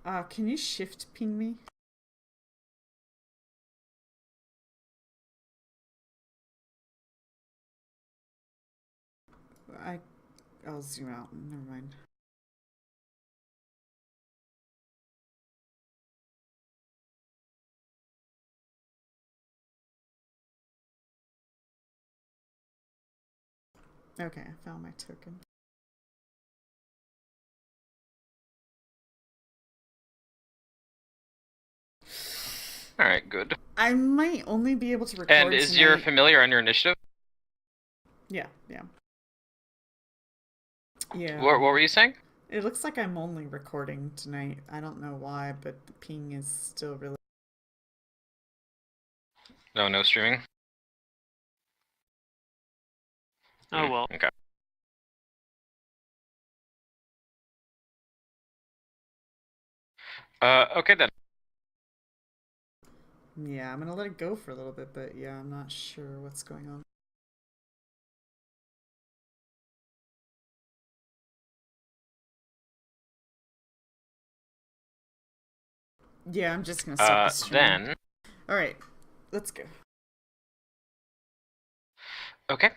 Can you shift ping me? I I'll zoom out. Never mind. Okay, I found my token. Alright, good. I might only be able to record And is tonight. your familiar on your initiative? Yeah. Yeah. What were you saying? It looks like I'm only recording tonight. I don't know why, but the ping is still really... No streaming? Oh, well. Okay. Okay then. Yeah, I'm gonna let it go for a little bit, but yeah, I'm not sure what's going on. Yeah, I'm just gonna stop the stream. Then... Alright, let's go. Okay.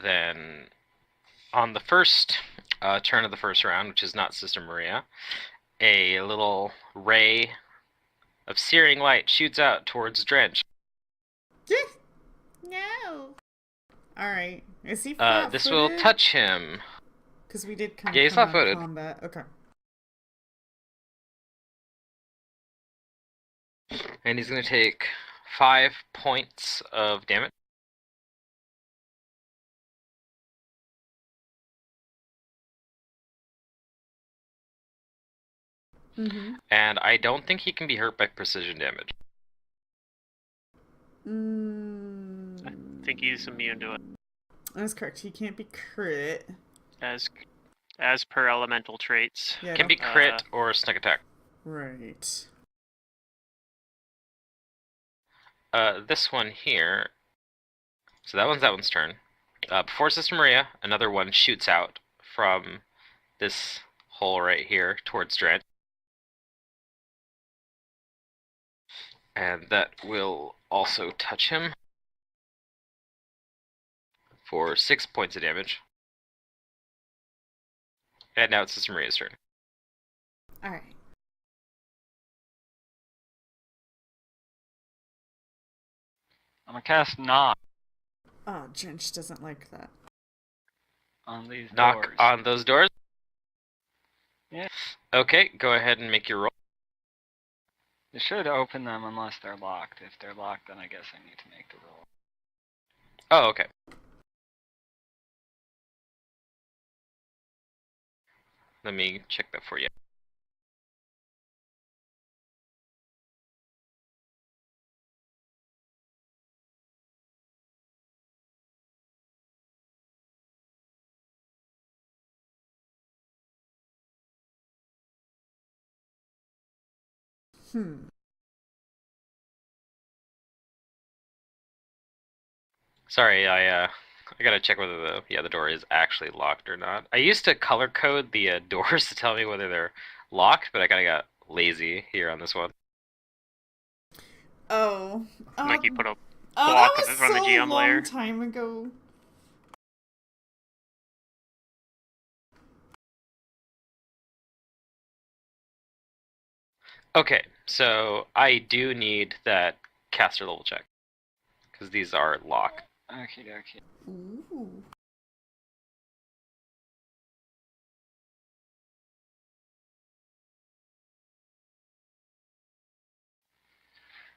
Then... On the first turn of the first round, which is not Sister Maria, a little ray of searing light shoots out towards Drench. No! Alright, is he flat-footed? This will touch him. Because we did kind Yeah, of he's come out of flat-footed. combat. Okay. And he's going to take 5 points of damage. Mm-hmm. And I don't think he can be hurt by precision damage. I think he's immune to it. That's correct. He can't be crit. As per elemental traits. Yeah, Can be crit or sneak attack. Right. This one here. So that one's turn. Before Sister Maria, another one shoots out from this hole right here towards Drench. And that will also touch him for 6 points of damage. And now it's Sister Maria's turn. Alright. I'm gonna cast Knock Oh, Drench doesn't like that. on these Knock doors. on those doors? Yeah. Okay, go ahead and make your roll. You should open them unless they're locked. If they're locked, then I guess I need to make the roll. Oh, okay. Let me check that for you. Sorry, I gotta check whether the door is actually locked or not. I used to color code the doors to tell me whether they're locked, but I kinda got lazy here on this one. Oh. Like you put a that block was of it from the so GM long layer. time ago. Okay, so I do need that caster level check. Because these are locked. Okie dokie. Ooh.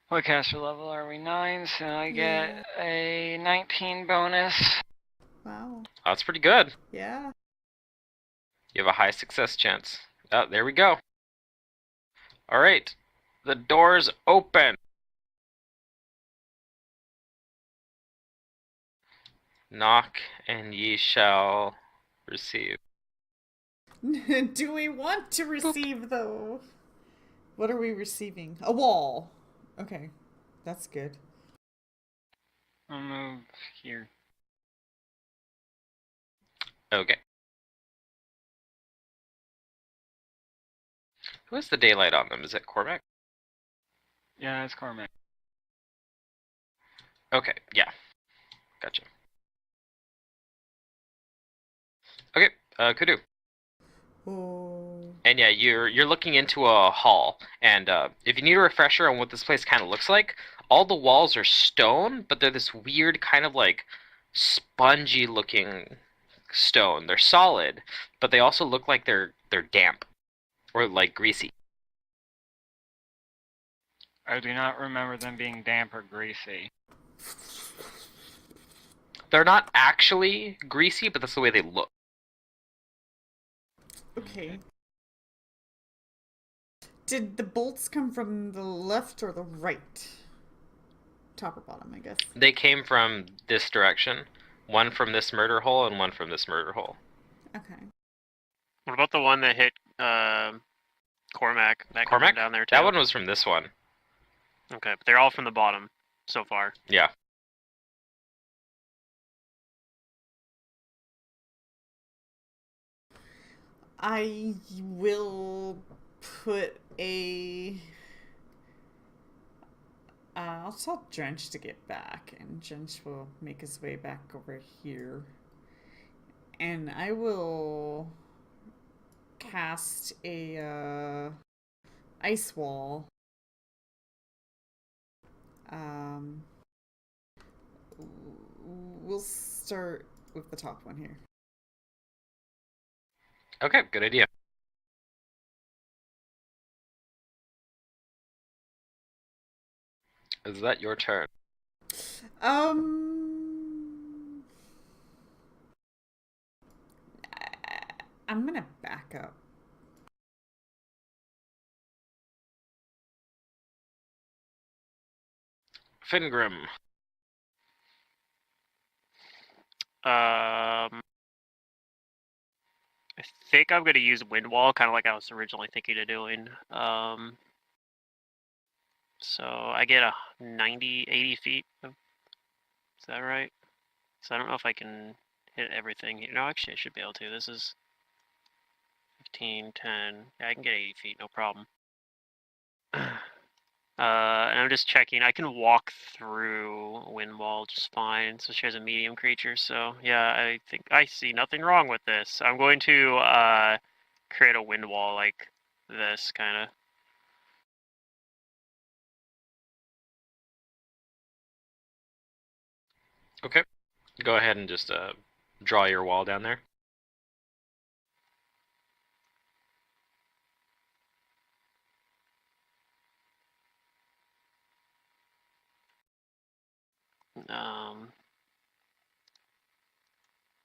What caster level are we? 9, so I Yeah. get a 19 bonus. Wow. Oh, that's pretty good. Yeah. You have a high success chance. Oh, there we go. Alright. The doors open. Knock, and ye shall receive. Do we want to receive, though? What are we receiving? A wall. Okay. That's good. I'll move here. Okay. Who has the daylight on them? Is it Cormac? Yeah, it's Cormac. Okay, yeah. Gotcha. Okay, Kudu. Oh. And yeah, you're looking into a hall, and if you need a refresher on what this place kind of looks like, all the walls are stone, but they're this weird kind of like spongy looking stone. They're solid, but they also look like they're damp or like greasy. I do not remember them being damp or greasy. They're not actually greasy, but that's the way they look. Okay. Did the bolts come from the left or the right? Top or bottom, I guess. They came from this direction. One from this murder hole and one from this murder hole. Okay. What about the one that hit Cormac? That could Cormac? come down there too. That one was from this one. Okay, but they're all from the bottom so far. Yeah. I will put a. I'll tell Drench to get back, and Drench will make his way back over here. And I will cast a ice wall. We'll start with the top one here. Okay, good idea. Is that your turn? I'm gonna back up. Fingrim. I think I'm going to use Wind Wall, kind of like I was originally thinking of doing. So I get a 80 feet. Is that right? So I don't know if I can hit everything. No, actually I should be able to. This is 15, 10. Yeah, I can get 80 feet, no problem. And I'm just checking. I can walk through Wind Wall just fine. So she has a medium creature. So yeah, I think I see nothing wrong with this. I'm going to create a Wind Wall like this, kind of. Okay. Go ahead and just draw your wall down there.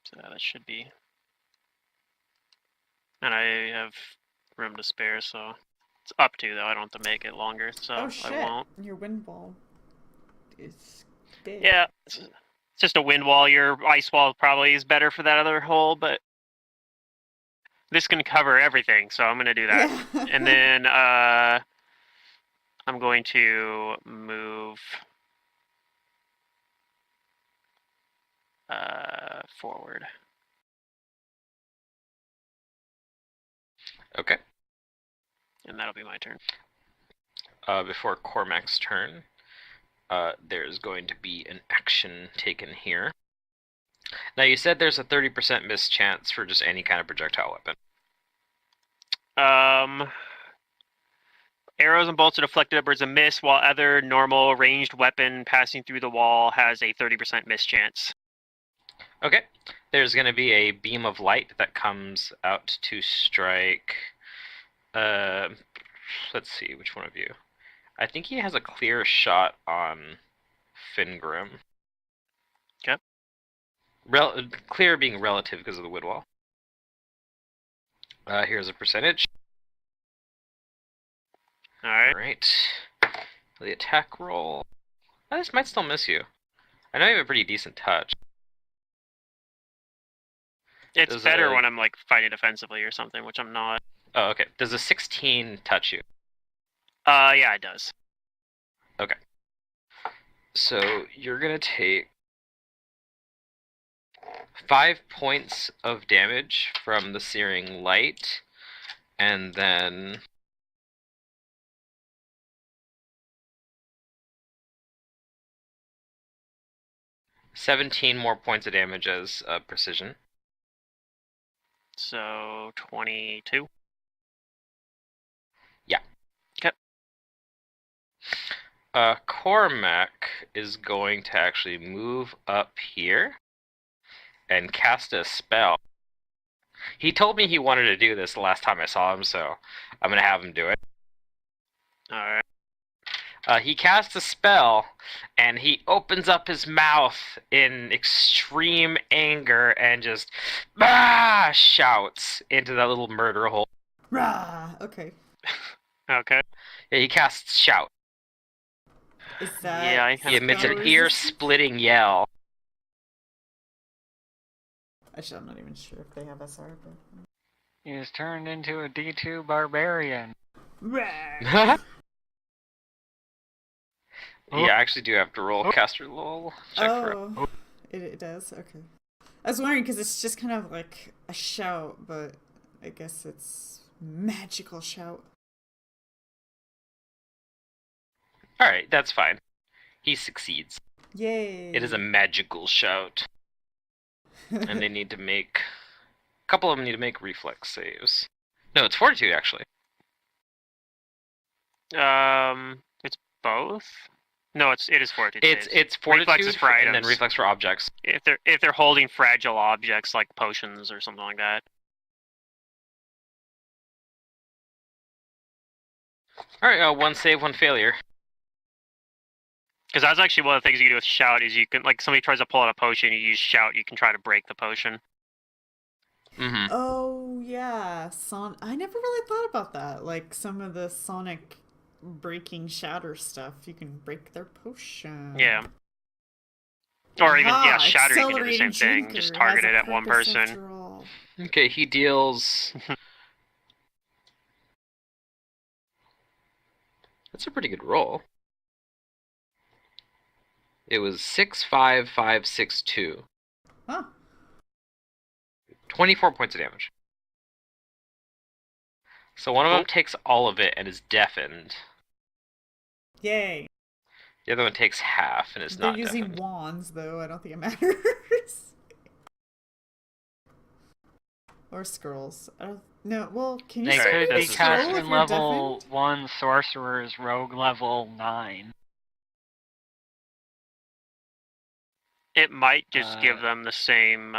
So that should be. And I have room to spare, so it's up to though. I don't have to make it longer, so Oh shit! I won't. Your wind ball is dead. Yeah, it's just a wind wall. Your ice wall probably is better for that other hole, but this can cover everything, so I'm gonna do that. Yeah. And then I'm going to move forward. Okay. And that'll be my turn. Before Cormac's turn, there's going to be an action taken here. Now, you said there's a 30% miss chance for just any kind of projectile weapon. Arrows and bolts are deflected upwards and miss, while other normal ranged weapon passing through the wall has a 30% miss chance. Okay. There's going to be a beam of light that comes out to strike... let's see, which one of you? I think he has a clear shot on Fingrim. Okay. Clear being relative because of the wood wall. Here's a percentage. Alright. Alright. The attack roll. This might still miss you. I know you have a pretty decent touch. It's Does better a- when I'm like fighting defensively or something, which I'm not. Oh, okay. Does a 16 touch you? Yeah, it does. Okay. So you're gonna take 5 points of damage from the searing light, and then 17 more points of damage as precision. So 22. Yeah. Okay. Cormac is going to actually move up here and cast a spell. He told me he wanted to do this the last time I saw him, so I'm going to have him do it. Alright. He casts a spell, and he opens up his mouth in extreme anger and just shouts into that little murder hole. Rah! Okay. Okay. Yeah, he casts shout. Is that... Yeah, I He emits spell an resistance? ear-splitting yell. Actually, I'm not even sure if they have SR, but... He is turned into a D2 barbarian. Rah! Yeah, I actually do have to roll caster lol. Check for it. Oh, it does? Okay. I was wondering, because it's just kind of like a shout, but I guess it's magical shout. Alright, that's fine. He succeeds. Yay! It is a magical shout. And they need to make... A couple of them need to make reflex saves. No, it's fortitude, actually. It's both. No, it is fortitude. It's fortitude Reflex is for and then items. reflex for objects. If they're holding fragile objects like potions or something like that. Alright, one save, one failure. Because that's actually one of the things you can do with shout is you can, like, somebody tries to pull out a potion, you use shout, you can try to break the potion. Mm-hmm. Oh, yeah. I never really thought about that. Like, some of the Sonic breaking shatter stuff, you can break their potion. Yeah. Or even, yeah, Aha, shatter, you can do the same Accelerating thing. Just Drinker target has it a at one purpose person. after all. Okay, he deals... That's a pretty good roll. It was 6, 5, 5, 6, 2. Huh. 24 points of damage. So one of them takes all of it and is deafened. Yay. The other one takes half and is They're not using deafened. wands, though. I don't think it matters. Or scrolls. No, well, can you They Sorry, could scroll be this is scroll cast if in you're level deafened? 1 sorcerers, rogue level 9. It might just give them the same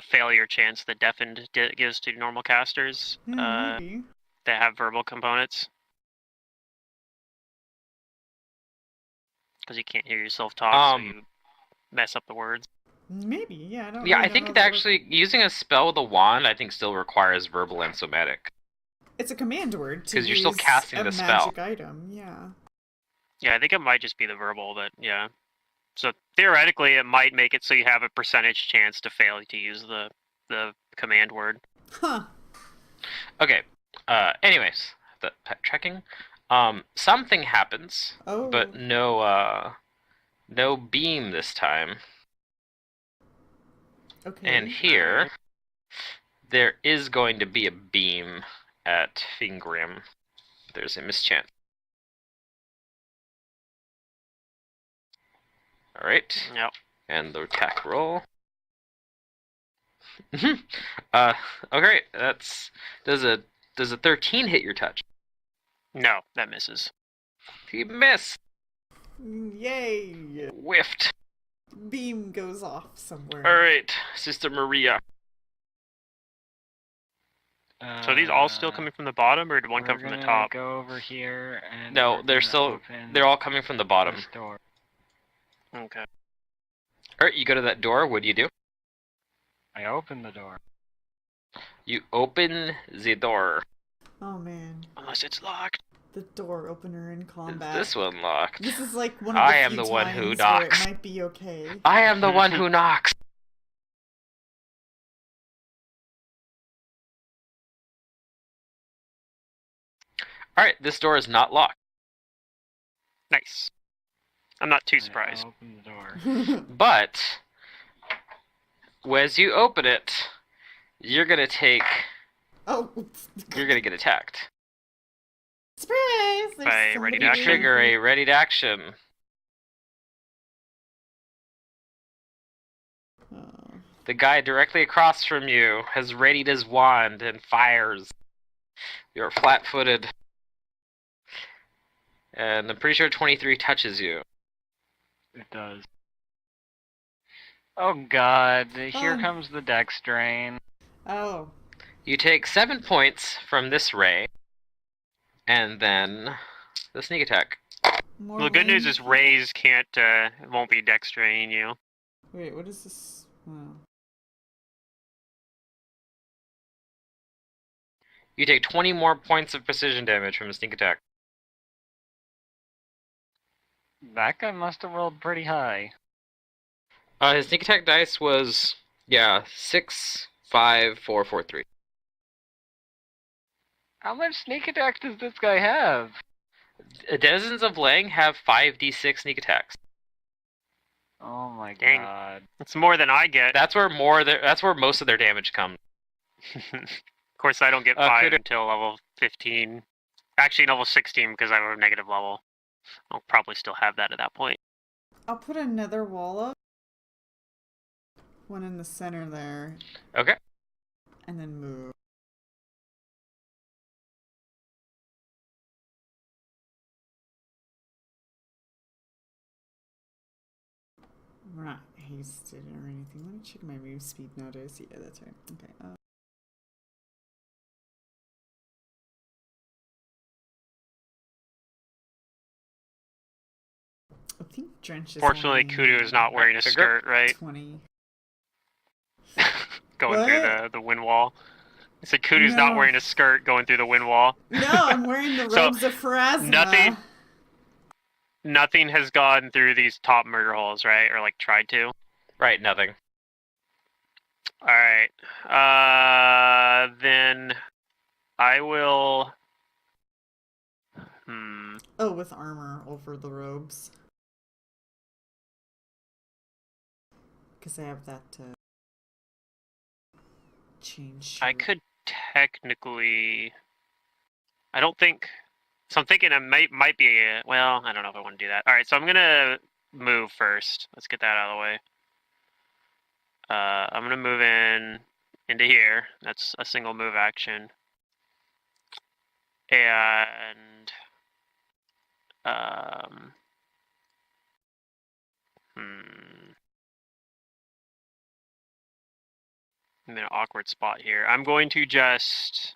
failure chance that deafened gives to normal casters Maybe. that have verbal components. Because you can't hear yourself talk, so you mess up the words. Maybe, yeah. I don't Yeah, really I know think how it that actually, using a spell with a wand, I think still requires verbal and somatic. It's a command word to 'Cause you're still use casting a the spell. magic item, yeah. Yeah, I think it might just be the verbal, but yeah. So theoretically, it might make it so you have a percentage chance to fail to use the command word. Huh. Okay, anyways, the pet tracking. Something happens, Oh. but no beam this time. Okay. And here, there is going to be a beam at Fingrim. There's a mischance. Alright. Yep. And the attack roll. Okay, that's... Does a 13 hit your touch? No, that misses. He missed! Yay! Whiffed. Beam goes off somewhere. Alright, Sister Maria. So are these all still coming from the bottom, or did one come from the top? Go over here and No, we're they're gonna still... open They're all coming from the bottom. this door. Okay. Alright, you go to that door, what do? I open the door. You open the door. Oh man. Unless it's locked. The door opener in Is combat. this one locked? This is like one of the I am few the one who times where knocks. it might be okay. I am the one who knocks! Alright, this door is not locked. Nice. I'm not too I surprised. open the door. But as you open it, you're gonna take. Oh, You're gonna get attacked. surprise! There's By ready somebody to You action? trigger a ready to action. Oh. The guy directly across from you has readied his wand and fires. You're flat-footed. And I'm pretty sure 23 touches you. It does. Oh god, here Fun. comes the dex drain. Oh. You take 7 points from this ray, and then the sneak attack. More Well, the good news lame is people? Rays won't be dex draining you. Wait, what is this? Oh. You take 20 more points of precision damage from a sneak attack. That guy must have rolled pretty high. His sneak attack dice was, 6, 5, 4, 4, 3. How much sneak attack does this guy have? Denizens of Lang have 5d6 sneak attacks. Oh my Dang. god. It's more than I get. That's where most of their damage comes. Of course, I don't get 5 Kudu. until level 15. Actually, level 16 because I have a negative level. I'll probably still have that at that point. I'll put another wall up. One in the center there. Okay. And then move. We're not hasted or anything. Let me check my move speed nowadays. Yeah, that's right. Okay. I think Drench is Fortunately, only Kudu is not wearing a Trigger. skirt, right? 20. Going through What? the wind wall. I said Kudu's not No. wearing a skirt going through the wind wall. No, I'm wearing the So, robes of Pharasma. Nothing has gone through these top murder holes, right? Or like tried to. Right, nothing. Alright. Then I will. Oh, with armor over the robes. Because I have that change. I could technically. I don't think. So I'm thinking it might be. Well, I don't know if I want to do that. Alright, so I'm gonna move first. Let's get that out of the way. I'm gonna move into here. That's a single move action. And I'm in an awkward spot here. I'm going to just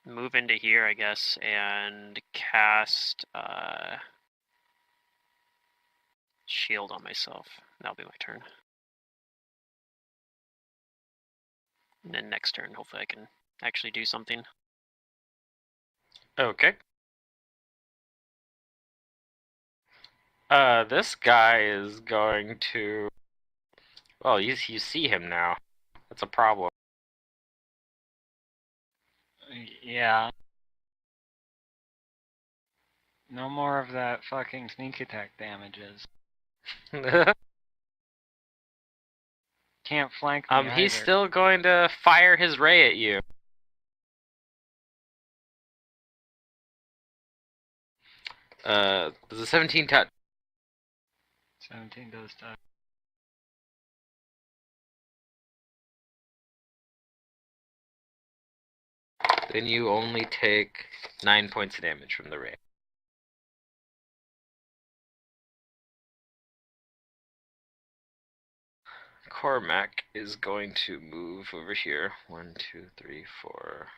move into here, I guess, and cast shield on myself. That'll be my turn. And then next turn, hopefully I can actually do something. Okay. This guy is going to. Well, you see him now. That's a problem. Yeah. No more of that fucking sneak attack damages. Can't flank me He's either. still going to fire his ray at you. Does a 17 touch? 17 does touch. Then you only take 9 points of damage from the ray. Cormac is going to move over here. 1, 2, 3, 4.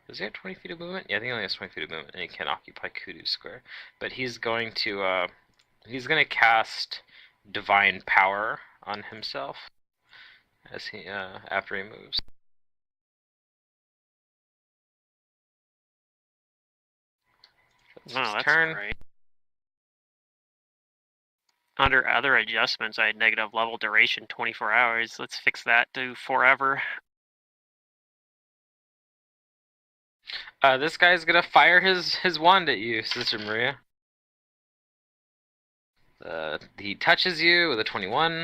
Does he have 20 feet of movement? Yeah, I think he only has 20 feet of movement, and he can occupy Kudu Square. But he's going to cast Divine Power on himself as he after he moves. No, that's turn. right. Under other adjustments, I had negative level duration 24 hours. Let's fix that to forever. This guy's gonna fire his wand at you, Sister Maria. He touches you with a 21.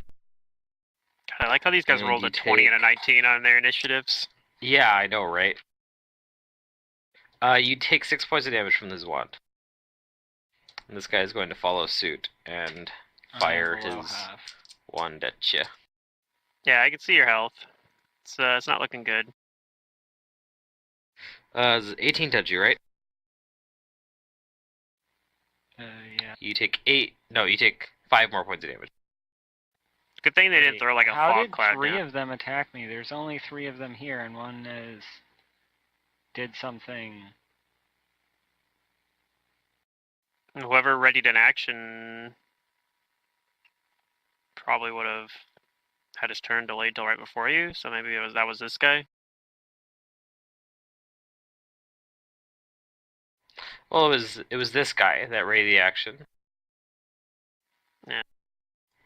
I like how these guys And rolled you a 20 and a take- 19 on their initiatives. Yeah, I know, right? You take 6 points of damage from this wand. And this guy is going to follow suit and fire Below his half. wand at you. Yeah, I can see your health. It's not looking good. 18 touch you, right? Yeah. You take 8. No, you take 5 more points of damage. Good thing they didn't Wait, throw like a how fog did cloud 3 down. of them attack me? There's only 3 of them here, and one did something. Whoever readied an action probably would have had his turn delayed till right before you. So maybe that was this guy. Well, it was this guy that readied the action. Yeah.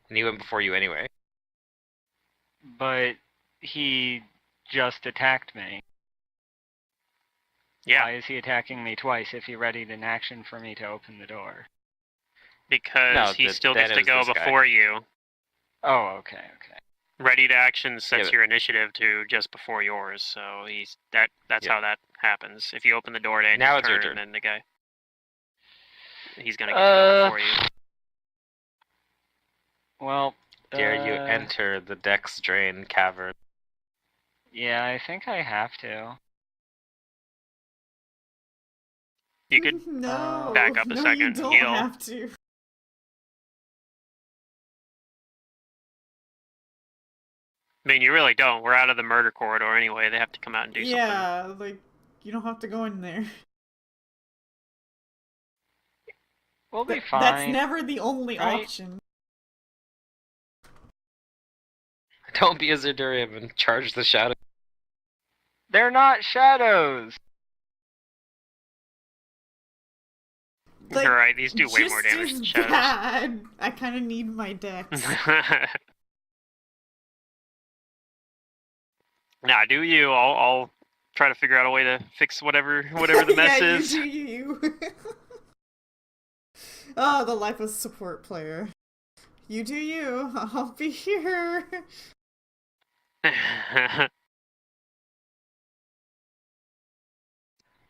And he went before you anyway. But he just attacked me. Yeah, Why is he attacking me twice if he readied an action for me to open the door? because No, he still that gets to is go this guy. before you. Oh, okay. Ready to action sets but- your initiative to just before yours, so that's Yeah. how that happens. If you open the door to end Now his it's your turn, turn. then the guy he's gonna get to go before you. Well, Dare you enter the Dex Drain Cavern? Yeah, I think I have to. You could No. back up a no, second you and don't heal. have to. I mean, you really don't. We're out of the murder corridor anyway. They have to come out and do something. Yeah, like, you don't have to go in there. We'll be Th- fine. That's never the only right? option. Don't be a Zerdurium and charge the shadow. They're not shadows! Like, You're right. These do way more just damage as than shadows. bad. I kind of need my dex. Nah, do you? I'll try to figure out a way to fix whatever the mess yeah, is. you. Oh, the life of support player. You do you. I'll be here.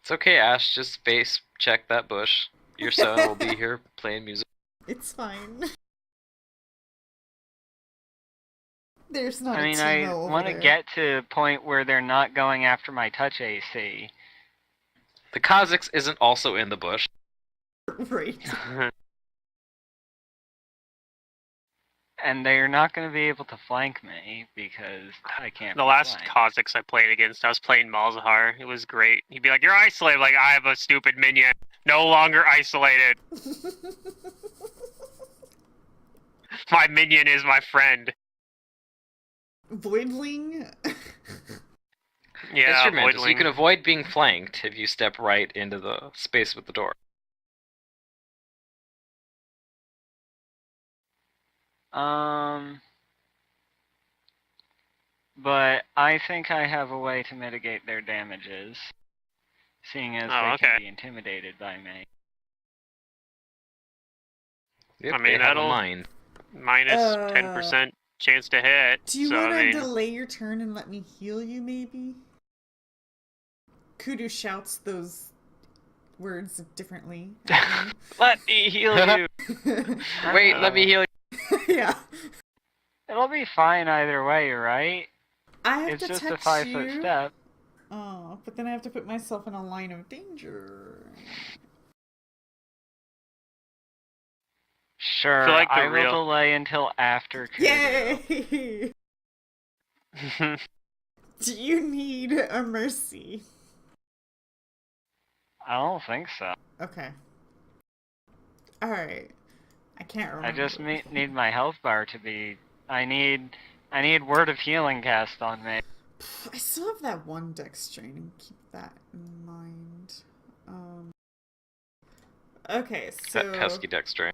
It's okay, Ash. Just space check that bush. Your son will be here playing music. It's fine. There's not I a mean, Timo I over want to there. get to a point where they're not going after my touch AC. The Kha'Zix isn't also in the bush. Right. And they're not going to be able to flank me because I can't The be last flanked. Kha'Zix I played against, I was playing Malzahar. It was great. He'd be like, "You're isolated." Like, I have a stupid minion. No longer isolated. My minion is my friend. Voidling? Yeah, Instrument, so you Voidling. can avoid being flanked if you step right into the space with the door. But I think I have a way to mitigate their damages, seeing as Oh, they okay. can be intimidated by me. Yep, I mean, they have a that'll- mind. Minus 10% chance to hit. Do you so, want I to mean, delay your turn and let me heal you, maybe? Kudu shouts those words differently at Let me heal you! me. Wait, let me heal you. Yeah. It'll be fine either way, right? I have It's to just touch a 5-foot you. step. Oh, but then I have to put myself in a line of danger. Sure, feel like the I will real- delay until after Kudu. Yay! Do you need a mercy? I don't think so. Okay. Alright. I can't remember. I just need my health bar to be... I need Word of Healing cast on me. I still have that one dex strain. Keep that in mind. Okay, so That pesky Dex Drain.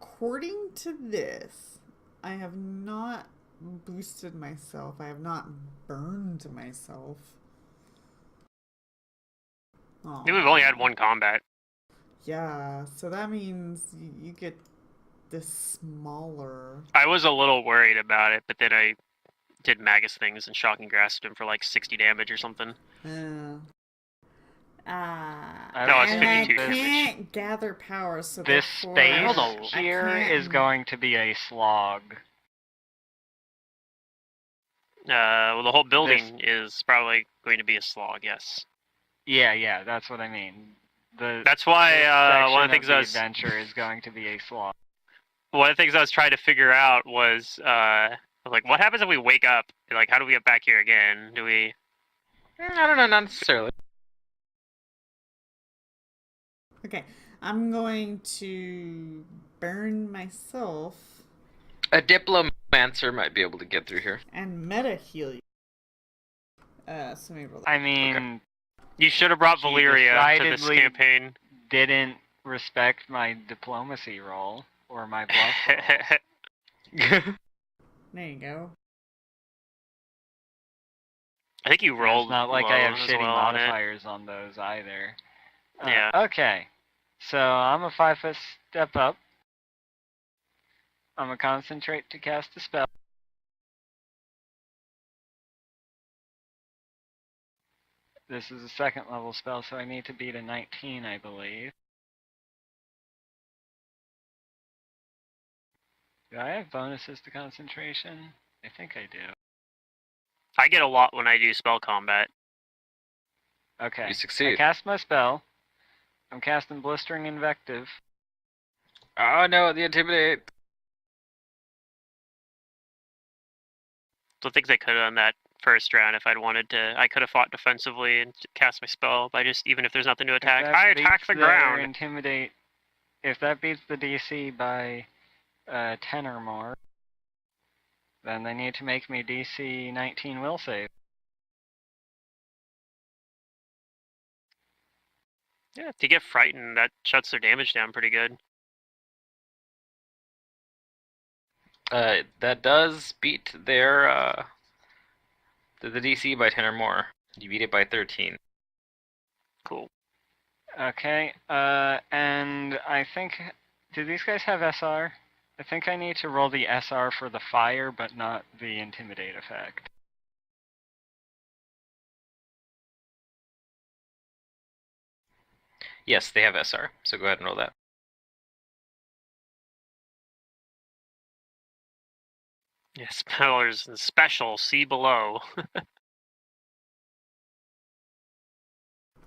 according to this, I have not boosted myself. I have not burned myself. I think we've only had one combat. Yeah, so that means you get this smaller. I was a little worried about it, but then I did Magus things and Shocking Grasp him for like 60 damage or something. Uh, No, it's and I 52 damage. can't gather power, so This therefore space I here is can't- going to be a slog. Well, the whole building is probably going to be a slog, yes. Yeah, that's what I mean. That's why This one of the section things I the was adventure is going to be a slog. one of the things I was trying to figure out was I was like, what happens if we wake up? Like, how do we get back here again? Do we? I don't know, not necessarily. Okay, I'm going to burn myself A diplomancer might be able to get through here. and meta heal you. So let me roll that. I mean, You should have brought She Valyria to this decidedly- campaign. didn't respect my diplomacy roll or my bluff roll. There you go. I think you rolled. It's not like low I have as shitty well on it. modifiers on those either. Yeah. Okay. So I'm a 5-foot step up. I'm gonna concentrate to cast a spell. This is a second level spell, so I need to beat a 19, I believe. Do I have bonuses to concentration? I think I do. I get a lot when I do spell combat. Okay. You I succeed. cast my spell. I'm casting Blistering Invective. Oh no, the intimidate. So things I could have done that first round if I'd wanted to. I could have fought defensively and cast my spell by just, even if there's nothing to attack, If that I attack beats the their ground. Intimidate. If that beats the DC by 10 or more, then they need to make me DC 19 will save. Yeah, if you get frightened, that shuts their damage down pretty good. That does beat their the DC by 10 or more. You beat it by 13. Cool. Okay, and I think, do these guys have SR? I think I need to roll the SR for the fire, but not the Intimidate effect. Yes, they have SR, so go ahead and roll that. Yeah, spellers and special, see below.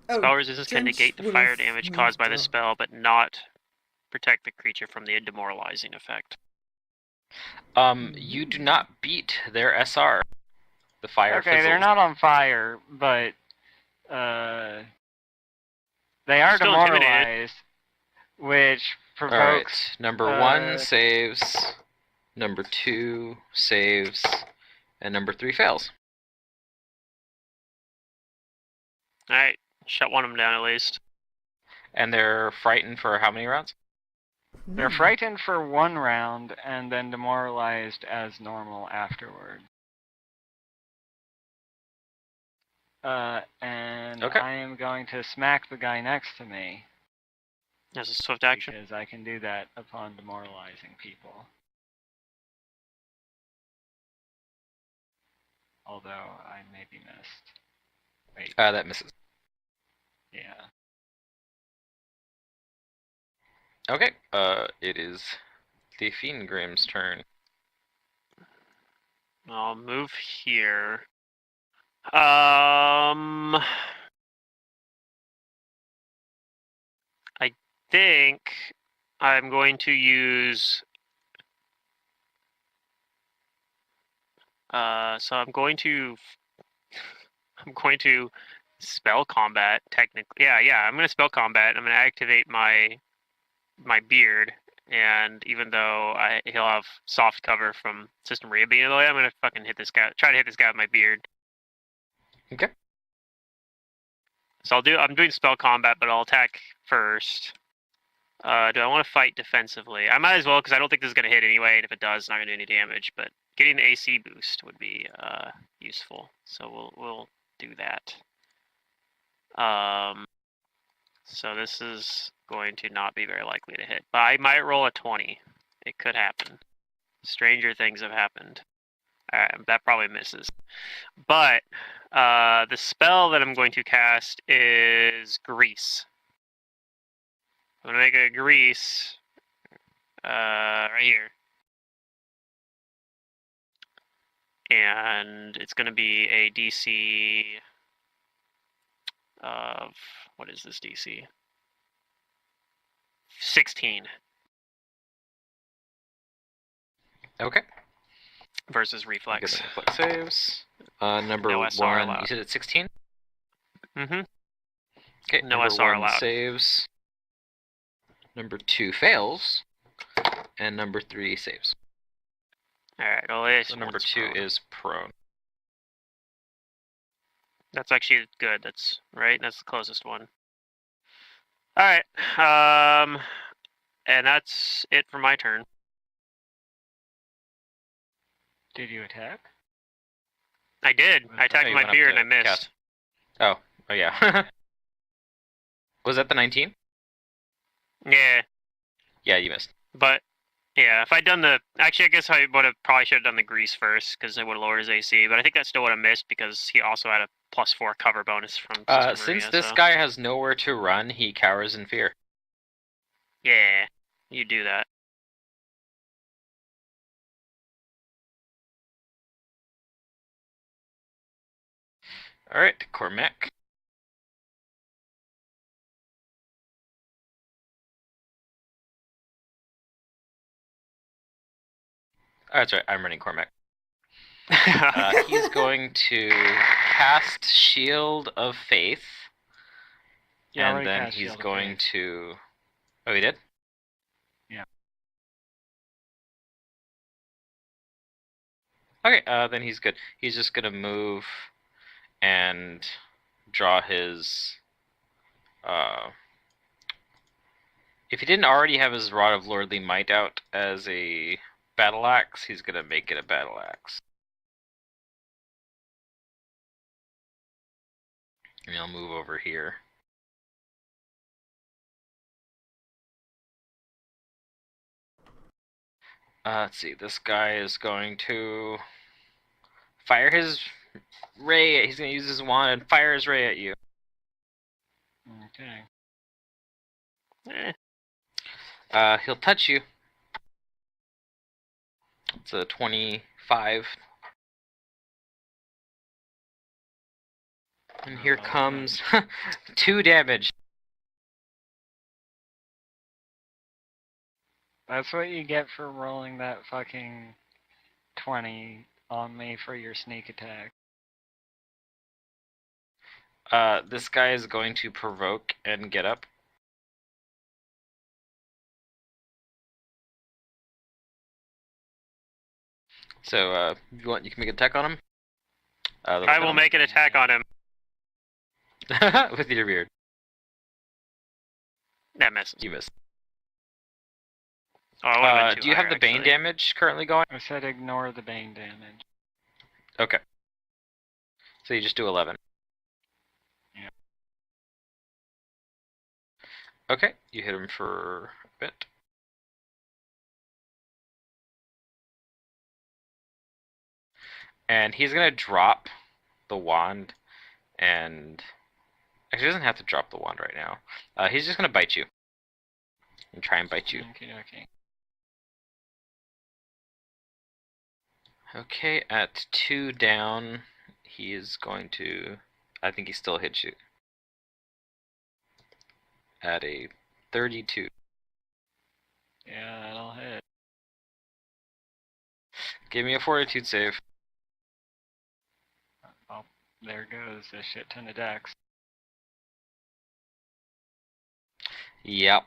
Oh, Spell resistance can Drench negate the would've fire damage caused by the moved up. spell, but not protect the creature from the demoralizing effect. You do not beat their SR. The fire Okay, they're fizzles. not on fire, but they are Still intimidated. demoralized, which Alright, provokes. number 1 saves, number 2 saves, and number 3 fails. Alright, shut one of them down at least. And they're frightened for how many rounds? They're frightened for 1 round and then demoralized as normal afterward. And Okay. I am going to smack the guy next to me As a swift action. because I can do that upon demoralizing people. Although I may be missed. Wait, That misses. yeah. Okay, it is the Fiendgrim's turn. I'll move here. I think I'm going to use. So I'm going to spell combat. Technically, yeah. I'm going to spell combat. I'm going to activate my beard, and even though he'll have soft cover from System Maria being in the way, I'm going to fucking hit this guy. Try to hit this guy with my beard. Okay. So I'm doing spell combat, but I'll attack first. Do I want to fight defensively? I might as well, because I don't think this is going to hit anyway, and if it does, it's not going to do any damage, but getting the AC boost would be useful. So we'll do that. So this is going to not be very likely to hit, but I might roll a 20 It could happen. Stranger things have happened. Alright, that probably misses. But the spell that I'm going to cast is Grease. I'm going to make a Grease right here. And it's going to be a DC of... What is this DC? 16 Okay. versus Get Reflex. the reflex saves. Number No SR 1, allowed. you said it's 16? Mm-hmm. Okay, No number SR 1 allowed. saves. Number 2 fails. And number 3 saves. Alright, well, So number 2 is prone. That's actually good. That's right. That's the closest one. All right. And that's it for my turn. Did you attack? I did. I attacked you my went up beard to and I missed. cast. Oh yeah. Was that the 19? Yeah, Yeah, you missed. but yeah, if I'd done the actually, I guess I would have probably should have done the grease first because it would have lowered his AC. But I think that still would have missed because he also had a +4 cover bonus from Sister Since Maria, this so. guy has nowhere to run, he cowers in fear. Yeah, you do that. Alright, Cormac. Oh, that's right, I'm running Cormac. He's going to cast Shield of Faith. You and already then cast he's Shield of going Faith. to... Oh, he did? Yeah. Okay, then he's good. He's just gonna move and draw his... if he didn't already have his Rod of Lordly Might out as a battle axe, he's gonna make it a battle axe. And I'll move over here. Let's see, this guy is going to fire his ray. He's going to use his wand and fire his ray at you. Okay. He'll touch you. It's a 25. And here comes 2 damage. That's what you get for rolling that fucking 20 on me for your sneak attack. This guy is going to provoke and get up. So, if you want, you can make an attack on him. I will make an attack on him. With your beard. That misses. You missed. Oh, I would've been too Do you have higher, the Bane actually. damage currently going? I said ignore the Bane damage. Okay. So you just do 11. Yeah. Okay, you hit him for a bit. And he's gonna drop the wand and... Actually, he doesn't have to drop the wand right now. He's just gonna bite you. And try and bite you. Okay. Okay, at 2 down, he is going to... I think he still hits you. At a 32. Yeah, that'll hit. Give me a fortitude save. Oh, there goes a shit ton of dex. Yep.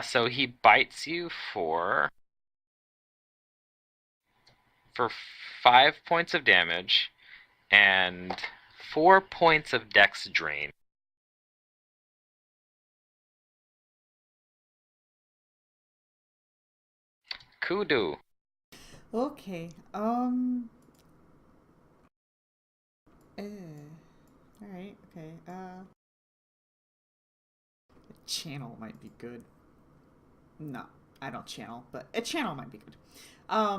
So he bites you for 5 points of damage and 4 points of dex drain. Kudu. Okay. Alright, okay. A channel might be good. No. I don't channel, but a channel might be good. I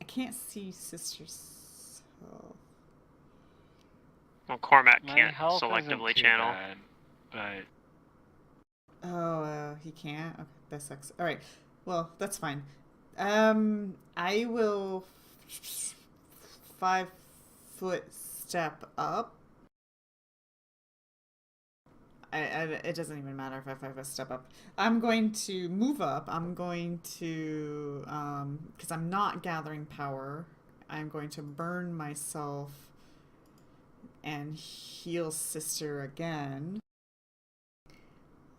can't see Sister's health. Well, Cormac My can't health selectively isn't too channel. bad, but Oh, he can't? Okay, that sucks. Alright, well, that's fine. I will 5-foot step up. It doesn't even matter if I 5-foot step up. I'm going to move up. I'm going to, because I'm not gathering power, I'm going to burn myself and heal Sister again.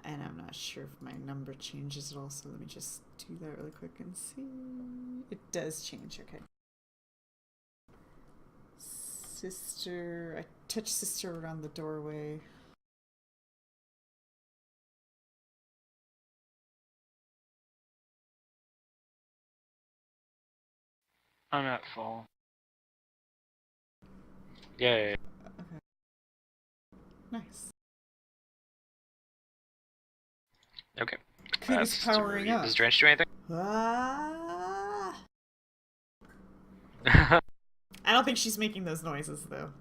And I'm not sure if my number changes at all, so let me just do that really quick and see. It does change, okay. Sister, I touch Sister around the doorway. I'm at full. Yay. Okay. Nice. Okay. Who's powering up? Does Drench do anything? Ah! I don't think she's making those noises, though.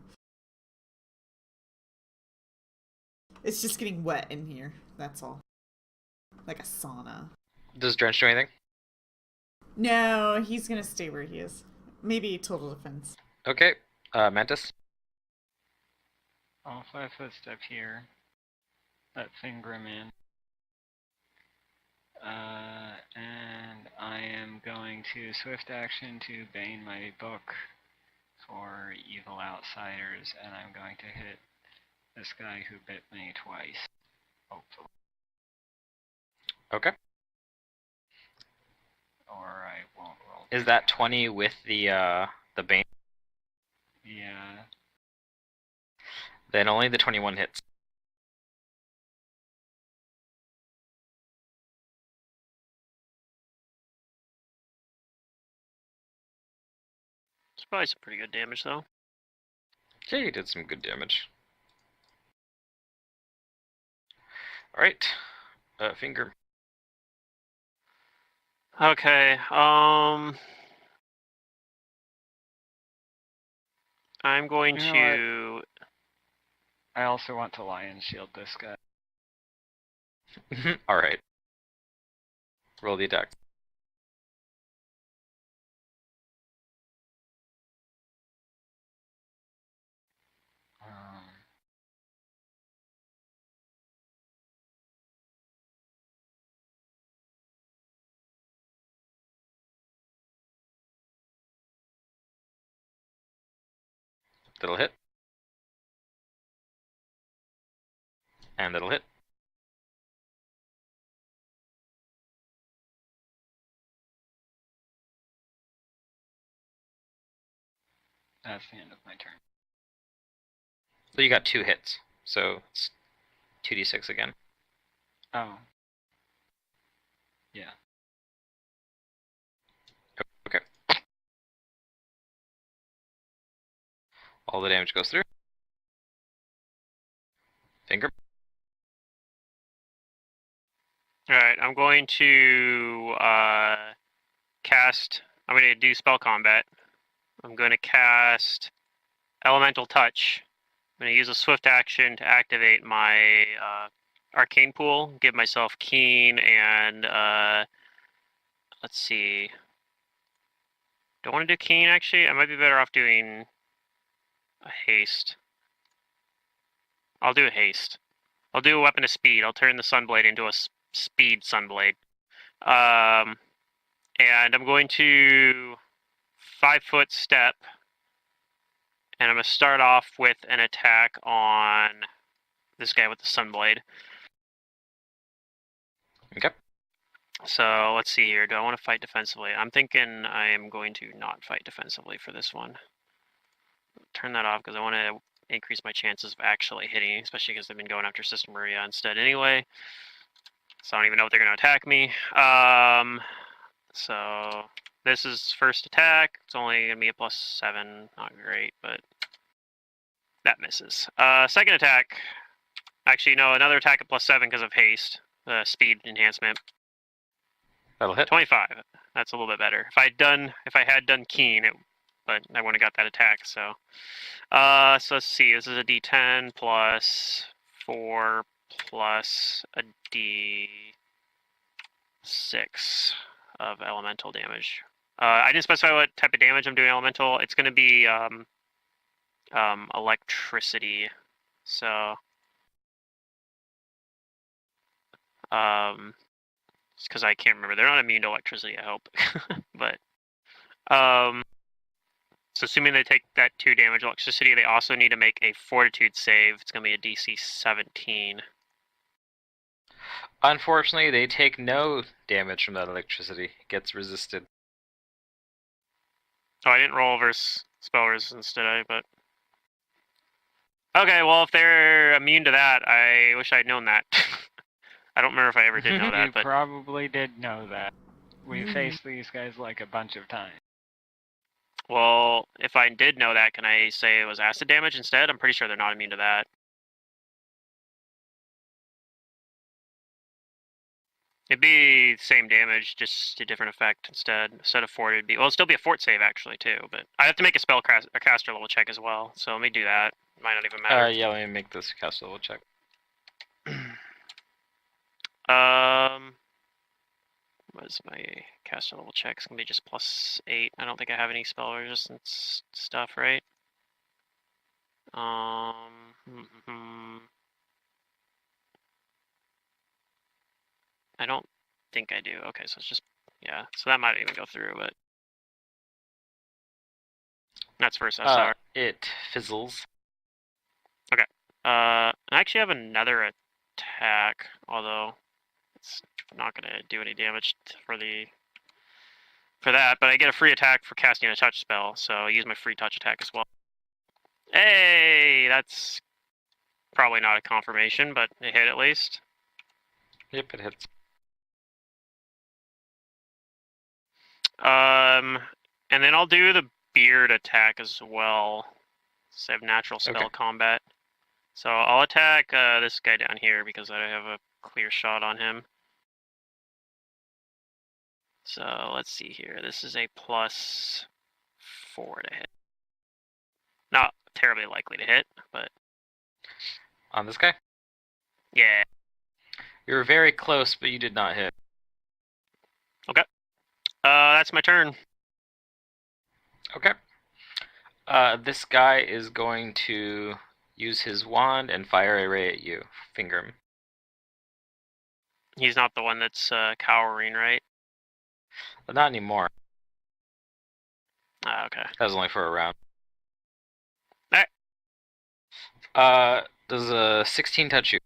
It's just getting wet in here, that's all. Like a sauna. Does Drench do anything? No, he's gonna stay where he is. Maybe total defense. Okay. Mantis? I'll 5-foot step here. That thing grim in. And I am going to swift action to bane my book for evil outsiders, and I'm going to hit this guy who bit me twice. Hopefully. Okay. Or I won't roll. Is that 20 with the bane? Yeah. Then only the 21 hits. It's probably some pretty good damage, though. Yeah, you did some good damage. Alright. Finger. Okay, I'm going You know to... I also want to lion shield this guy. Alright. Roll the attack. Um, That'll hit. And that'll hit. that's the end of my turn. So you got 2 hits. So it's 2d6 again. Oh. Yeah. Okay. All the damage goes through. Finger. Alright, I'm going to cast... I'm going to do spell combat. I'm going to cast Elemental Touch. I'm going to use a swift action to activate my Arcane Pool, give myself Keen, and let's see. Do I want to do Keen, actually? I might be better off doing a Haste. I'll do a Haste. I'll do a Weapon of Speed. I'll turn the Sunblade into a Speed Sunblade. And I'm going to 5-foot step, and I'm going to start off with an attack on this guy with the Sunblade. Okay. So let's see here. Do I want to fight defensively? I'm thinking I am going to not fight defensively for this one. Turn that off because I want to increase my chances of actually hitting, especially because they've been going after Sister Maria instead anyway. So I don't even know if they're going to attack me. So this is first attack. It's only going to be a +7. Not great, but that misses. Second attack. Actually, no, another attack at +7 because of haste. Speed enhancement. That'll hit. 25. That's a little bit better. If I had done keen, but I wouldn't have got that attack. So, so let's see. This is a D10 plus 4 plus a D6 of elemental damage. I didn't specify what type of damage I'm doing elemental. It's going to be electricity. So, it's because I can't remember. They're not immune to electricity, I hope. But, so assuming they take that 2 damage electricity, they also need to make a fortitude save. It's going to be a DC 17. Unfortunately, they take no damage from that electricity. It gets resisted. Oh, I didn't roll versus spell resistance, did I? But okay, well, if they're immune to that, I wish I'd known that. I don't remember if I ever did know that, You but probably did know that. We Mhm. faced these guys like a bunch of times. well, if I did know that, can I say it was acid damage instead? I'm pretty sure they're not immune to that. It'd be the same damage, just a different effect instead. Instead of fort, it'd be it'd still be a fort save actually too, but I have to make a caster level check as well. So let me do that. Might not even matter. Yeah, let me make this cast level check. What is my caster level check? It's gonna be just +8. I don't think I have any spell resistance stuff, right? I don't think I do. Okay, so it's just yeah. So that might even go through, but that's first SR. It fizzles. I actually have another attack, although it's not gonna do any damage for that. But I get a free attack for casting a touch spell, so I use my free touch attack as well. Hey, that's probably not a confirmation, but it hit at least. Yep, it hits. And then I'll do the beard attack as well. So I have natural spell Okay. combat. So I'll attack this guy down here because I have a clear shot on him. So let's see here. This is a +4 to hit. Not terribly likely to hit, but On this guy? yeah. You were very close, but you did not hit. That's my turn. Okay. This guy is going to use his wand and fire a ray at you. Finger him. He's not the one that's cowering, right? But not anymore. Okay. That was only for a round. Alright. Does a 16 touch you?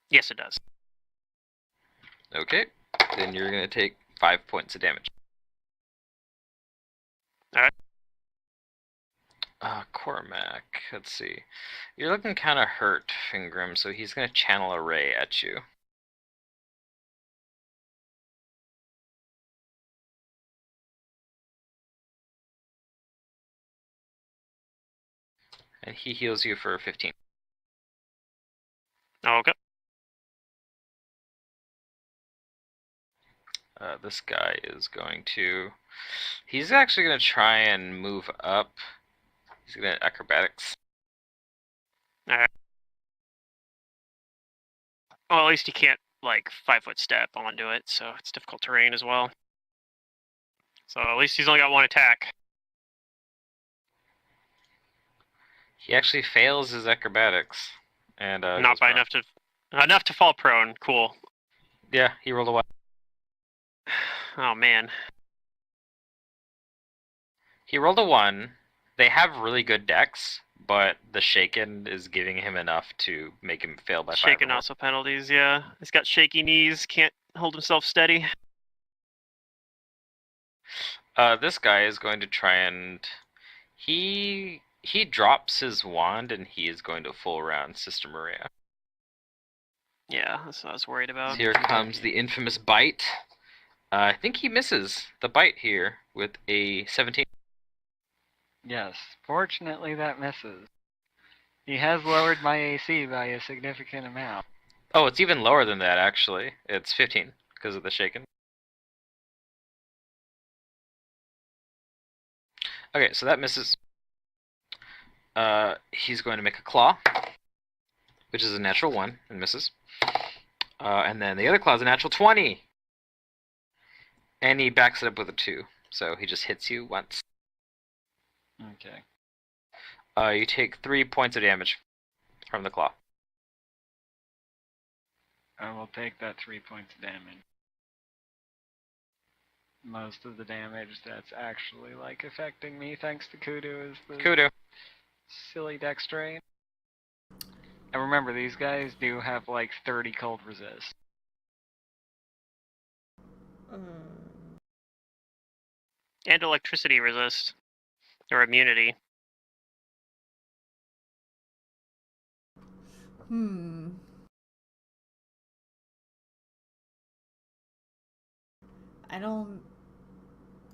Yes, it does. Okay. Then you're going to take 5 points of damage. Alright. Cormac, let's see. You're looking kind of hurt, Fingram, so he's going to channel a ray at you. And he heals you for 15. Okay. This guy is going to... He's actually going to try and move up. He's going to acrobatics. Alright. Well, at least he can't, like, 5-foot step onto it, so it's difficult terrain as well. So at least he's only got one attack. He actually fails his acrobatics. And Not goes by prone. enough to fall prone. Cool. Yeah, he rolled a 1. Oh, man. He rolled a 1. They have really good decks, but the shaken is giving him enough to make him fail by 5 or Shaken more. also penalties, yeah. He's got shaky knees, can't hold himself steady. This guy is going to try and... He drops his wand and he is going to full round Sister Maria. Yeah, that's what I was worried about. Here comes the infamous bite. I think he misses the bite here with a 17. Yes, fortunately that misses. He has lowered my AC by a significant amount. Oh, it's even lower than that, actually. It's 15 because of the shaken. Okay, so that misses. He's going to make a claw, which is a natural 1 and misses. And then the other claw is a natural 20. And he backs it up with a 2. So he just hits you once. Okay. You take 3 points of damage from the claw. I will take that 3 points of damage. Most of the damage that's actually like affecting me, thanks to Kudu, is the Kudu. silly dex drain. And remember, these guys do have like 30 cold resist. And electricity resist. Or immunity. I don't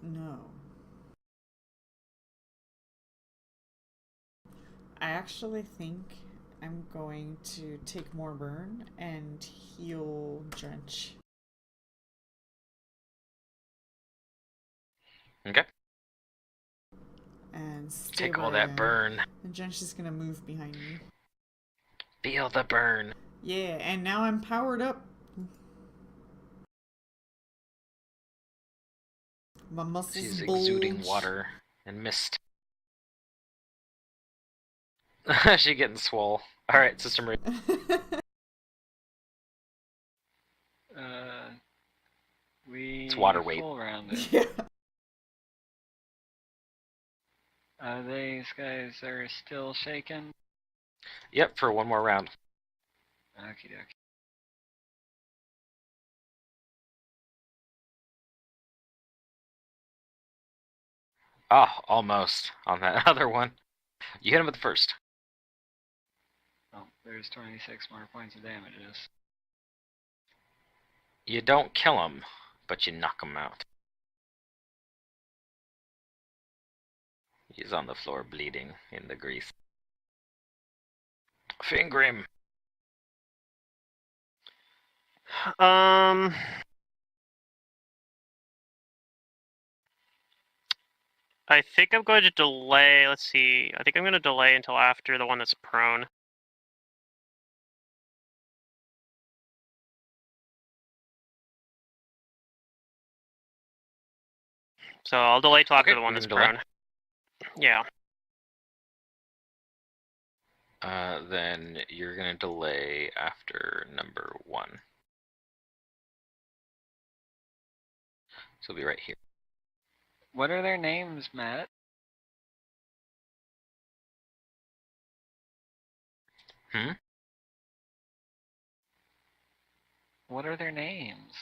know. I actually think I'm going to take more burn and heal Drench. Okay. And stay Take all where I that am. burn. And Drench is gonna move behind me. Feel the burn. Yeah, and now I'm powered up. My muscles She's bulge. exuding water and mist. She getting swole. Alright, Sister Marie. We It's water need a weight. full round it. Yeah. These guys are still shaking. Yep, for one more round. Okie dokie. Oh, almost on that other one. You hit him with the first. Oh, there's 26 more points of damages. You don't kill him, but you knock him out. He's on the floor bleeding in the grease. Finger him. I think I'm going to delay. Let's see. I think I'm going to delay until after the one that's prone. So I'll delay till after Okay, the one you that's can delay. prone. Yeah. Then you're gonna delay after number 1. So it'll be right here. What are their names, Matt? Hmm? What are their names?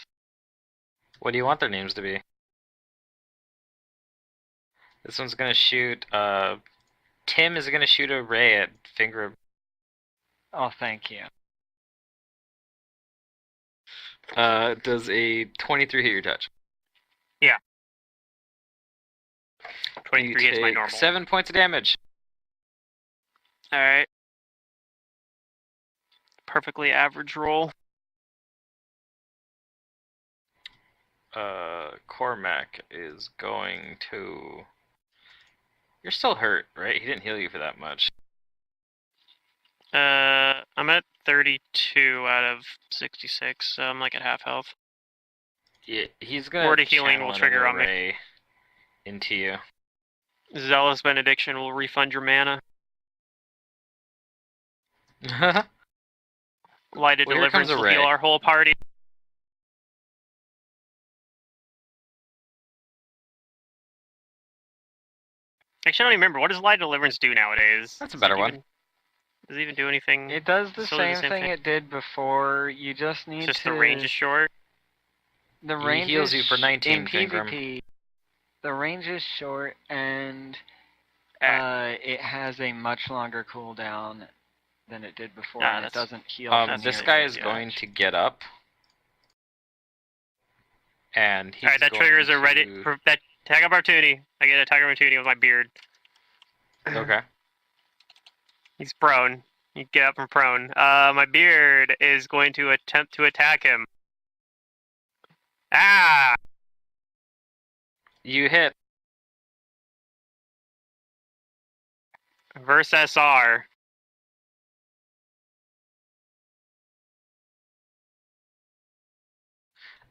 What do you want their names to be? This one's gonna shoot, Tim is gonna shoot a ray at Finger. Oh, thank you. Does a 23 hit your touch? 23 You hits my take normal. 7 points of damage. Alright. Perfectly average roll. Cormac is going to... You're still hurt, right? He didn't heal you for that much. I'm at 32 out of 66, so I'm like at half health. Yeah, he's gonna Word of healing channel will trigger another on me. ray into you. Zealous Benediction will refund your mana. Light of Well, here comes Deliverance a will ray. heal our whole party. Actually, I don't even remember. What does Light of Deliverance do nowadays? That's a better one. Does it even do anything? It does the Still do the same same thing thing. it did before. You just It's need just to. the range is short. The He range heals is you for 19, in Finger. PvP. The range is short, and it has a much longer cooldown than it did before, and it doesn't heal. from This nearly guy as is going much. to get up. And he's Alright, that going triggers a to... ready that attack opportunity. I get an attack opportunity with my beard. Okay. He's prone. You get up from prone. My beard is going to attempt to attack him. Ah! You hit. Verse SR.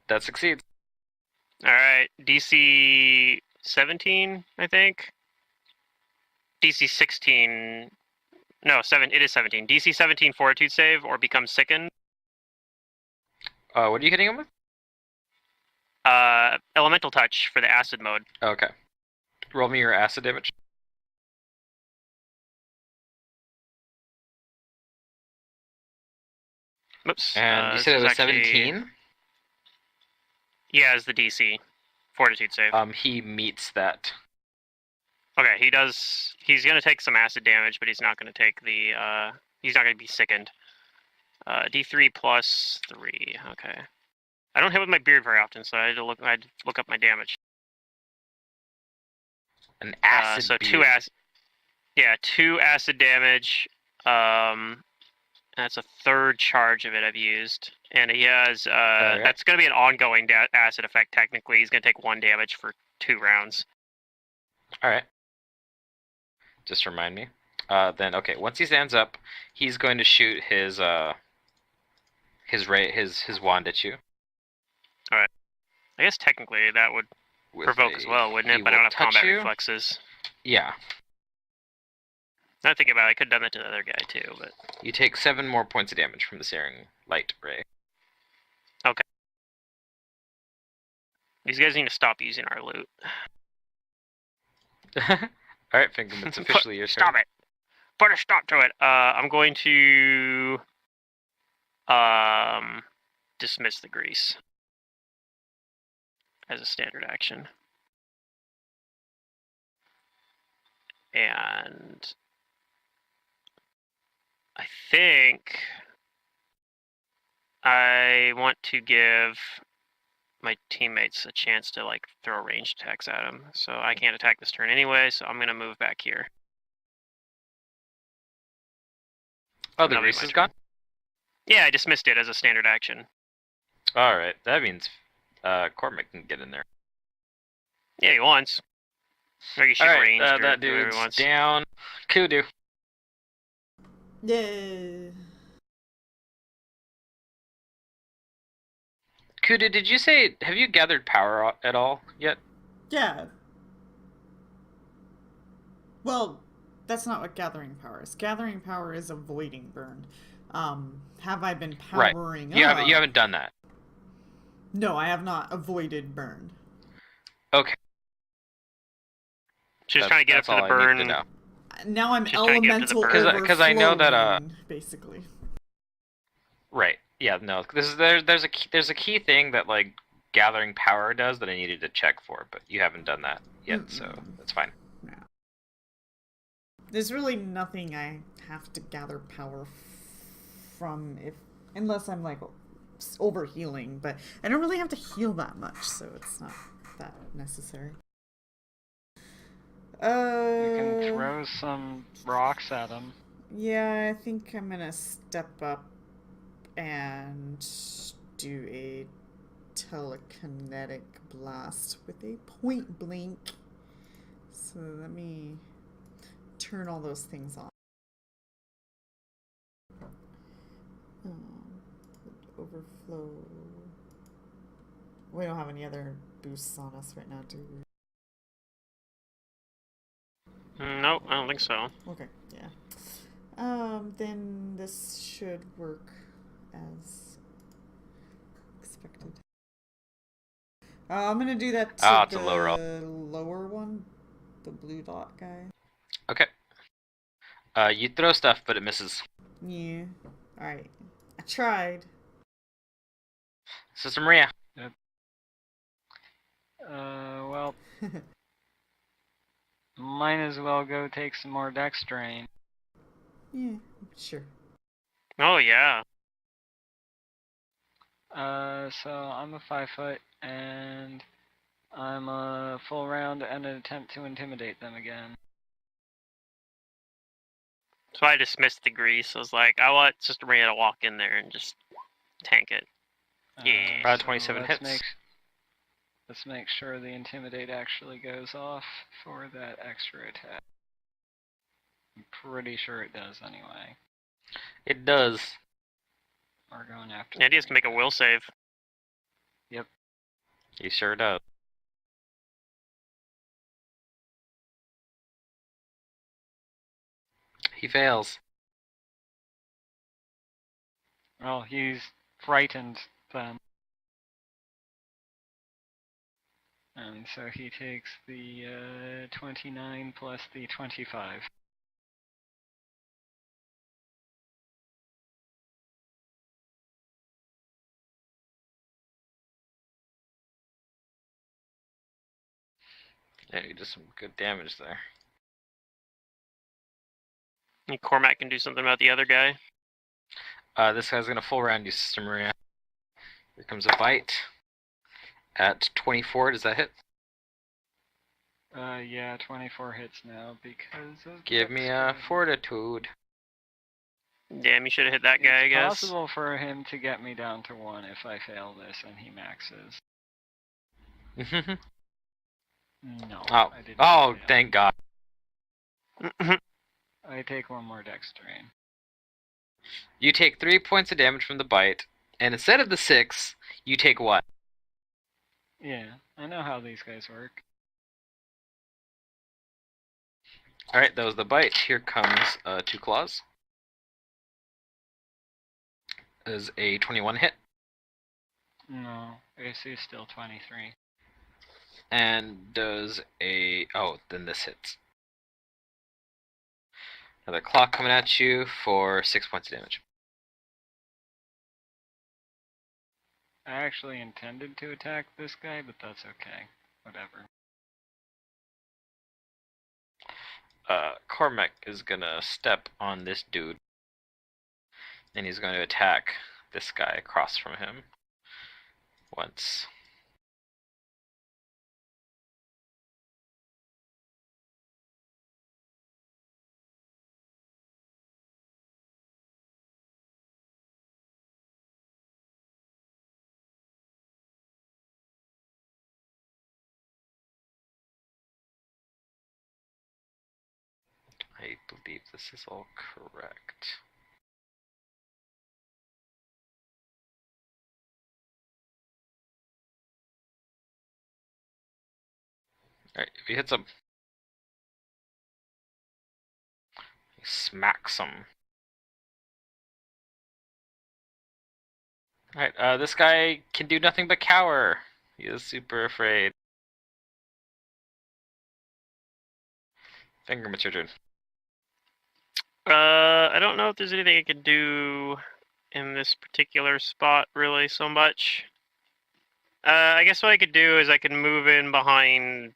That succeeds. Alright, DC 17, I think. DC 16. No, 7. It is 17. DC 17 Fortitude save or become sickened. What are you hitting him with? Elemental touch for the acid mode. Okay. Roll me your acid damage. Oops. And you this said it is was actually- 17? Yeah, is the DC. Fortitude save. He meets that. Okay, he does. He's gonna take some acid damage, but he's not gonna take the. He's not gonna be sickened. D3 plus 3. Okay. I don't hit with my beard very often, so I had to look up my damage. An acid So beard. 2 acid. Yeah, 2 acid damage. That's a third charge of it I've used, and he has. Okay. That's gonna be an ongoing acid effect. Technically, he's gonna take 1 damage for 2 rounds. Alright. Just remind me. Then, okay, once he stands up, he's going to shoot his wand at you. I guess technically that would with provoke as well, wouldn't he it? But I will don't have touch combat you. reflexes. Yeah. Now thinking about it, I could have done that to the other guy too, but You take 7 more points of damage from the searing light ray. these guys need to stop using our loot. Alright, Finkum, it's officially your turn. Stop it! Put a stop to it. I'm going to dismiss the grease as a standard action. And I think I want to give my teammates a chance to like throw ranged attacks at him. So I can't attack this turn anyway, so I'm gonna move back here. Oh, the That'll be grease my is turn. gone? Yeah, I dismissed it as a standard action. Alright, that means Cormac can get in there. Yeah, he wants. Or you shoot Alright, ranged or that do whatever he dude's wants. down. Kudu. Yay. Kudu, did you say, have you gathered power at all yet? Yeah. Well, that's not what gathering power is. Gathering power is avoiding burn. Have I been Right. powering You up? haven't done that. No, I have not avoided burn. Okay. Just trying to get up that's to the all I needed burn. to know. Now I'm Just trying to get to the elemental burn. 'Cause I know that, overflowing, basically. Right. Yeah, no. There's a key thing that like gathering power does that I needed to check for, but you haven't done that yet, so that's fine. No. There's really nothing I have to gather power from unless I'm like over healing, but I don't really have to heal that much, so it's not that necessary. You can throw some rocks at him. Yeah, I think I'm gonna step up and do a telekinetic blast with a point blink. So let me turn all those things on. Overflow. We don't have any other boosts on us right now, do we? Nope, I don't think so. Okay, yeah. Then this should work as expected. I'm gonna do that to it's a low roll. lower one, the blue dot guy. Okay. You throw stuff, but it misses. Yeah. Alright. I tried. Sister Maria. Well, might as well go take some more dex drain. Yeah, sure. Oh yeah. So I'm a 5 foot, and I'm a full round and an attempt to intimidate them again. So I dismissed the grease. I was like, I want Sister Maria to walk in there and just tank it. Yeah. 27 let's hits. Let's make sure the intimidate actually goes off for that extra attack. I'm pretty sure it does anyway. It does. We're going after. Andy has to make a will save. He sure does. He fails. Well, he's frightened then. And so he takes the 29 plus the 25. Yeah, he did some good damage there. And Cormac can do something about the other guy. This guy's gonna full round you, Sister Maria. Here comes a bite. At 24, does that hit? Yeah, 24 hits now because of Give me a Dex. fortitude. Damn, you should have hit that guy, I guess. It's possible for him to get me down to 1 if I fail this and he maxes. No. Oh, I didn't oh, fail. thank God. I take 1 more Dex strain. You take 3 points of damage from the bite, and instead of the 6, you take what? Yeah, I know how these guys work. Alright, that was the bite. Here comes 2 claws. Is a 21 hit. No, AC is still 23. And does a... oh, then this hits. Another claw coming at you for 6 points of damage. I actually intended to attack this guy, but that's okay. Whatever. Cormac is gonna step on this dude. And he's going to attack this guy across from him. Once. I believe this is all correct. Alright, if he hits him, he smacks him. Alright, this guy can do nothing but cower. He is super afraid. Finger, it's your turn. I don't know if there's anything I can do in this particular spot really so much. I guess what I could do is I can move in behind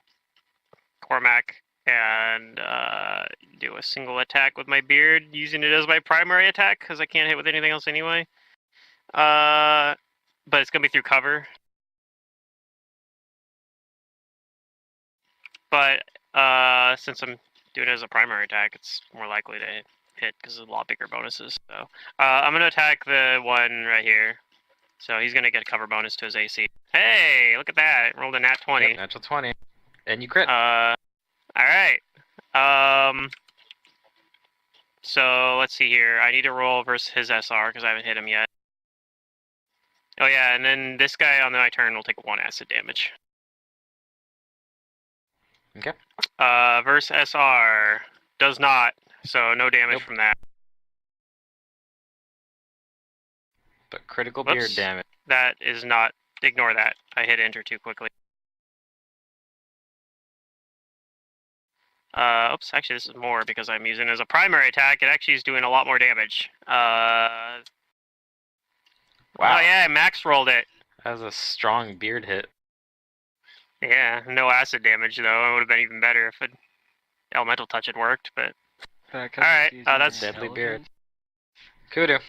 Cormac and do a single attack with my beard, using it as my primary attack because I can't hit with anything else anyway. But it's gonna be through cover. But since I'm doing it as a primary attack, it's more likely to hit because of a lot bigger bonuses. So I'm gonna attack the one right here. So he's gonna get a cover bonus to his AC. Hey, look at that! Rolled a nat 20. Yep, natural 20. And you crit. All right. So let's see here. I need to roll versus his SR because I haven't hit him yet. Oh yeah, and then this guy on my turn will take 1 acid damage. Okay. Versus SR does not, so no damage from that. But critical Whoops. beard damage. That is not. Ignore that. I hit enter too quickly. Oops, actually this is more because I'm using it as a primary attack. It actually is doing a lot more damage. Wow. Oh yeah, Max rolled it. That was a strong beard hit. Yeah, no acid damage though. It would have been even better if an elemental touch had worked, but... Alright, that's... Deadly beard. Kudu.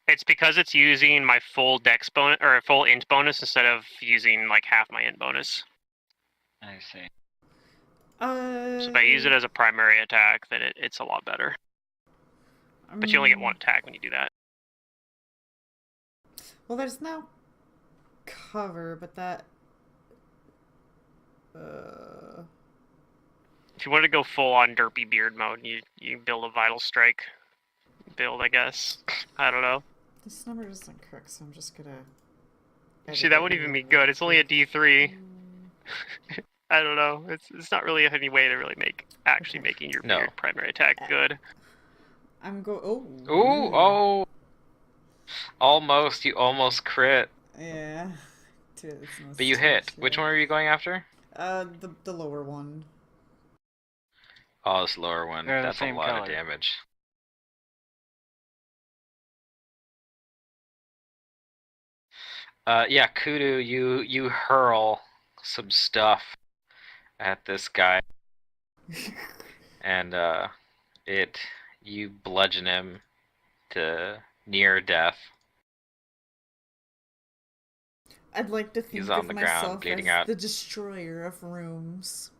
It's because it's using my full dex bonus, or full int bonus instead of using like half my int bonus. I see. So if I use it as a primary attack, then it's a lot better. But you only get 1 attack when you do that. Well, there's no cover, but that... If you want to go full on derpy beard mode, you build a vital strike build, I guess. I don't know. This number doesn't cook, so I'm just gonna. See, that wouldn't even be good. It's only a D3. I don't know. It's not really any way to really Okay. making your No. beard primary attack good. I'm go. Oh. Ooh, oh. Almost. You almost crit. Yeah. But you hit. Which one are you going after? The lower one. Oh, this lower one. They're the That's a same lot of color. damage. Yeah, Kudu, you hurl some stuff at this guy, and you bludgeon him to near death. I'd like to He's think on of the ground, myself bleeding as out. the destroyer of rooms.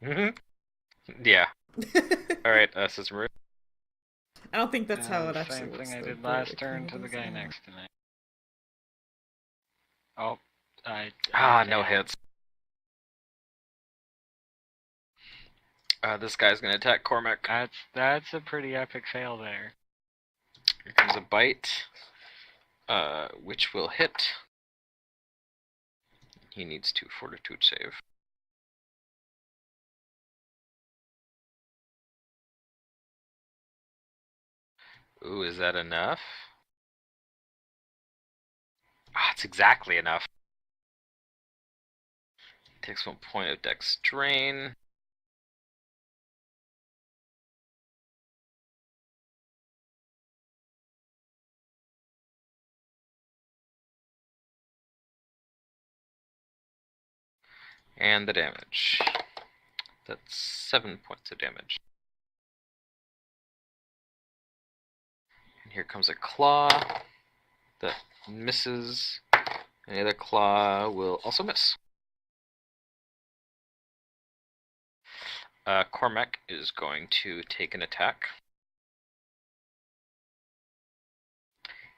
Yeah. Alright, Sister Maru. I don't think that's how it The actually same works. thing I though, did but last it turn kinda to the does guy now. next to me. Oh, No failed. hits. This guy's gonna attack Cormac. That's a pretty epic fail there. Here comes a bite, which will hit. He needs to fortitude save. Ooh, is that enough? Ah, it's exactly enough. Takes 1 point of dex drain. And the damage. That's 7 points of damage. And here comes a claw that misses. And the other claw will also miss. Cormac is going to take an attack.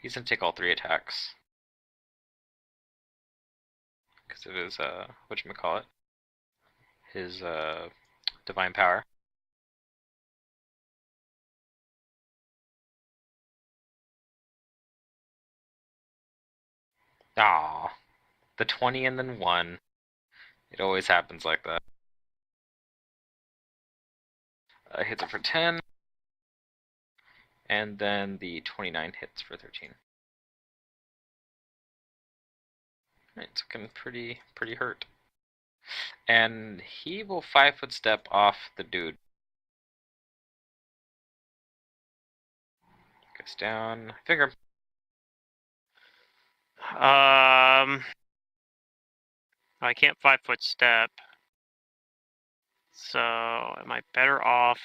He's going to take all 3 attacks. Because of his, whatchamacallit? His, divine power. Ah, the 20 and then 1. It always happens like that. Hits it for 10. And then the 29 hits for 13. Alright, it's looking pretty hurt. And he will 5-foot step off the dude. Goes down. Finger. I can't 5-foot step. So am I better off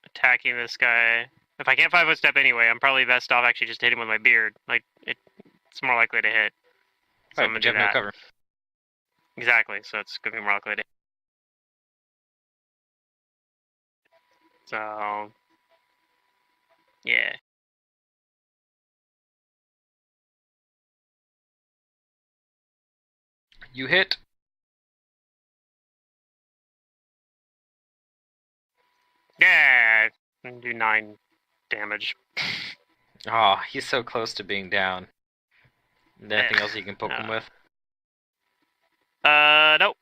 attacking this guy? If I can't 5-foot step anyway, I'm probably best off actually just hitting him with my beard. Like it's more likely to hit. So Right, I'm gonna but you do have no that. cover. Exactly. So it's gonna be more likely to hit. So yeah. You hit. Yeah. And do 9 damage. Oh, he's so close to being down. Anything else you can poke him No. with? Nope.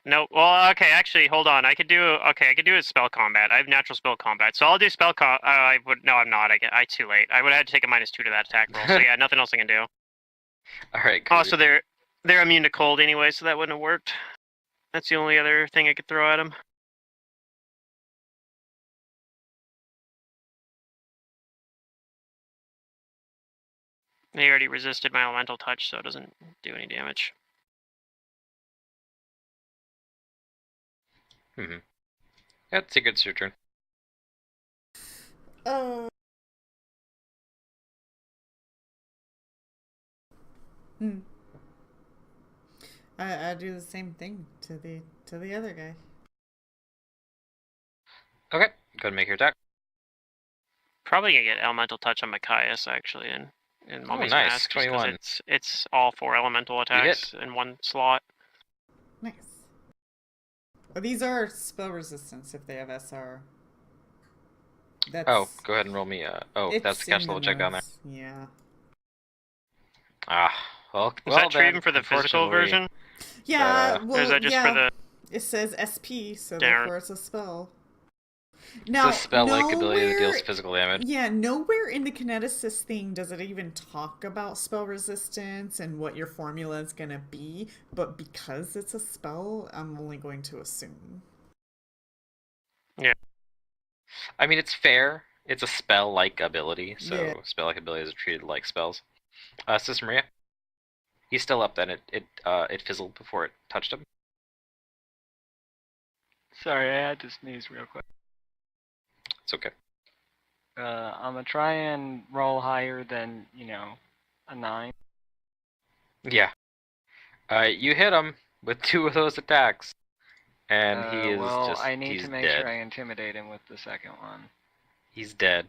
Nope. Well, okay. Actually, hold on. I could do a spell combat. I have natural spell combat, so I'll do spell com. I would. No, I'm not. I too late. I would have had to take a -2 to that attack roll. So yeah, nothing else I can do. Alright, cool. Also, they're immune to cold anyway, so that wouldn't have worked. That's the only other thing I could throw at him. They already resisted my elemental touch, so it doesn't do any damage. Mm-hmm. Yeah, it's a good your turn. Uh. Hmm. I do the same thing to the other guy. Okay, go ahead and make your attack. Probably gonna get elemental touch on Machias actually, and Mummy's nice, Mask, just 'cause 21. it's all 4 elemental attacks in one slot. Nice. Oh, these are spell resistance if they have SR. Oh, That's go ahead and roll me. Oh, that's the it's in caster the level check down there. notes. Yeah. Ah, well, Is well that true then. even for the physical Unfortunately, version? Yeah, that Or is well, that just for yeah. the It says SP, so Darn. therefore it's a spell. it's a Now, spell-like ability that deals physical damage. yeah, nowhere in the kineticist thing does it even talk about spell resistance and what your formula is going to be, but because it's a spell, I'm only going to assume. I mean, it's fair. It's a spell-like ability, so Yeah. spell-like abilities are treated like spells. Sister Maria, he's still up. Then it fizzled before it touched him. Sorry, I had to sneeze real quick. It's okay. I'm gonna try and roll higher than, a 9. Yeah. You hit him with 2 of those attacks, and he is well, just I need he's to make dead. sure I intimidate him with the second one. He's dead.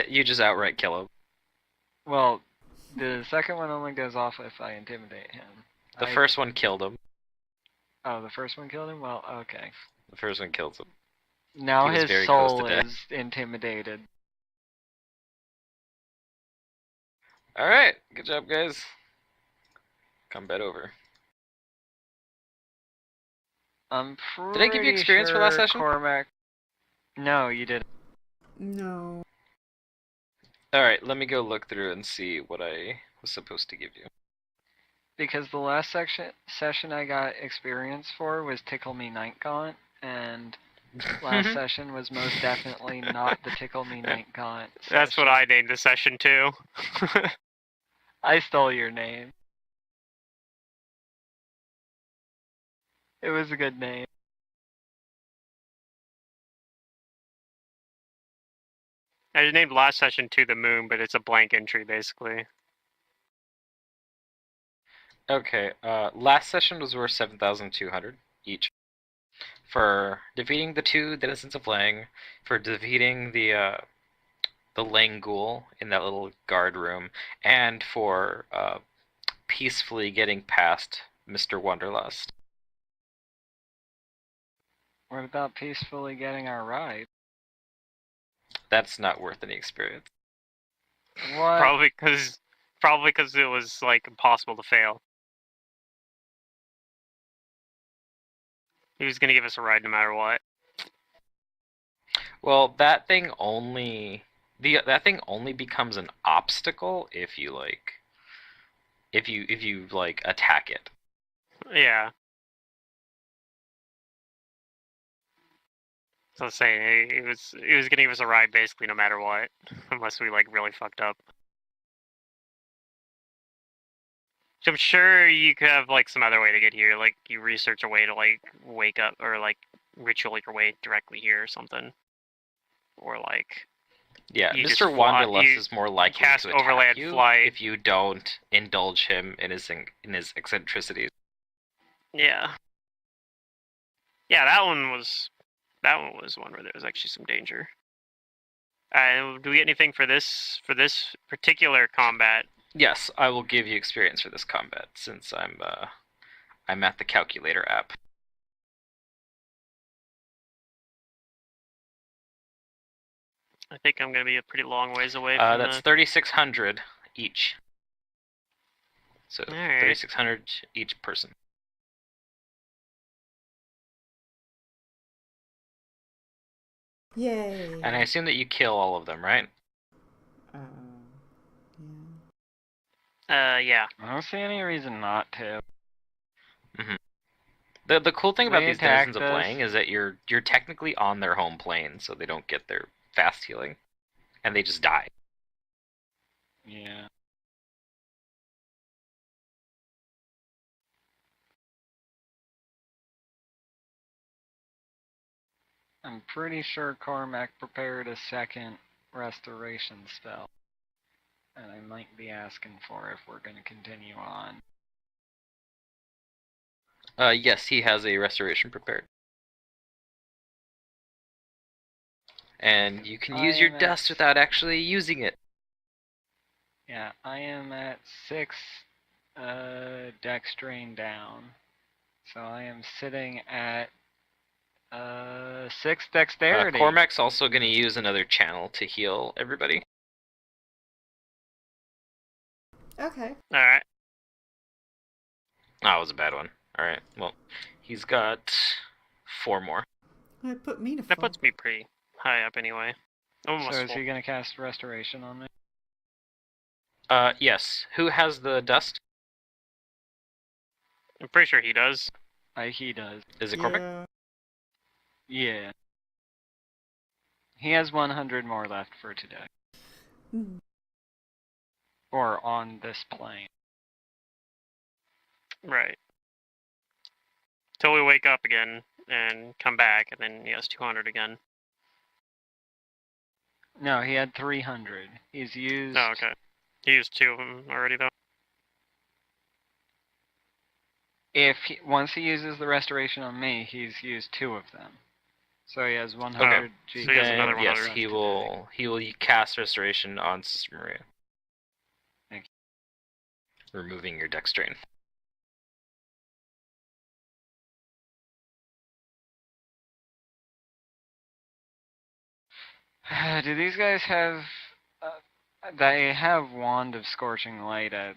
You just outright kill him. Well, the second one only goes off if I intimidate him. The first one killed him. Oh, the first one killed him? Well, okay. The first one kills him. Now He was his very close to soul death. is intimidated. Alright, good job, guys. Combat over. I'm Did I give you experience for last session? Cormac... No, you didn't. No. Alright, let me go look through and see what I was supposed to give you. Because the last session I got experience for was Tickle Me Night Gaunt, and last session was most definitely not the Tickle Me Night Gaunt session. That's what I named the session too. I stole your name. It was a good name. I named last session To the Moon, but it's a blank entry basically. Okay, last session was worth 7,200 each. For defeating the 2 denizens of Lang, for defeating the Langul in that little guard room, and for peacefully getting past Mr. Wonderlust. What about peacefully getting our ride? That's not worth any experience. What? Probably because it was like impossible to fail. He was gonna give us a ride no matter what. Well, that thing only becomes an obstacle if you attack it. Yeah. So I was saying he was gonna give us a ride basically no matter what, unless we like really fucked up. So I'm sure you could have like some other way to get here, like you research a way to like wake up or like ritual your way directly here or something, or like Yeah, you just Mr. Wanderlust is more likely cast to attack overland you flight. if you don't indulge him in his eccentricities. Yeah. Yeah, that one was one where there was actually some danger. Do we get anything for this particular combat? Yes, I will give you experience for this combat since I'm at the calculator app. I think I'm gonna be a pretty long ways away from that's 3,600 each. So Alright. 3,600 each person. Yay. And I assume that you kill all of them, right? Yeah. Yeah. I don't see any reason not to. Mm-hmm. The cool thing about We these attacked denizens of us. playing is that you're technically on their home plane, so they don't get their fast healing, and they just die. Yeah. I'm pretty sure Cormac prepared a second restoration spell. And I might be asking for if we're going to continue on. Yes, he has a restoration prepared. And you can use your dust without actually using it. Yeah, I am at 6 dex drain down. So I am sitting at 6 dexterity. Cormac's also going to use another channel to heal everybody. Okay. Alright. That was a bad one. Alright, well, he's got 4 more. It put me to That full. puts me pretty high up anyway. Almost So is full. he gonna cast restoration on me? Yes. Who has the dust? I'm pretty sure he does. He does. Is it Cormac? Yeah. Yeah. He has 100 more left for today. Hmm. Or on this plane. Right. Till we wake up again and come back, and then he has 200 again. No, he had 300. He's used... Oh, okay. He used 2 of them already, though. Once he uses the restoration on me, he's used 2 of them. So he has 100 G. So he has Then, another yes, 100 he will cast restoration on Sister Maria. Thank Removing your dex drain. Do these guys have... they have Wand of Scorching Light at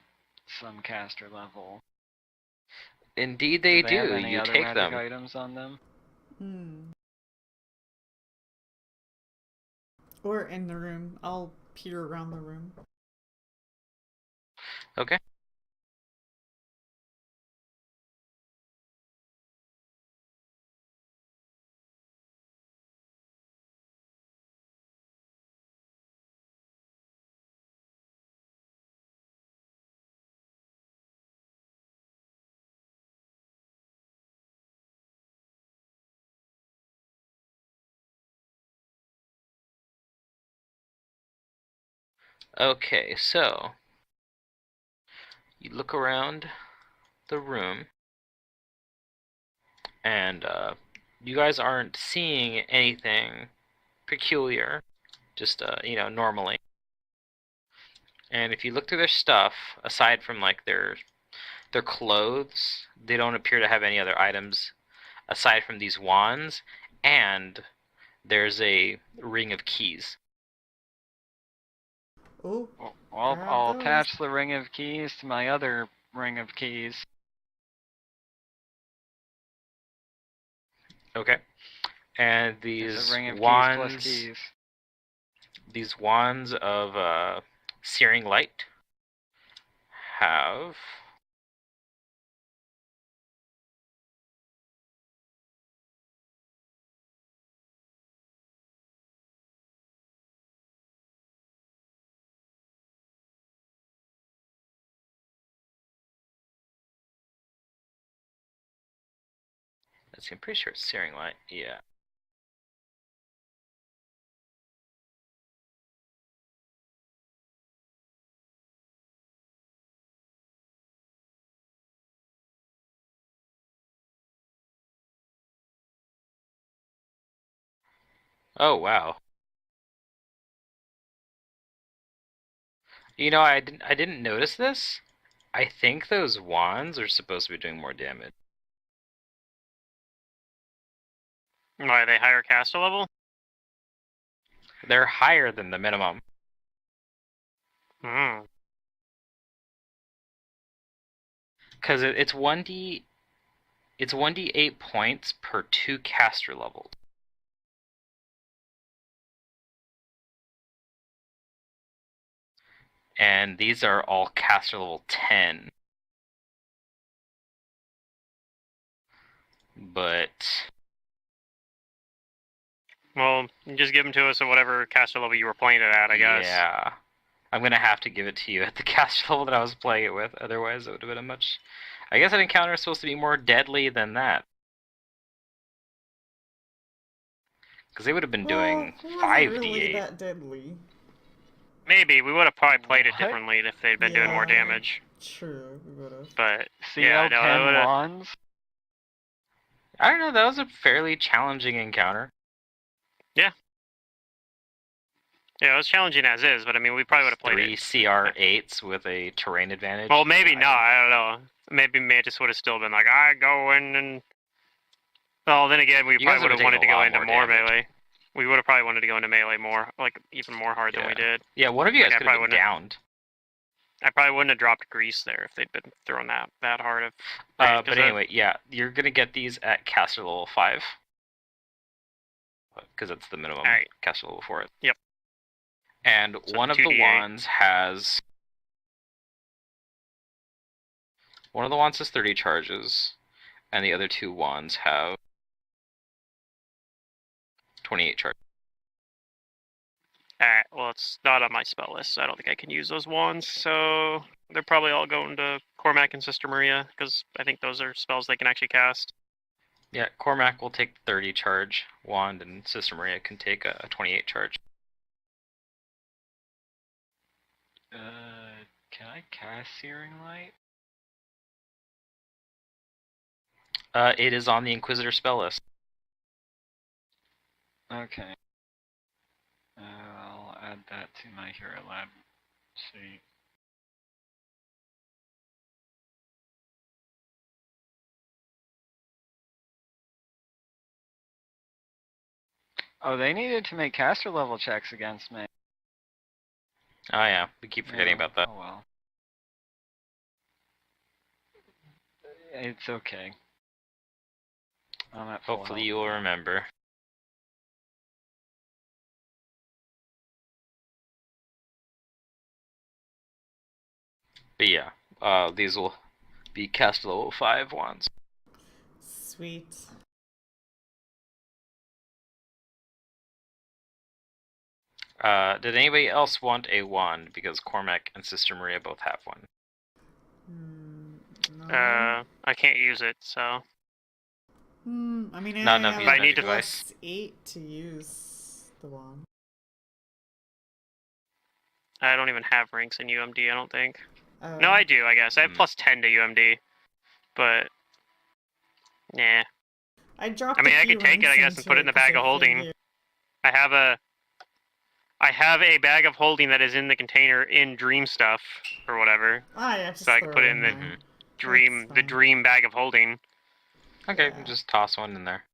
some caster level. Indeed they Do they have do. any You other take magic them. items on them? Hmm. Or in the room. I'll peer around the room. Okay. Okay, so you look around the room, and you guys aren't seeing anything peculiar, just normally. And if you look through their stuff, aside from like their clothes, they don't appear to have any other items aside from these wands, and there's a ring of keys. Oh. Well, Grab I'll those. attach the Ring of Keys to my other Ring of Keys. Okay. And It's these a Ring of wands, Keys plus keys. these wands of searing light have I'm pretty sure it's searing light. Yeah. Oh wow. You know, I didn't notice this. I think those wands are supposed to be doing more damage. Why, are they higher caster level? They're higher than the minimum. Hmm. Because it's 1d8 points per 2 caster levels. And these are all caster level 10. But Well, you just give them to us at whatever caster level you were playing it at, I guess. yeah, I'm gonna have to give it to you at the caster level that I was playing it with. Otherwise, it would have been a much. I guess an encounter is supposed to be more deadly than that. Because they would have been doing Well, it wasn't 5d8. really that deadly. Maybe. We would have probably played it What? differently if they'd been doing more Yeah. damage. True, we would have. But, CL10 no, it would've- wands? I don't know, that was a fairly challenging encounter. yeah, it was challenging as is, but I mean, we probably would have played 3 it. CR8s with a terrain advantage. Well, maybe not, I don't know. Maybe Mantis would have still been like, I go in and. Well, then again, we You guys probably would have have been wanted to taking a go lot into more more damage. melee. We would have probably wanted to go into melee more, like even more hard than we did. Yeah, one of you Like, guys I could have probably been downed. I probably wouldn't have dropped grease there if they'd been throwing that hard of. But anyway, yeah, you're gonna get these at caster level 5. Because that's the minimum Alright. caster level for it. Yep. And So one of the 2d8. wands has 30 charges, and the other 2 wands have 28 charges. Alright, well, it's not on my spell list, so I don't think I can use those wands, so they're probably all going to Cormac and Sister Maria, because I think those are spells they can actually cast. Yeah, Cormac will take 30 charge wand, and Sister Maria can take a 28 charge. Can I cast Searing Light? It is on the Inquisitor spell list. Okay. I'll add that to my Hero Lab sheet. Oh, they needed to make caster level checks against me. Oh yeah, we keep forgetting about that. Oh well. It's okay. I'm at full Hopefully health you will now. remember. But yeah, these will be caster level 5 wands. Sweet. Did anybody else want a wand? Because Cormac and Sister Maria both have one. No. I can't use it, so. I mean, None I of have you I a need to- plus 8 to use the wand. I don't even have ranks in UMD, I don't think. Oh. No, I do, I guess. I have plus 10 to UMD, but. Nah. I dropped. I mean, a I few could take it, I ranks guess, and into put it in the 'cause bag I of holding. figured- I have a bag of holding that is in the container in Dream stuff, or whatever. Yeah, just So I throw can put it it in the there. Dream, That's fine. Dream bag of holding. Okay, Yeah. just toss one in there.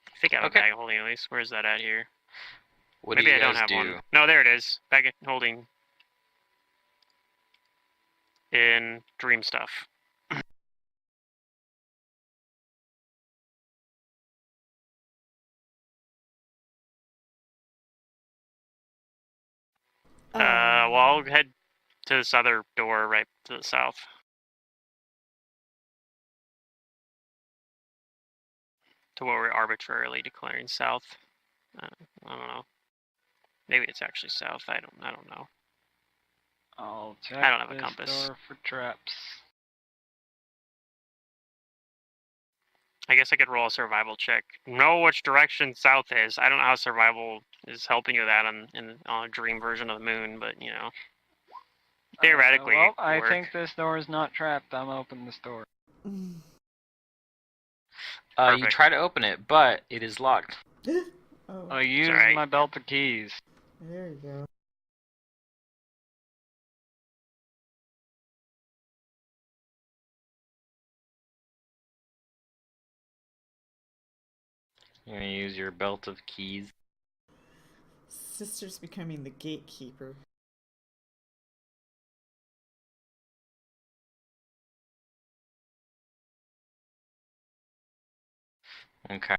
I think I have Okay. a bag of holding at least. Where's that at here? What Maybe do you I don't guys have do? one. No, there it is. Bag of holding in Dream stuff. Well, I'll head to this other door right to the south. To where we're arbitrarily declaring south. I don't know. Maybe it's actually south. I don't know. I'll check I don't have a this compass. door for traps. I guess I could roll a survival check. Know which direction south is. I don't know how survival is helping you with that on a dream version of the moon, but you know. Theoretically, well, it could I work. think this door is not trapped. I'm opening this door. Mm. You Perfect. try to open it, but it is locked. Oh, I use alright. my belt of keys. there you go. You're gonna use your belt of keys. Sister's becoming the gatekeeper. Okay.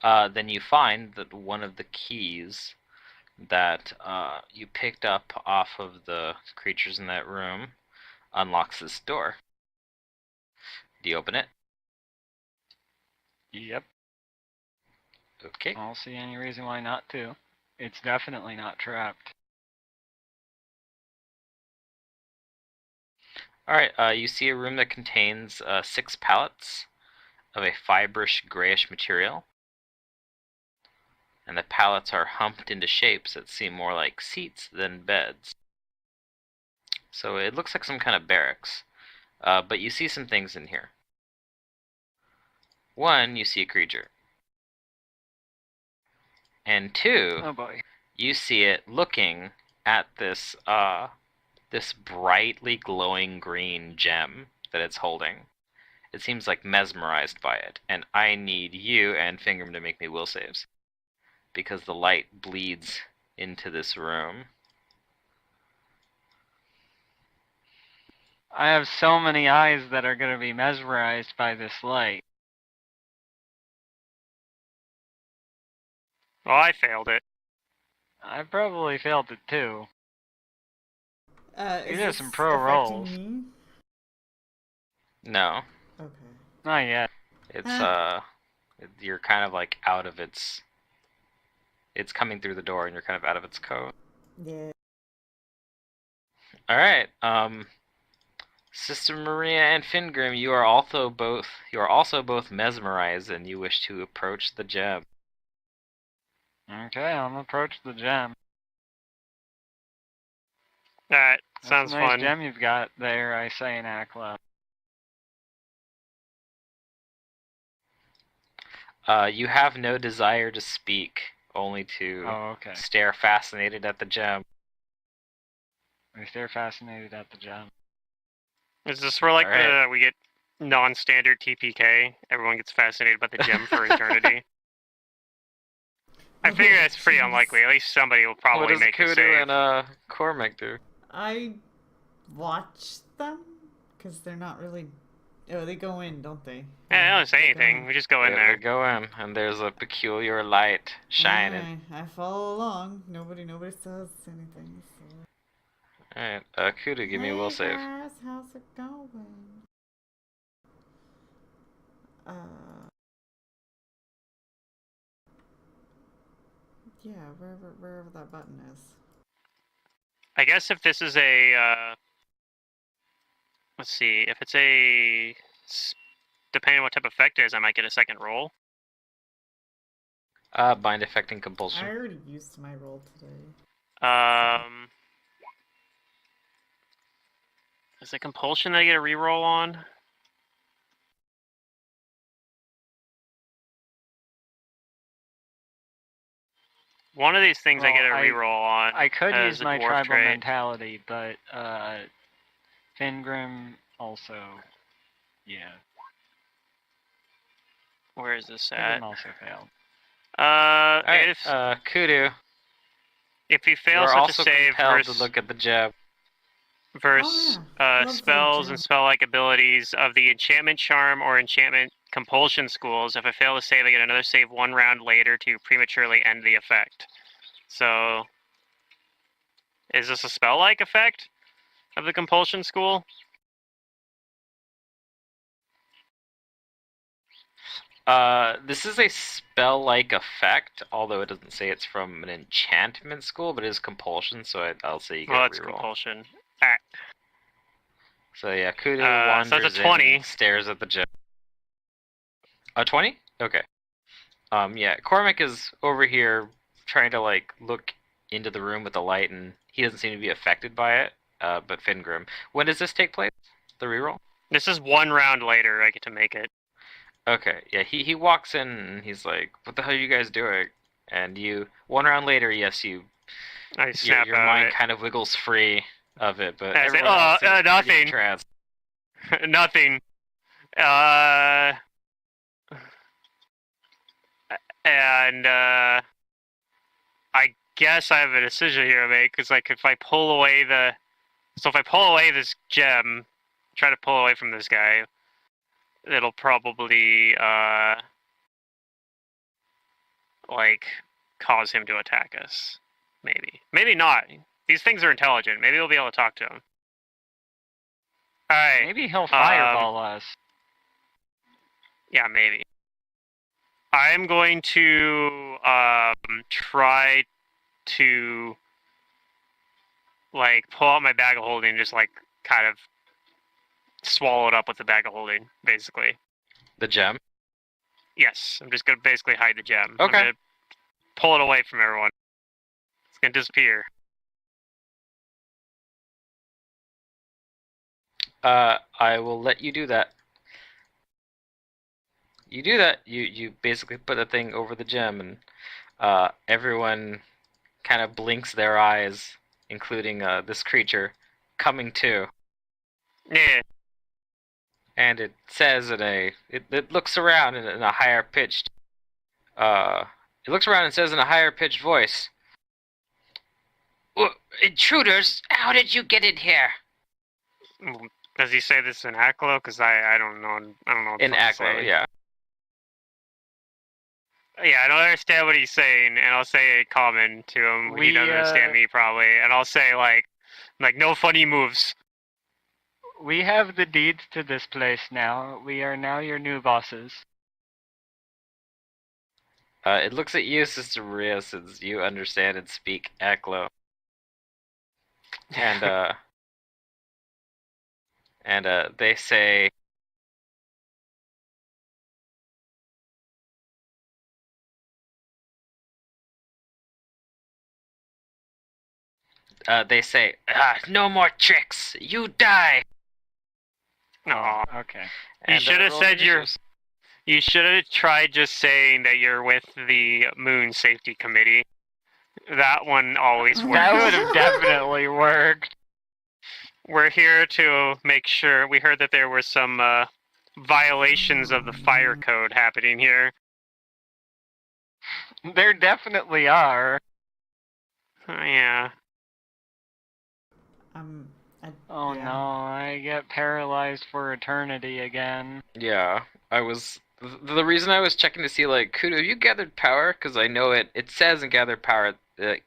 Then you find that one of the keys that you picked up off of the creatures in that room unlocks this door. Do you open it? Yep. Okay. I don't see any reason why not to. It's definitely not trapped. Alright, you see a room that contains 6 pallets of a fibrous grayish material. And the pallets are humped into shapes that seem more like seats than beds. So it looks like some kind of barracks. But you see some things in here. One, you see a creature. And two, Oh boy. you see it looking at this this brightly glowing green gem that it's holding. It seems like mesmerized by it, and I need you and Fingram to make me will saves. Because the light bleeds into this room. I have so many eyes that are gonna be mesmerized by this light. Well, I failed it. I probably failed it too. Is These are this some pro affecting rolls. me? No, Okay. Not yet. it's you're kind of like out of its. It's coming through the door, and you're kind of out of its coat. Yeah. All right, Sister Maria and Fingrim, you are also both mesmerized, and you wish to approach the gem. Okay, I'm gonna approach the gem. That That's sounds a nice fun. gem you've got there, I say in Akla. You have no desire to speak, only to Oh, okay. stare fascinated at the gem. We stare fascinated at the gem. Is this where like Alright. we get non-standard TPK? Everyone gets fascinated by the gem for eternity. I figure that's pretty Jeez. unlikely. At least somebody will What probably does make a Kudu save. and Cormac do? I watch them because they're not really. Oh, they go in, don't they? Yeah, they don't say They go anything. in. We just go in They there. go in, and there's a peculiar light shining. I follow along. Nobody says anything. So. Alright, Kudu, give me a will Hey save. guys, how's it going? Yeah, wherever that button is. I guess if this is a, let's see, if it's a, depending on what type of effect it is, I might get a second roll. Bind affecting I compulsion. already used my roll today. Is it compulsion that I get a reroll on? One of these things I Well, get a reroll on. I could as use a my dwarf tribal trait. mentality, but Fingrim also, yeah. Where is this Fingrim at? also failed. Alright, Kudu, if you you fail are such a also save compelled versus, to look at the gem. Oh, yeah. Love spells the and gem. spell-like abilities of the enchantment charm or enchantment compulsion schools, if I fail to save, I get another save 1 round later to prematurely end the effect. So, is this a spell-like effect of the compulsion school? This is a spell-like effect, although it doesn't say it's from an enchantment school, but it is compulsion, so I'll say you get Well, a that's reroll. compulsion. So yeah, Kudu So wanders that's a in 20. and stares at the gem. A 20? Okay. Yeah, Cormac is over here trying to, like, look into the room with the light, and he doesn't seem to be affected by it, but Fingrim. When does this take place? The reroll? This is 1 round later I get to make it. Okay, yeah, he walks in, and he's like, what the hell are you guys doing? And you, 1 round later, yes, I snap your out mind of kind of wiggles free of it, but I say, everyone else seems pretty nothing. entranced. it. Nothing. And I guess I have a decision here to make, because like if I pull away this gem, try to pull away from this guy, it'll probably like cause him to attack us. Maybe not. These things are intelligent. Maybe we'll be able to talk to him. All right. Maybe he'll fireball us. Yeah, maybe. I'm going to try to like pull out my bag of holding and just like kind of swallow it up with the bag of holding, basically. The gem? Yes, I'm just gonna basically hide the gem. Okay. I'm gonna pull it away from everyone. It's gonna disappear. I will let you do that. You do that. You basically put the thing over the gem, and everyone kind of blinks their eyes, including this creature, coming to. Yeah. And it says it looks around in a higher pitched. It looks around and says in a higher pitched voice, "Intruders, how did you get in here?" Does he say this in Aklo? Because I don't know. I don't know what the In fuck he's Aklo, saying. yeah. Yeah, I don't understand what he's saying, and I'll say it common to him. He doesn't understand me probably, and I'll say like no funny moves. We have the deeds to this place now. We are now your new bosses. It looks at you, Sister Maria, since you understand and speak Aklo. And they say, "No more tricks. You die." Aw. Okay. You should have said You should have tried just saying that you're with the Moon Safety Committee. That one always works. That would have definitely worked. We're here to make sure. We heard that there were some violations of the fire code happening here. There definitely are. Yeah. Oh yeah. no, I get paralyzed for eternity again. Yeah, I was. The reason I was checking to see, like, Kudo, have you gathered power? Because I know it says in gathered power,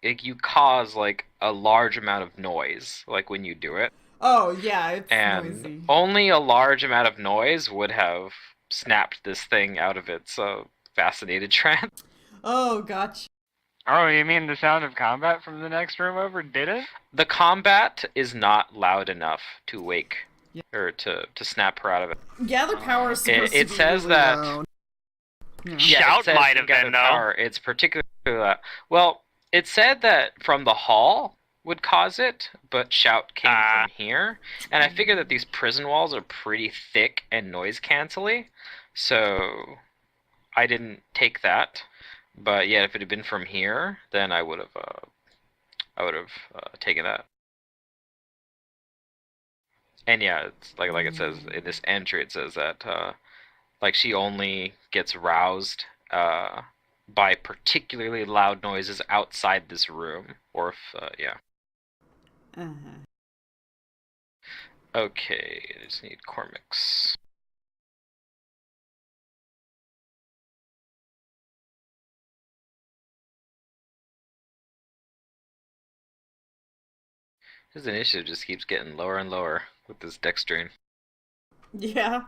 you cause, like, a large amount of noise, like, when you do it. Oh, yeah, it's And noisy. only a large amount of noise would have snapped this thing out of its fascinated trance. Oh, gotcha. Oh, you mean the sound of combat from the next room over did it? The combat is not loud enough to wake, Yeah. or to snap her out of it. Gather power is supposed to It be says really that. loud. Yeah. Yeah, Shout it says might in have Gathered been, though. Power, it's particularly well, it said that from the hall would cause it, but shout came from here. And I figure that these prison walls are pretty thick and noise cancelly, so I didn't take that. But yeah, if it had been from here, then I would have taken that. And yeah, it's like it says in this entry, it says that like she only gets roused by particularly loud noises outside this room, or if yeah. Uh-huh. Okay, I just need Cormix. His initiative just keeps getting lower and lower with this dex drain. Yeah.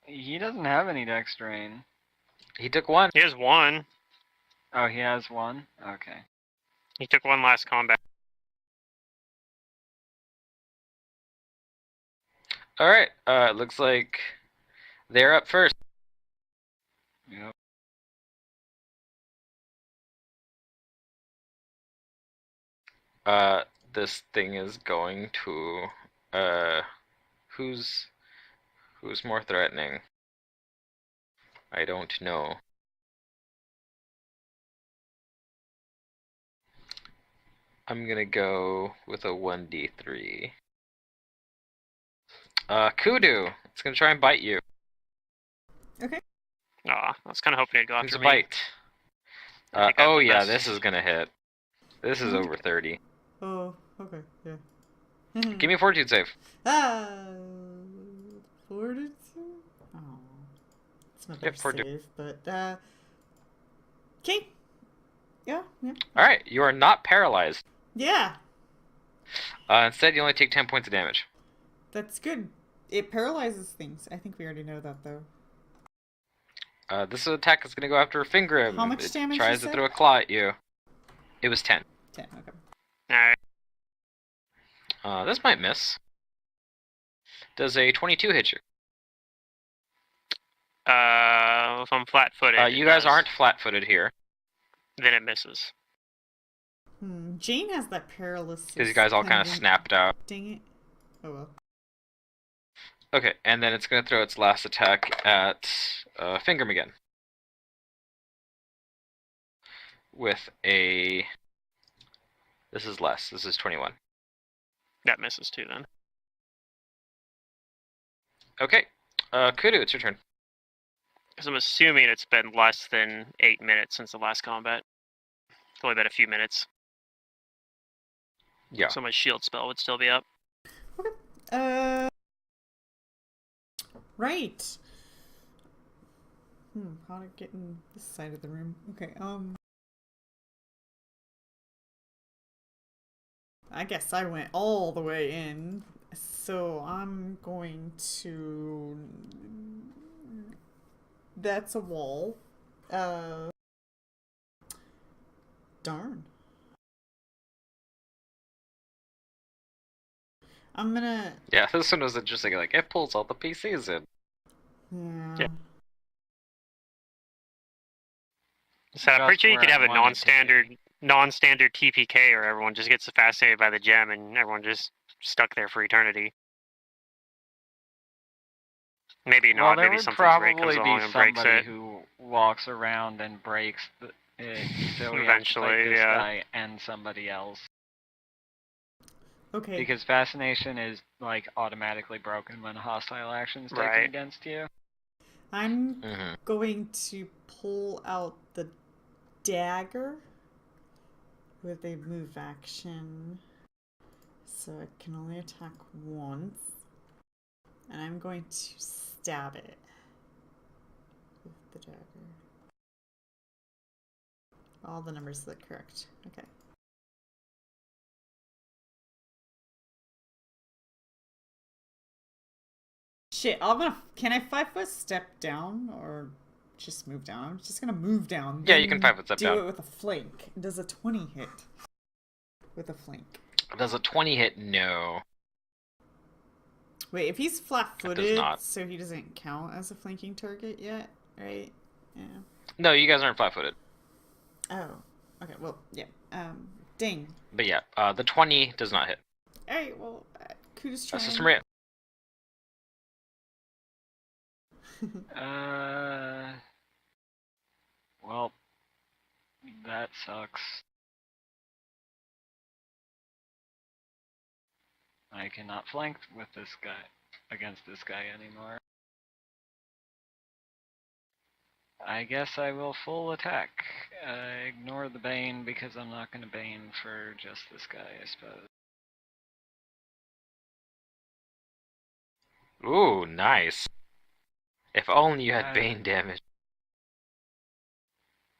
He doesn't have any dex drain. He took one. He has one. Oh, he has one? Okay. He took one last combat. Alright, looks like they're up first. Yep. This thing is going to, who's more threatening? I don't know. I'm gonna go with a 1d3. Kudu! It's gonna try and bite you. Okay. Aw, I was kind of hoping he'd go It's after a me. bite. I think I have Oh the yeah, best. this is gonna hit. This is Mhm. over 30. Oh, okay, yeah. Give me a fortitude save. Fortitude? Oh. It's not Yep, their fortitude. save, but, okay. Yeah. Alright, you are not paralyzed. Yeah, Instead, you only take 10 points of damage. that's good. It paralyzes things. I think we already know that, though. This attack is gonna go after Fingrim. How much it damage tries you to said? throw a claw at you. It was 10. 10, okay. Alright. This might miss. Does a 22 hit you? If I'm flat-footed, You it guys does. aren't flat-footed here. Then it misses. Jane has that paralysis. Because you guys all kind of pendant. snapped out. Dang it. Oh well. Okay, and then it's going to throw its last attack at Fingram again. With a... This is less. This is 21. That misses too then. Okay. Kudu, it's your turn. Because I'm assuming it's been less than 8 minutes since the last combat. It's only been a few minutes. Yeah. So my shield spell would still be up. Right. How to get in this side of the room? Okay. I guess I went all the way in, so I'm going to. That's a wall. Darn. I'm gonna. Yeah, this one was interesting. Like, it pulls all the PCs in. Yeah. So I'm Just pretty sure you where could I have a want it to be. non-standard TPK, or everyone just gets fascinated by the gem and everyone just stuck there for eternity. Maybe Well, not. there Maybe would something great probably comes be along and breaks somebody it. who walks around and breaks it, so we have to Eventually, fight this yeah. guy and somebody else. Okay. Because fascination is like automatically broken when a hostile action is taken Right. against you. I'm Mm-hmm. going to pull out the dagger with a move action, so it can only attack once, and I'm going to stab it with the dagger. All the numbers look correct. Okay. Shit, can I 5-foot step down or just move down? I'm just gonna move down. Yeah, you can then 5-foot step do down. it with a flank. Does a 20 hit with a flank? Does a 20 hit? No. Wait, if he's It does flat-footed, not. so he doesn't count as a flanking target yet, right? Yeah. No, you guys aren't flat-footed. Oh. Okay, well, yeah. Ding. But yeah, the 20 does not hit. Alright, well, Kuda's trying. Sister Maria. Well, that sucks. I cannot flank with this guy against this guy anymore. I guess I will full attack. Ignore the Bane because I'm not going to Bane for just this guy, I suppose. Ooh, nice. If only you had Bane damage.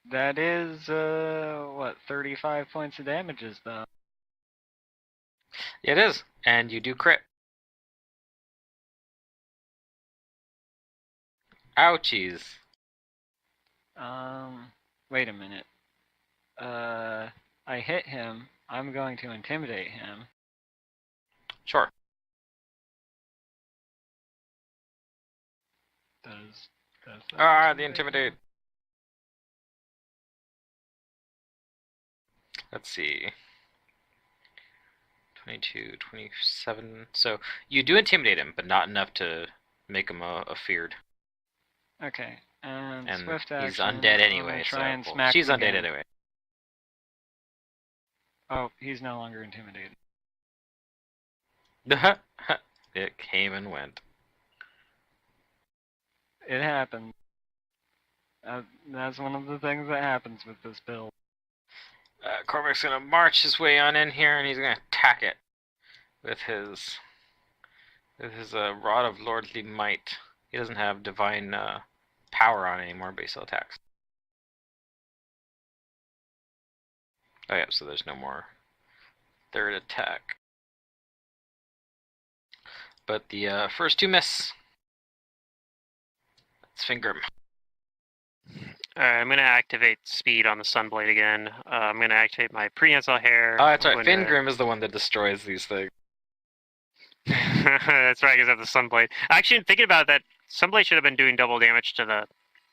That is, what, 35 points of damages, though. It is, and you do crit. Ouchies. Wait a minute. I hit him. I'm going to intimidate him. Sure. Does that The intimidate. Let's see. 22, 27. So you do intimidate him, but not enough to make him a feared. Okay, and And swift he's action. undead I'm anyway, gonna so try and well, smack she's him undead again. anyway. Oh, he's no longer intimidated. It came and went. It happened. That's one of the things that happens with this build. Cormac's gonna march his way on in here, and he's gonna attack it with his rod of lordly might. He doesn't have divine power on anymore, but he still attacks. Oh yeah, so there's no more third attack. But the first two miss. That's Fingram. Alright, I'm gonna activate speed on the Sunblade again. I'm gonna activate my prehensile hair. Oh, that's right. I'm gonna- Fingrim is the one that destroys these things. That's right, because I have the Sunblade. Actually, thinking about that, Sunblade should have been doing double damage to the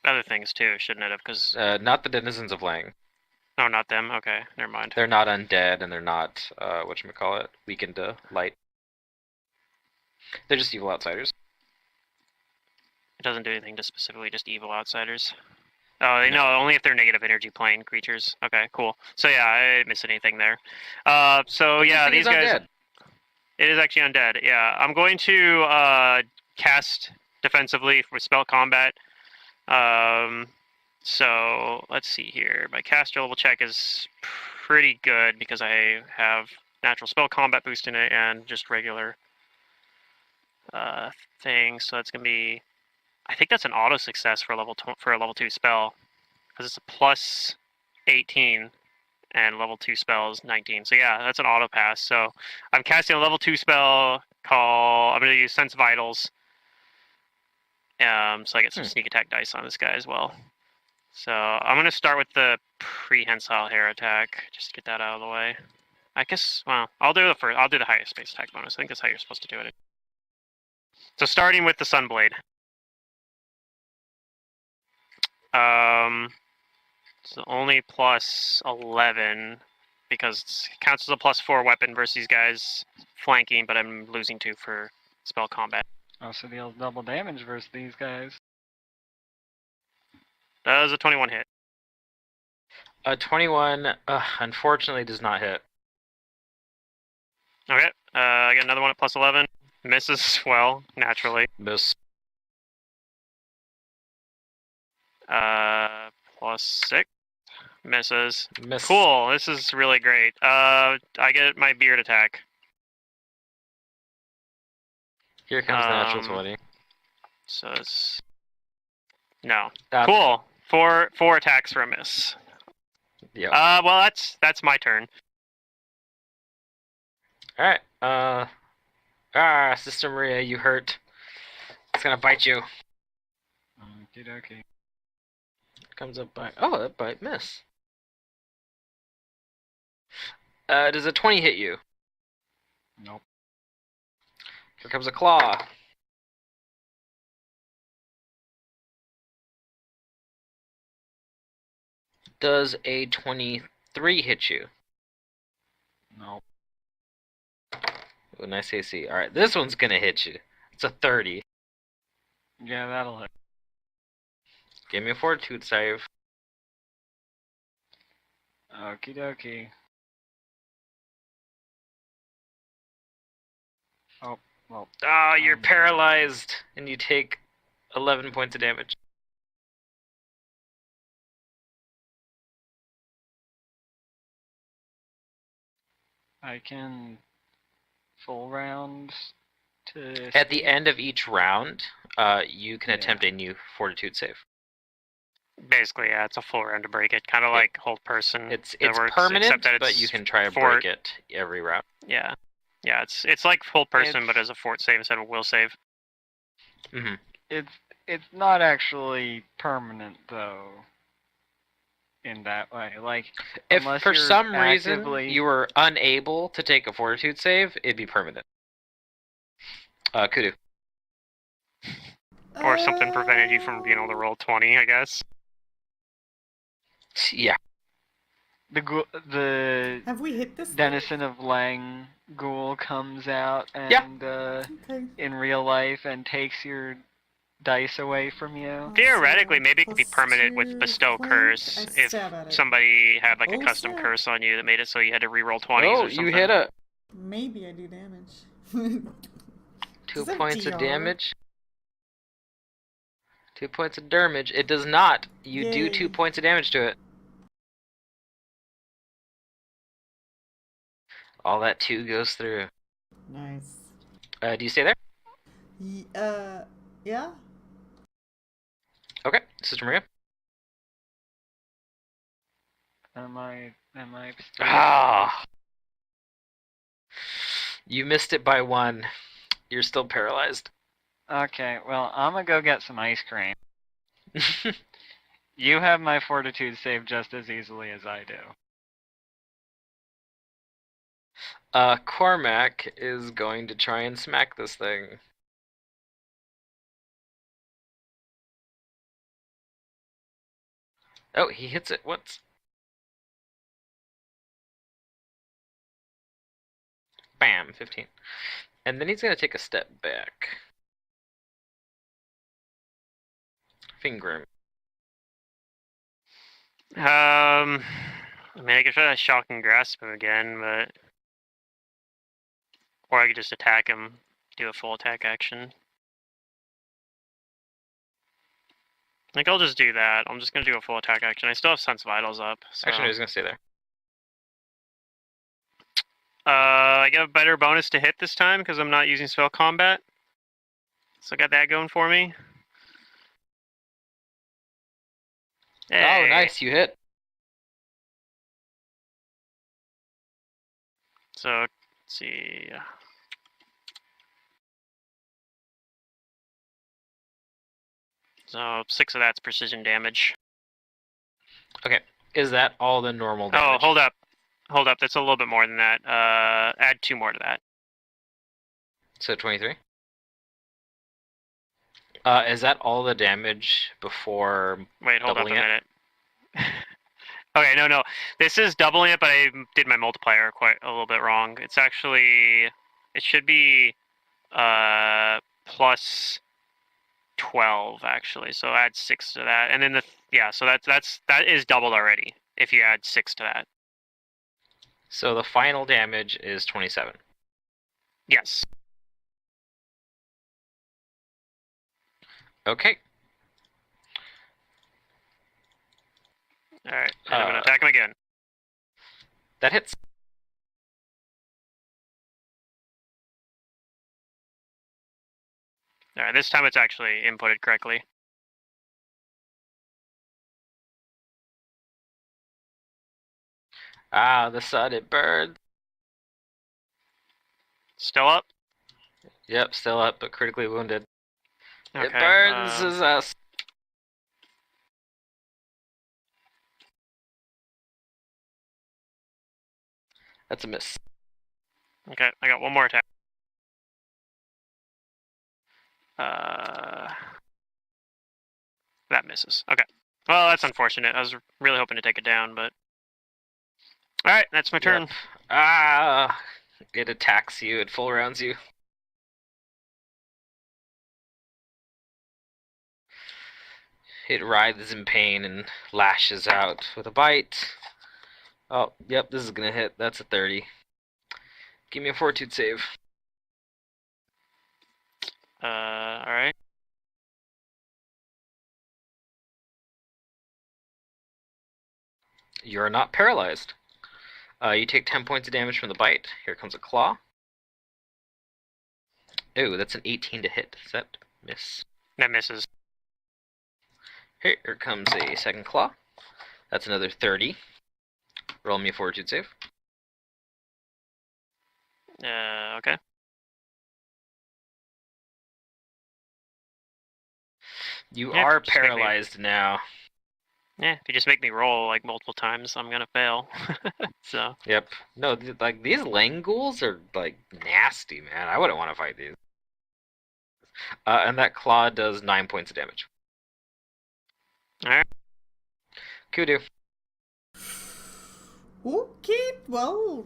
other things too, shouldn't it have? Because Not the denizens of Lang. no, not them. Okay, never mind. They're not undead, and they're not whatchamacallit, weakened to light. They're just evil outsiders. It doesn't do anything to specifically just evil outsiders. Oh, no, only if they're negative energy plane creatures. Okay, cool. So yeah, I didn't miss anything there. So yeah, these guys. Undead. It is actually undead. Yeah, I'm going to cast defensively for spell combat. So let's see here. My caster level check is pretty good because I have natural spell combat boost in it and just regular thing. So that's gonna be. I think that's an auto success for a level 2 spell because it's a plus 18 and level 2 spell is 19. So yeah, that's an auto pass. So I'm casting a level 2 spell called. I'm gonna use Sense Vitals. So I get some sneak attack dice on this guy as well. So I'm gonna start with the prehensile hair attack just to get that out of the way. I guess. Well, I'll do the highest base attack bonus. I think that's how you're supposed to do it. So starting with the Sunblade. So only plus 11 because it counts as a plus 4 weapon versus these guys flanking, but I'm losing 2 for spell combat. Also deals double damage versus these guys. That was a 21 hit. 21, unfortunately, does not hit. Okay, I got another one at plus 11. Misses, well, naturally. Miss. Plus 6. Misses. Miss. Cool, this is really great. I get my beard attack. Here comes the natural 20. So it's... No. That's Cool. Four attacks for a miss. Yeah. Well, that's my turn. Alright, Sister Maria, you hurt. It's gonna bite you. Okie dokie. Comes up bite. Oh, that bite miss. Does a 20 hit you? Nope. Here comes a claw. Does a 23 hit you? Nope. Ooh, nice AC. Alright, this one's gonna hit you. It's a 30. Yeah, that'll hit. Give me a fortitude save. Okie dokie. Oh, well. Ah, you're paralyzed, and you take 11 points of damage. I can full round to... At the end of each round, you can attempt a new fortitude save. Basically, yeah, it's a full round to break it. Kind of like hold person. It's works, permanent, except that but it's you can try to fort. break it every round. Yeah. Yeah, it's like hold person, but as a fort save instead of a will save. Mm-hmm. It's not actually permanent though. In that way, like if for some reason actively... you were unable to take a fortitude save, it'd be permanent. Kudu. Or something prevented you from being able to roll 20, I guess. Yeah. The Have we hit this? Denizen of Lang Ghoul comes out and Okay. in real life and takes your dice away from you. Theoretically, maybe it could be permanent with Bestow flank. Curse I if stab at it. somebody had like a Oh, custom snap. curse on you that made it so you had to re-roll 20s Oh, or something. you hit a Maybe I do damage. 2 Does that points of DR? damage. 2 points of damage. It does not. You do Yay. 2 points of damage to it. All that 2 goes through. Nice. Do you stay there? Yeah. Okay, Sister Maria. Am I still... Ah! You missed it by 1. You're still paralyzed. Okay, well, I'm gonna go get some ice cream. You have my fortitude save just as easily as I do. Cormac is going to try and smack this thing. Oh, he hits it once. Bam, 15. And then he's going to take a step back. Finger. I mean, I could try to shock and grasp him again, but or I could just attack him, do a full attack action. I think I'll just do that. I'm just gonna do a full attack action. I still have Sense Vitals up. So. Actually, no, he's going to stay there. I get a better bonus to hit this time because I'm not using spell combat. So I got that going for me. Hey. Oh, nice, you hit. So, let's see. So, 6 of that's precision damage. Okay, is that all the normal damage? Oh, hold up. Hold up, that's a little bit more than that. Add 2 more to that. So 23? Is that all the damage before Wait, hold up a doubling it? minute. Okay, no. This is doubling it, but I did my multiplier quite a little bit wrong. It's actually... It should be plus 12, actually. So add 6 to that. And then so that is doubled already, if you add 6 to that. So the final damage is 27. Yes. Okay. Alright, and I'm going to attack him again. That hits. Alright, this time it's actually inputted correctly. Ah, the sun, it burns. Still up? Yep, still up, but critically wounded. Okay, It burns us. That's a miss. Okay, I got one more attack. That misses. Okay. Well, that's unfortunate. I was really hoping to take it down, but... Alright, that's my turn. Yep. Ah, it attacks you, it full rounds you. It writhes in pain and lashes out with a bite. Oh, yep, this is gonna hit. That's a 30. Give me a fortitude save. Alright. You're not paralyzed. You take 10 points of damage from the bite. Here comes a claw. Ooh, that's an 18 to hit. Does that miss? That misses. Here comes a second claw. That's another 30. Roll me a fortitude save. Okay. You Yeah, are just make me- paralyzed now. Yeah, if you just make me roll like multiple times, I'm gonna fail. So. Yep. No, like these Langools are like nasty, man. I wouldn't want to fight these. And that claw does 9 points of damage. Alright. Kudu. Okay, well,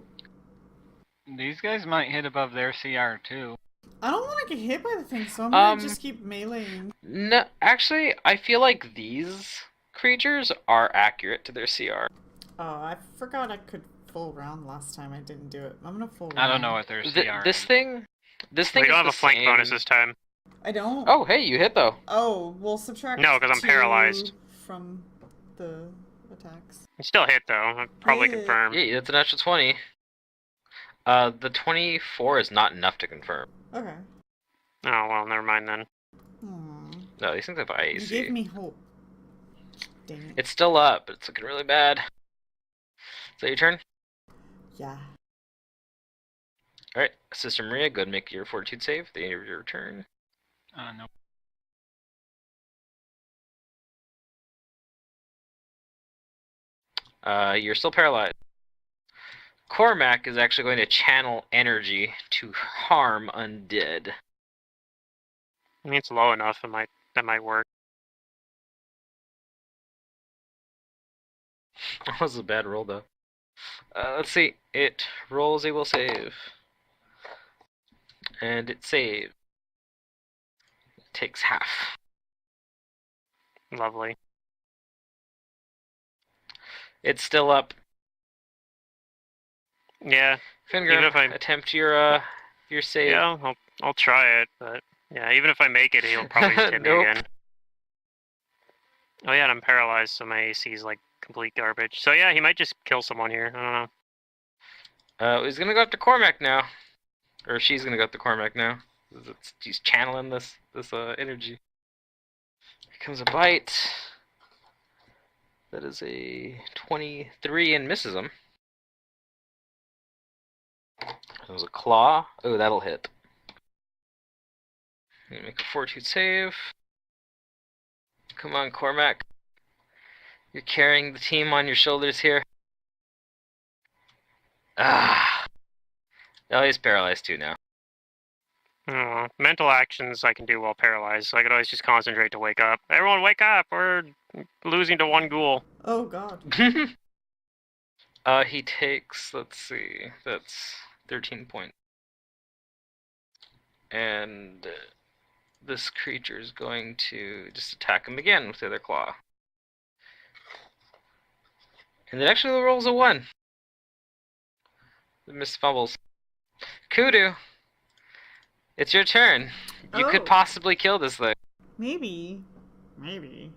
These guys might hit above their CR too. I don't want to get hit by the thing, so I'm gonna just keep meleeing. No, actually, I feel like these creatures are accurate to their CR. Oh, I forgot I could full round last time. I didn't do it. I'm gonna full round. I don't know what their CR This is. thing We is don't have the a flank same... bonus this time. I don't. Oh, hey, you hit though. Oh, we'll subtract. No, 'cause I'm 2 paralyzed. from the attacks. You still hit though. I'd probably Yeah. confirm. Yeah, that's an extra 20. The 24 is not enough to confirm. Okay. Oh well, never mind then. No, these things have You IAC. gave me hope. Dang it. It's still up, but it's looking really bad. Is that your turn? Yeah. Alright, Sister Maria, go ahead and make your fortitude save at the end of your turn. No. You're still paralyzed. Cormac is actually going to channel energy to harm undead. I mean, it's low enough. That might work. That was a bad roll, though. Let's see. It rolls a will save. and it saves. It takes half. Lovely. It's still up. Yeah. Finger, Even if I- attempt your save. Yeah, I'll try it, but yeah, even if I make it, he'll probably just hit me Nope. again. Oh yeah, and I'm paralyzed, so my AC is like complete garbage. So yeah, he might just kill someone here. I don't know. He's gonna go up to Cormac now, or she's gonna go up to Cormac now. He's channeling this energy. Here comes a bite. That is a 23 and misses him. That was a claw. Oh, that'll hit. Make a fortitude save. Come on, Cormac. You're carrying the team on your shoulders here. Ah. Oh, he's paralyzed too now. I don't know. Mental actions I can do while paralyzed, so I could always just concentrate to wake up. Everyone wake up! We're losing to one ghoul. Oh god. He takes, let's see, that's 13 points. And this creature is going to just attack him again with the other claw. And it actually rolls a 1. It missed fumbles. Kudu, it's your turn. You could Oh. possibly kill this thing. Maybe. Maybe.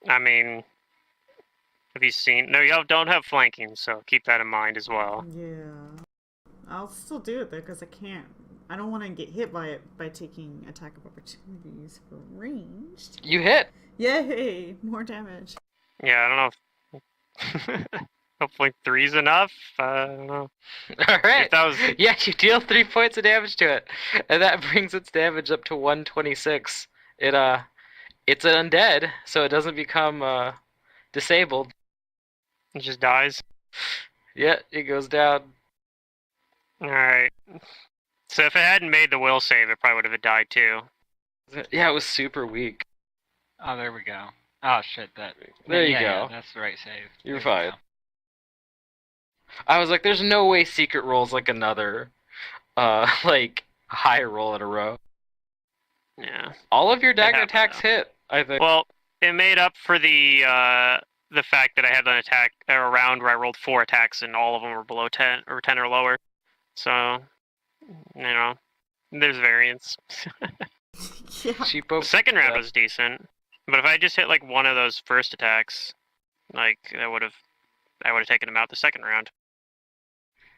I mean, have you seen? No, you don't have flanking, so keep that in mind as well. Yeah. I'll still do it though, because I can't. I don't want to get hit by it by taking attack of opportunities for ranged. You hit. Yay! More damage. Yeah, I don't know if... Hopefully 3's enough. I don't know. Alright. If that was... Yeah, you deal 3 points of damage to it. And that brings its damage up to 126. It's an undead, so it doesn't become disabled. It just dies. Yeah, it goes down. Alright. So if it hadn't made the will save, it probably would have died too. Yeah, it was super weak. Oh, there we go. Oh shit, that. There you yeah, go. Yeah, that's the right save. You're There we fine. go. I was like, there's no way secret rolls like another, like, high roll in a row. Yeah. All of your dagger happened, attacks though. hit, I think. Well, it made up for the fact that I had an attack or a round where I rolled 4 attacks and all of them were below 10 or lower. So, you know, there's variance. Yeah. Cheapo. The second round Yeah. was decent, but if I just hit like one of those first attacks, like I would have taken him out the second round.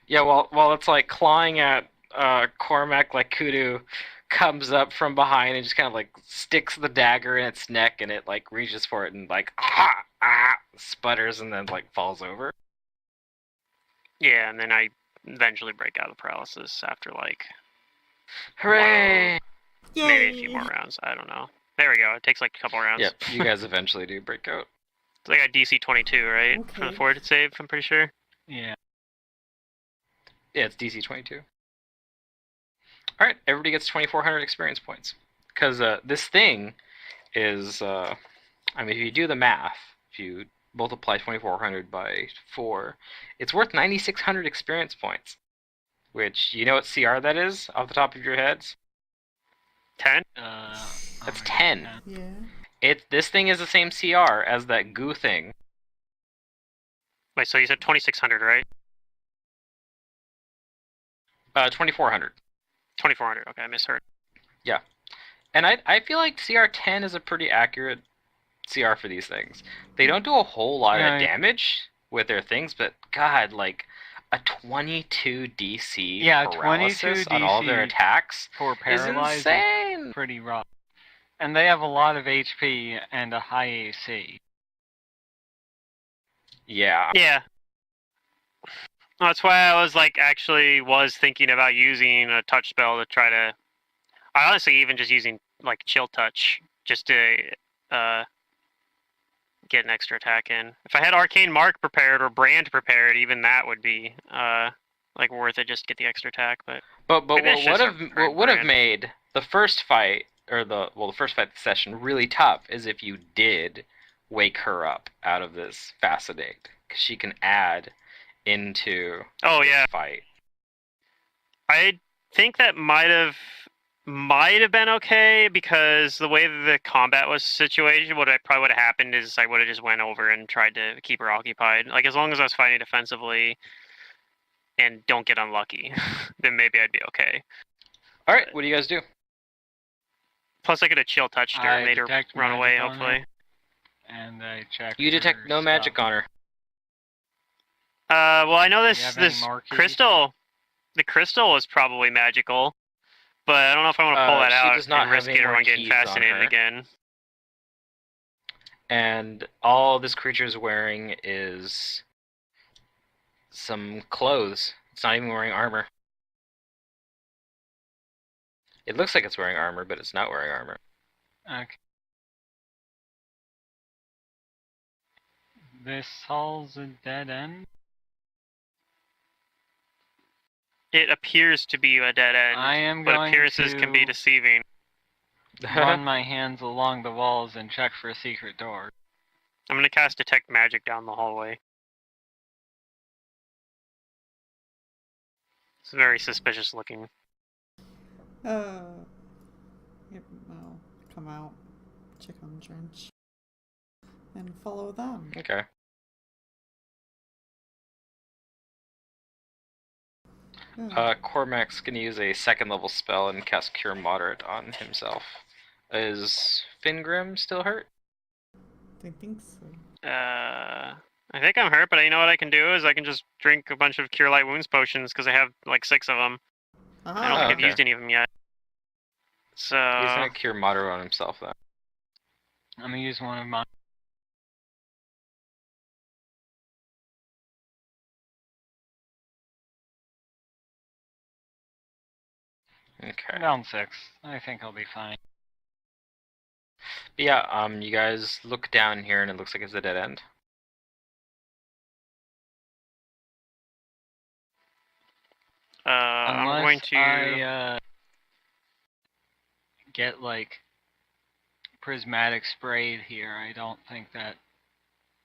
Yeah, while it's like clawing at Cormac, like Kudu comes up from behind and just kind of like sticks the dagger in its neck, and it like reaches for it and like sputters and then like falls over. Yeah, and then I eventually break out of paralysis after like Hooray! Yay! maybe a few more rounds. I don't know. There we go. It takes like a couple rounds. Yep, you guys eventually do break out. It's like a DC 22, right? For the Okay. forward save, I'm pretty sure. Yeah. Yeah, it's DC 22. Alright, everybody gets 2,400 experience points. Because this thing is, I mean, if you do the math, if you multiply 2,400 by 4, it's worth 9,600 experience points. Which, you know what CR that is, off the top of your heads? 10? That's 10. Yeah. This thing is the same CR as that goo thing. Wait, so you said 2,600, right? 2,400. 2,400. Okay, I misheard. And I feel like CR10 is a pretty accurate CR for these things. They don't do a whole lot of Right. damage with their things, but God, like a 22 DC Yeah, paralysis 22 on all their DC attacks For is paralyzed, insane. pretty rough. And they have a lot of HP and a high AC. Yeah. Yeah. Well, that's why I was like, actually was thinking about using a touch spell to try to. I honestly even just using like chill touch just to get an extra attack in. If I had arcane mark prepared or brand prepared, even that would be like worth it just to get the extra attack. But But Maybe I should start what would have brand. made the first fight or the first fight of the session really tough is if you did wake her up out of this fascinate, because she can add into oh this yeah, fight. I think that might have might have been okay because the way the combat was situated, what I probably would have happened is I would have just went over and tried to keep her occupied. Like as long as I was fighting defensively and don't get unlucky, then maybe I'd be okay. All right, what do you guys do? Plus, I could have chill touched her and I made her detect run away. magic on her. Hopefully. And I check. You detect her no magic stuff. on her. Well, I know Do you this have any this markings? crystal. The crystal was probably magical, but I don't know if I want to pull that She out does not and have risk any everyone getting marquees on fascinated her. again. And all this creature's wearing is some clothes. It's not even wearing armor. It looks like it's wearing armor, but it's not wearing armor. Okay. This hall's a dead end. It appears to be a dead end, I am but going appearances to can be deceiving. run my hands along the walls and check for a secret door. I'm gonna cast Detect Magic down the hallway. It's very suspicious looking. Yep, I'll come out, check on the trench, and follow them. Okay. Cormac's gonna use a second level spell and cast Cure Moderate on himself. Is Fingrim still hurt? I think so. I think I'm hurt, but you know what I can do is I can just drink a bunch of Cure Light Wounds potions because I have like 6 of them. I don't think I've okay. used any of them yet. So He's gonna Cure Moderate on himself then. I'm gonna use one of mine. Okay. Down 6. I think I'll be fine. But yeah, you guys look down here and it looks like it's a dead end. I'm Unless going to. I get like prismatic sprayed here, I don't think that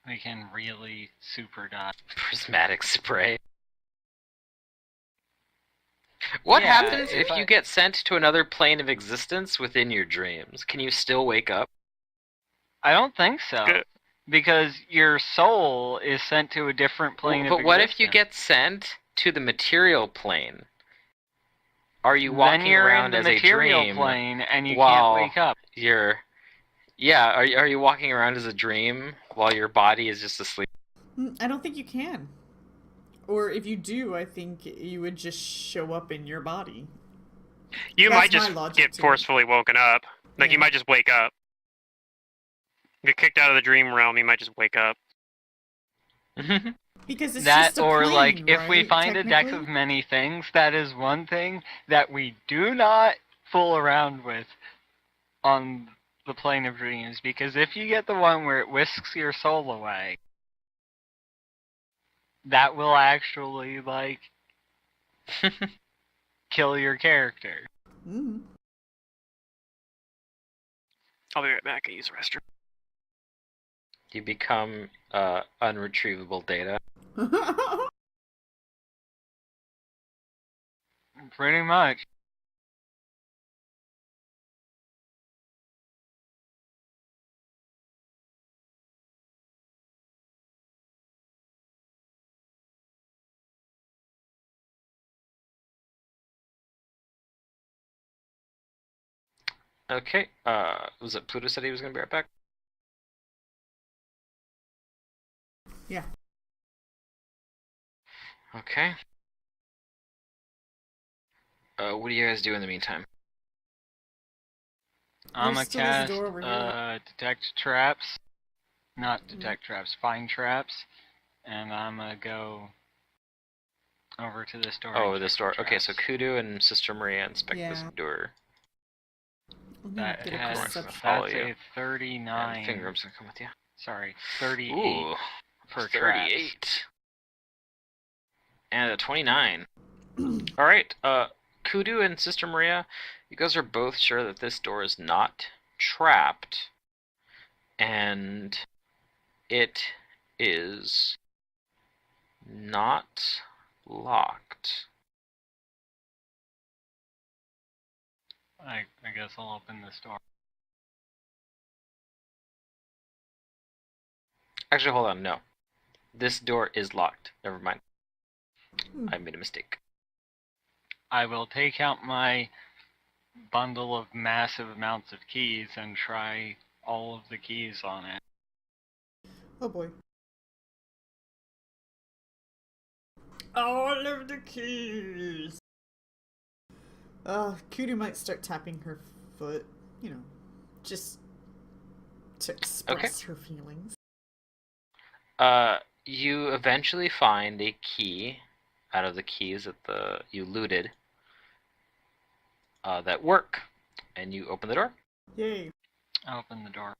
we can really super dodge. Prismatic spray. What Yeah, happens if you get sent to another plane of existence within your dreams? Can you still wake up? I don't think so. Good. Because your soul is sent to a different plane of But what if existence. you get sent to the material plane? Are you walking then you're around in the as material a dream plane and you while can't wake up? are you walking around as a dream while your body is just asleep? I don't think you can. Or if you do, I think you would just show up in your body. You That's might just my logic get to it. forcefully woken up. Like, you Yeah. might just wake up. Get kicked out of the dream realm, you might just wake up. Because it's That just a or plane, like if we right, find a deck of technically? many things, that is one thing that we do not fool around with on the plane of dreams, because if you get the one where it whisks your soul away, that will actually like kill your character. Mm. I'll be right back. I use the restroom. You become unretrievable data. Pretty much. Okay, was it Pluto said he was gonna be right back? Yeah. Okay. What do you guys do in the meantime? I'm There's gonna still this cast door over here. detect traps. Not detect traps, find traps. And I'm gonna go over to this door. Oh, and this check door. for Okay, so traps. Kudu and Sister Maria inspect this Yeah. door. That Get a has, perception. follow that's you. a 39. And Fingrim's gonna come with you. Sorry, 38 Ooh, for 38. traps. And a 29. Alright, Kudu and Sister Maria, you guys are both sure that this door is not trapped. And it is not locked. I guess I'll open this door. Actually, hold on, no. This door is locked. Never mind. Hmm. I made a mistake. I will take out my bundle of massive amounts of keys and try all of the keys on it. Oh boy. All of the keys! Kudu might start tapping her foot, you know, just to express her feelings. You eventually find a key out of the keys that you looted that work, and you open the door. Yay. I open the door.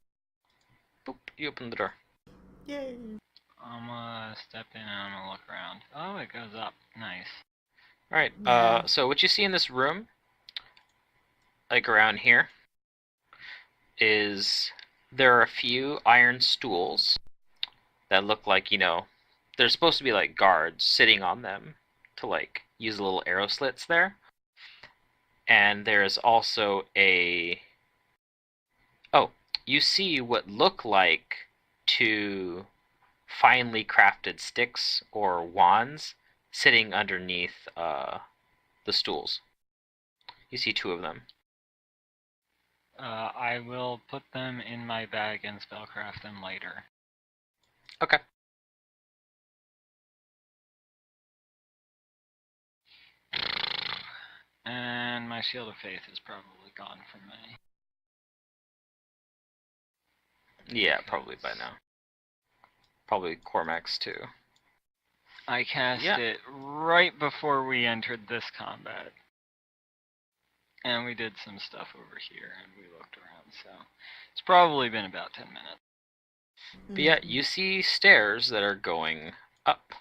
Boop, you open the door. Yay. I'm gonna step in and I'm gonna look around. Oh, it goes up. Nice. Alright, Yeah. so what you see in this room, like around here, is there are a few iron stools that look like, you know, they're supposed to be like guards sitting on them to like use little arrow slits there. And there's also you see what look like two finely crafted sticks or wands sitting underneath the stools. You see two of them. I will put them in my bag and spellcraft them later. Okay. And my Shield of Faith is probably gone from me. Yeah, probably by now. Probably Cormax too. I cast Yeah. it right before we entered this combat. And we did some stuff over here and we looked around, so it's probably been about 10 minutes. But yeah, you see stairs that are going up.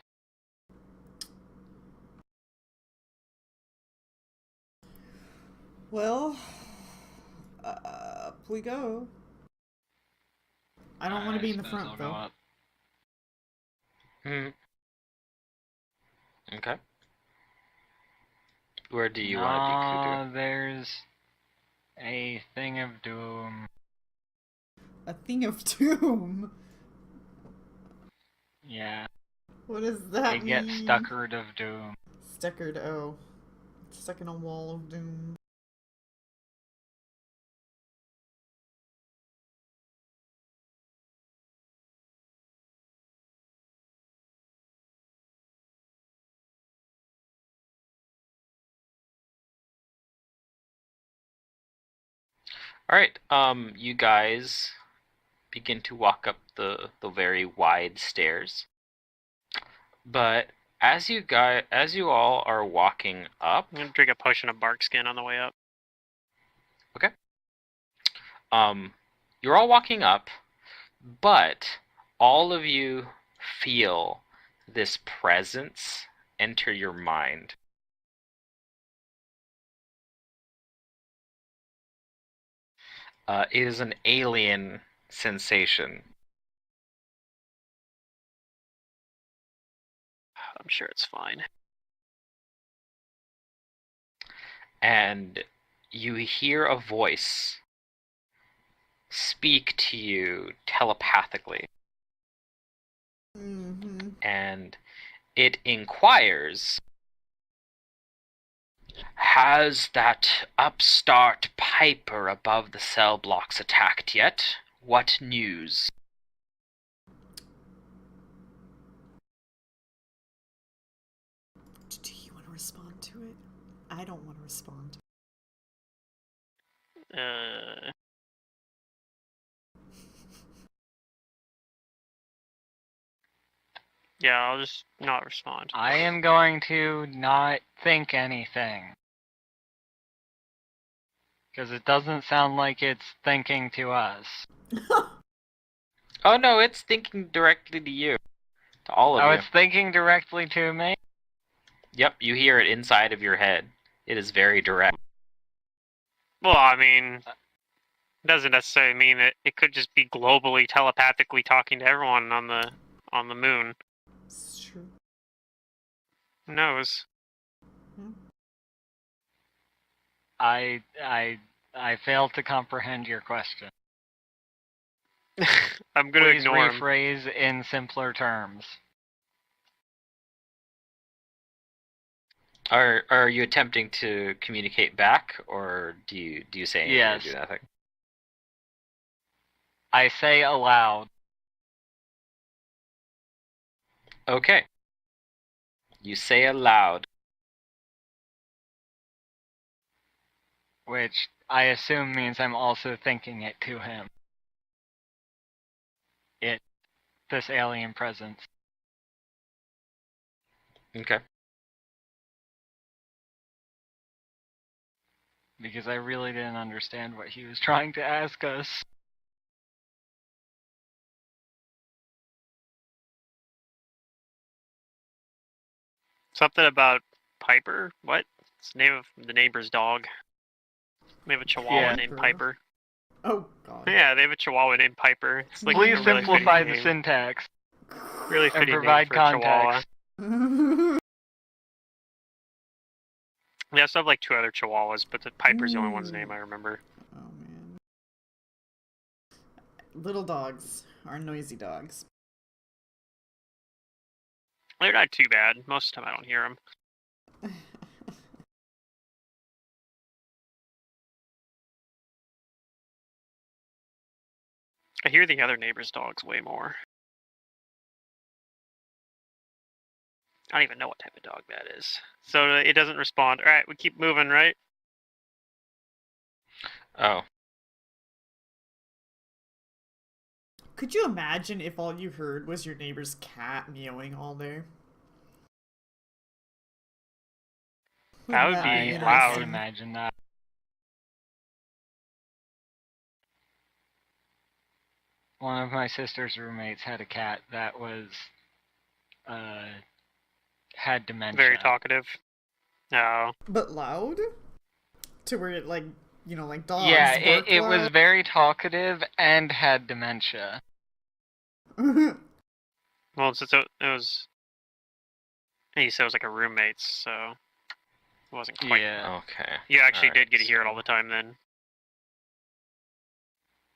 Well, up we go. I don't want to be in the suppose front, I'll go though. up. Okay. Where do you want to be, Kudu? No, there's a thing of doom. A thing of doom? Yeah, What does that they mean? get stuckered of doom. Stuckered, oh. Stuck in a wall of doom. Alright, you guys begin to walk up the very wide stairs. But as you all are walking up, I'm gonna drink a potion of bark skin on the way up. you're all walking up, but all of you feel this presence enter your mind. It is an alien sensation. I'm sure it's fine. And you hear a voice speak to you telepathically. Mm-hmm. And it inquires, has that upstart piper above the cell blocks attacked yet? What news? Do you want to respond to it? I don't want to respond. Yeah, I'll just not respond. I am going to not think anything. Because it doesn't sound like it's thinking to us. Oh no, it's thinking directly to you. To all of Oh, you. it's thinking directly to me? Yep, you hear it inside of your head. It is very direct. Well, I mean, it doesn't necessarily mean that it could just be globally telepathically talking to everyone on the moon. It's true. Who knows? I I failed to comprehend your question. I'm gonna Please ignore him. rephrase in simpler terms. Are you attempting to communicate back, or do you say anything Yes. or do nothing? I say aloud. Okay. You say aloud. Which I assume means I'm also thinking it to him. This alien presence. Okay. Because I really didn't understand what he was trying to ask us. Something about Piper? What? It's the name of the neighbor's dog. They have a chihuahua Yeah. named Piper. Oh god. Yeah, they have a chihuahua named Piper. It's like Please a really simplify fitting the name. syntax Really and fitting provide name for a chihuahua. context. They also have like 2 other chihuahuas, but the Piper's the only one's name I remember. Oh man. Little dogs are noisy dogs. They're not too bad. Most of the time I don't hear them. I hear the other neighbor's dogs way more. I don't even know what type of dog that is. So it doesn't respond. Alright, we keep moving, right? Oh. Could you imagine if all you heard was your neighbor's cat meowing all day? That would Wouldn't be I loud. can imagine that. One of my sister's roommates had a cat that was, had dementia. Very talkative. No. But loud? To where it, like, you know, like dogs Yeah, bark it was loud? very talkative and had dementia. Well, since it was... You said it was like a roommate's, so... It wasn't quite... Yeah. Okay. You actually Alright, did get to hear it so- all the time then.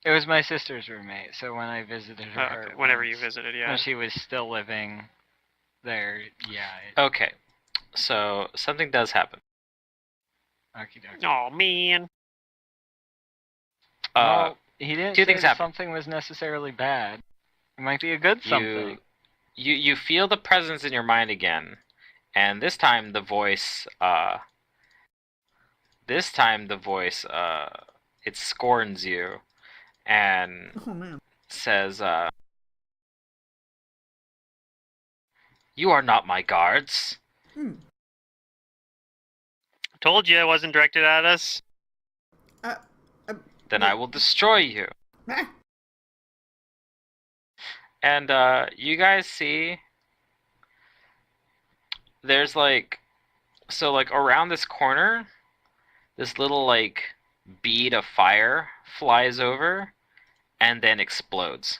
It was my sister's roommate, so when I visited Oh, her, okay. Whenever you once, visited, yeah. when she was still living there, yeah. Okay. So something does happen. Okie dokie. Oh man. Well, he didn't two say things that happen. something was necessarily bad. It might be a good something. You feel the presence in your mind again, and this time the voice it scorns you and Oh man. says you are not my guards. Told you it wasn't directed at us. Then I will destroy you. Ah. And you guys see there's like around this corner, this little like bead of fire flies over and then explodes.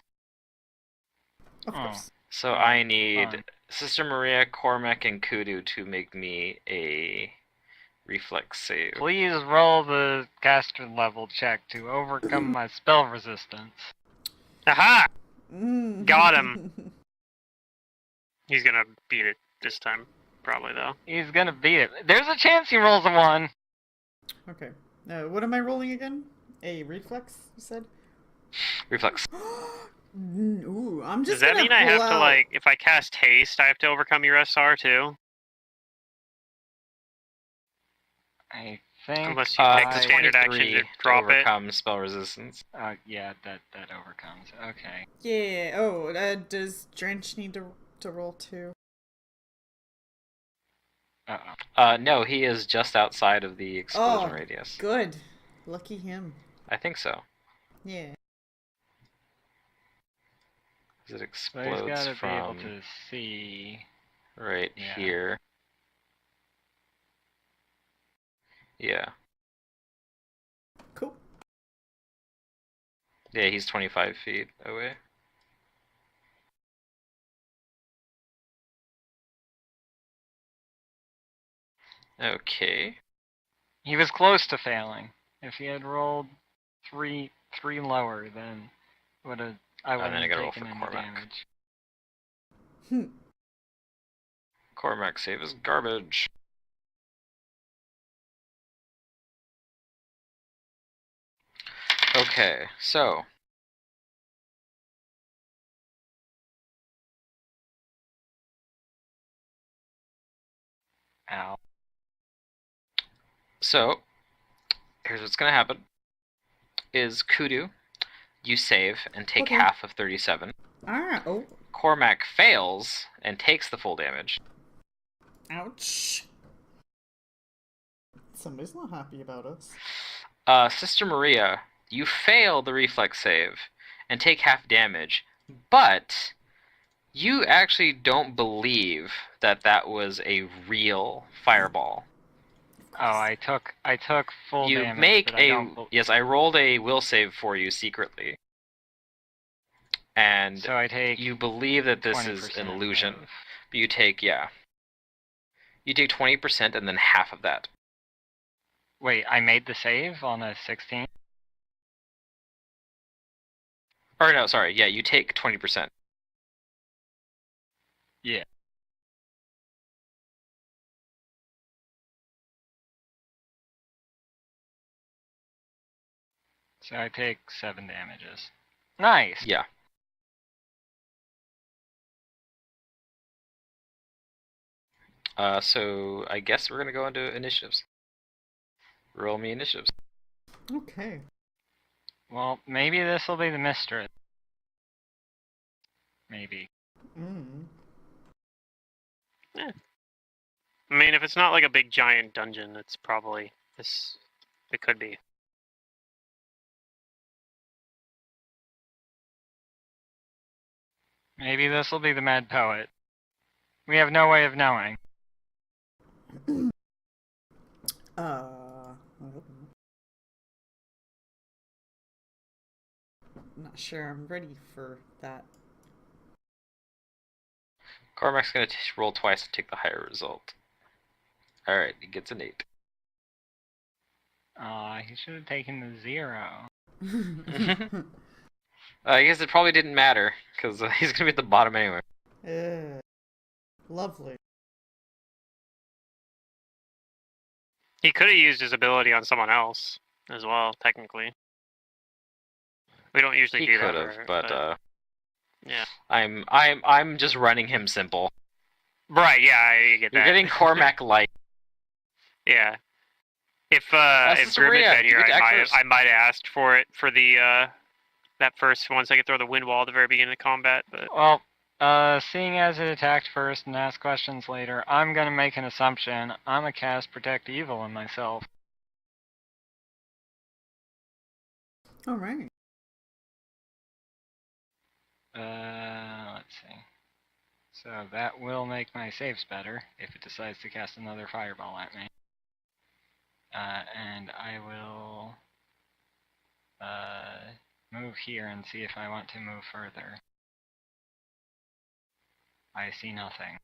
Of Oh. course. So I need Fine. Sister Maria, Cormac, and Kudu to make me a reflex save. Please roll the caster level check to overcome my spell resistance. Aha! Mm. Got him. He's gonna beat it this time, probably though. He's gonna beat it. There's a chance he rolls a 1. Okay. What am I rolling again? A reflex, you said? Reflex. Ooh, I'm just Does that gonna mean I pull have to out- like, if I cast haste, I have to overcome your SR too? I think Unless you take the It's standard action 23 to drop it. overcome spell resistance. yeah, that overcomes. Okay. Yeah. Oh, does Drench need to roll too? Uh-oh. No, he is just outside of the explosion radius. Good. Lucky him. I think so. Yeah. 'Cause it So explodes he's gotta be able from to see. right Yeah. here. Yeah. Cool. Yeah, he's 25 feet away. Okay. He was close to failing. If he had rolled three lower, then I And then wouldn't I have gotta roll taken for any Cormac. damage. Cormac save is garbage. Okay, so Ow. here's what's gonna happen: is Kudu, you save and take Okay. half of 37. Ah, oh, Cormac fails and takes the full damage. ouch. Somebody's not happy about us. Sister Maria, you fail the reflex save and take half damage, but you actually don't believe that that was a real fireball. Oh, I took full You damage, make but I don't. yes, I rolled a will save for you secretly, and So I take. you believe that this is an 20% illusion. of- But you take 20% and then half of that. Wait, I made the save on a 16. Or no, sorry, yeah, you take 20%. Yeah. So I take 7 damages. Nice. Yeah. So I guess we're gonna go into initiatives. Roll me initiatives. Okay. Well, maybe this will be the mistress. Maybe. Mm. I mean, if it's not like a big giant dungeon, it's probably this. It could be. Maybe this will be the mad poet. We have no way of knowing. Not sure I'm ready for that. Cormac's gonna roll twice and take the higher result. Alright, he gets an 8. He should have taken the 0. I guess it probably didn't matter, because he's gonna be at the bottom anyway. Lovely. He could have used his ability on someone else as well, technically. We don't usually He do could that. have, but yeah. I'm just running him simple. Right. Yeah, I get that. You're getting Cormac light. Yeah. If Sister Grim Maria, had been you here, get to act first. I might have asked for it for the that first once I could throw the wind wall at the very beginning of combat, but Well, seeing as it attacked first and asked questions later, I'm gonna make an assumption. I'm gonna cast Protect Evil on myself. All right. Let's see. So that will make my saves better if it decides to cast another fireball at me. And I will move here and see if I want to move further. I see nothing.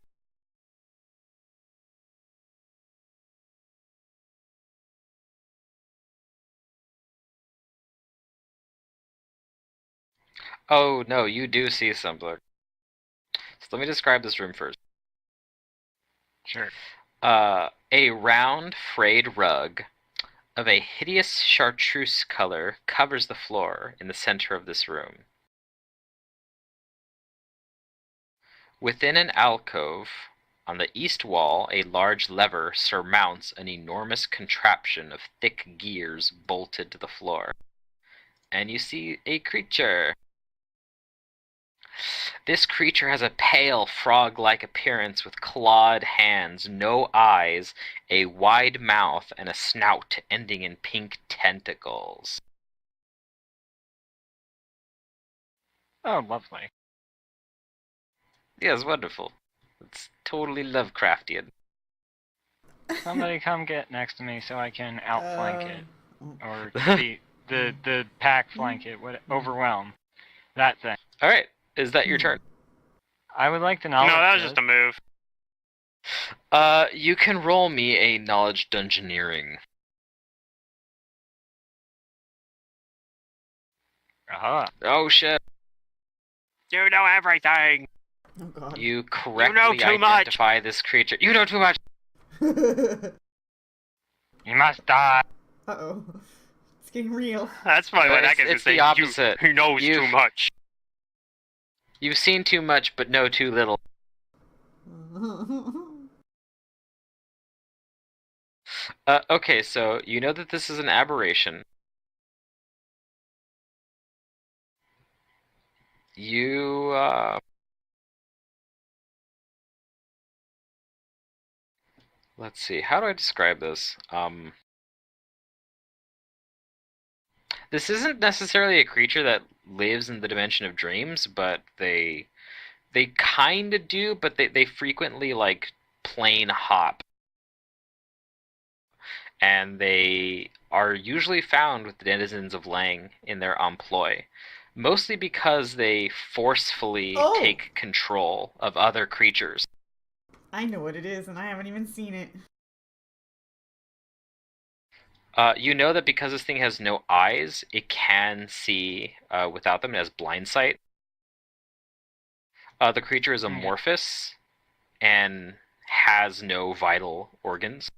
Oh no, you do see something. So let me describe this room first. Sure. A round frayed rug of a hideous chartreuse color covers the floor in the center of this room. Within an alcove on the east wall, a large lever surmounts an enormous contraption of thick gears bolted to the floor. And you see a creature. This creature has a pale, frog-like appearance with clawed hands, no eyes, a wide mouth, and a snout ending in pink tentacles. Oh, lovely. Yes, wonderful. It's totally Lovecraftian. Somebody come get next to me so I can outflank it. Or the pack flank it. Overwhelm. That thing. Alright, is that your turn? I would like to no, knowledge that was this. just a move. You can roll me a knowledge dungeoneering. Aha. Oh shit! You know everything. Oh god. You correctly too much. identify this creature. You know too much! Uh-oh. You must die. It's getting real. That's probably what that guy's gonna It's say. the opposite. He knows You've- too much. You've seen too much, but know too little. Okay, so you know that this is an aberration. You, let's see, how do I describe this? This isn't necessarily a creature that lives in the dimension of dreams, but they kind of do, but they frequently, like, plane hop. And they are usually found with the denizens of Lang in their employ. Mostly because they forcefully take control of other creatures. I know what it is, and I haven't even seen it. You know that because this thing has no eyes, it can see without them. It has blind sight. The creature is amorphous and has no vital organs.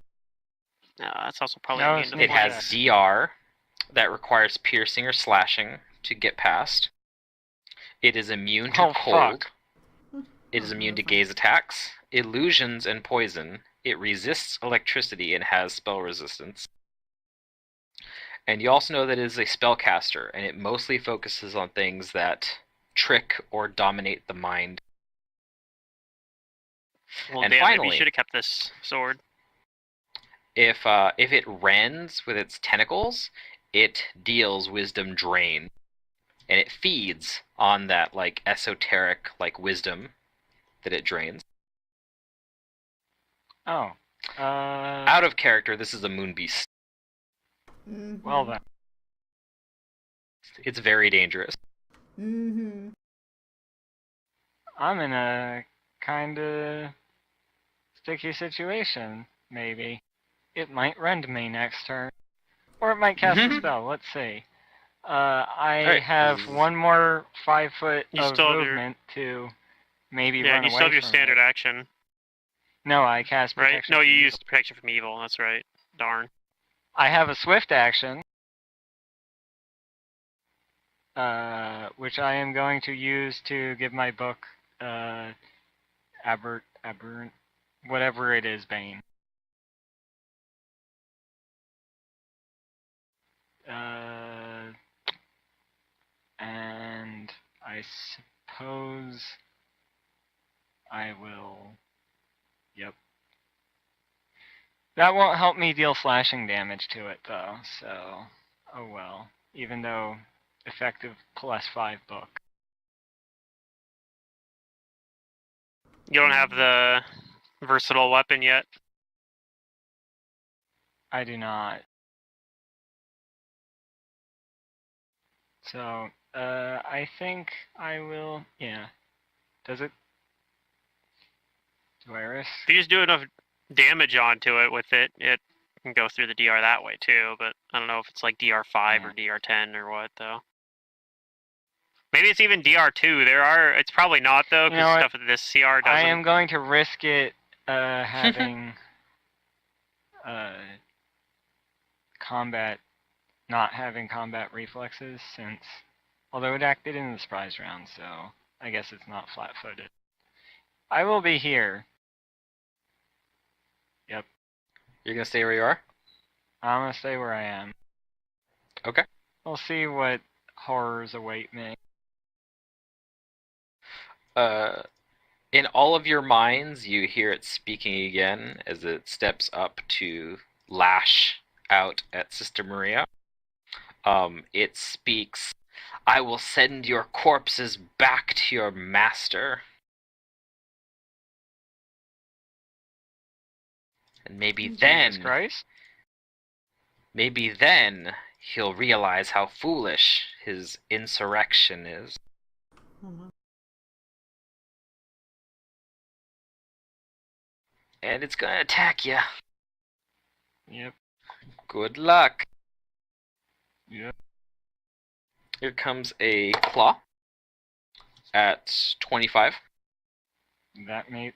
No, that's also probably No, immune to It flight. has DR that requires piercing or slashing to get past. It is immune to cold. It is immune to gaze attacks, illusions, and poison. It resists electricity and has spell resistance. And you also know that it is a spellcaster, and it mostly focuses on things that trick or dominate the mind. Well, And damn, maybe finally- you should have kept this sword. If it rends with its tentacles, it deals wisdom drain. And it feeds on that, like, esoteric, like, wisdom that it drains. Oh. Out of character, this is a moon beast. Well then. It's very dangerous. Mm-hmm. I'm in a kinda sticky situation, maybe. It might rend me next turn. Or it might cast a spell, let's see. I Alright. have one more 5 foot You of still have your- movement to maybe Yeah, run and you away still have your from standard it. action, No, I cast right? protection. No, from you evil. used protection from evil. That's right. Darn. I have a swift action, which I am going to use to give my book, aberrant, whatever it is, Bane. And I suppose I will. Yep. That won't help me deal slashing damage to it, though, so. Oh well. Even though effective +5 book. You don't have the versatile weapon yet. I do not. So, I think I will. Yeah. Does it? Do I risk? If you just do enough damage onto it with it, it can go through the DR that way too. But I don't know if it's like DR5 or DR10 or what though. Maybe it's even DR2. It's probably not though, You because know what? stuff that this CR doesn't. I am going to risk it having not having combat reflexes, since although it acted in the surprise round, so I guess it's not flat-footed. I will be here. Yep. You're gonna stay where you are? I'm gonna stay where I am. Okay. We'll see what horrors await me. In all of your minds, you hear it speaking again as it steps up to lash out at Sister Maria. It speaks, "I will send your corpses back to your master. And maybe Jesus Christ. maybe then he'll realize how foolish his insurrection is." Oh, my. And it's gonna attack you. Yep. Good luck. Yep. Here comes a claw at 25. That meets.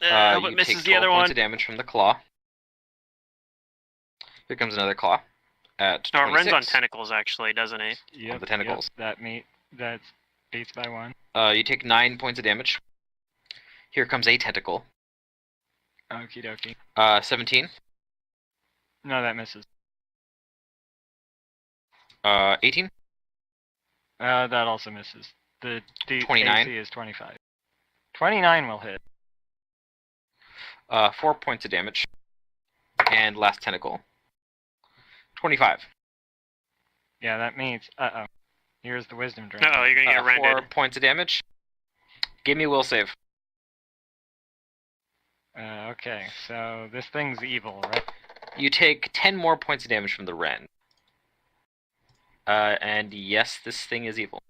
I hope You it misses take the 12 other points one. of damage from the claw. Here comes another claw at 26. No, it runs on tentacles, actually, doesn't it? Yep, the tentacles. Yep, that's beats by 1. You take 9 points of damage. Here comes a tentacle. Okie dokie. 17. No, that misses. 18. That also misses. The 29. AC is 25. 29 will hit. 4 points of damage. And last tentacle. 25. Yeah, that means. Uh-oh. Here's the wisdom drain. Uh-oh, you're gonna get 4 rendered. points of damage. Give me a will save. Okay, so this thing's evil, right? You take 10 more points of damage from the rend. And yes, this thing is evil.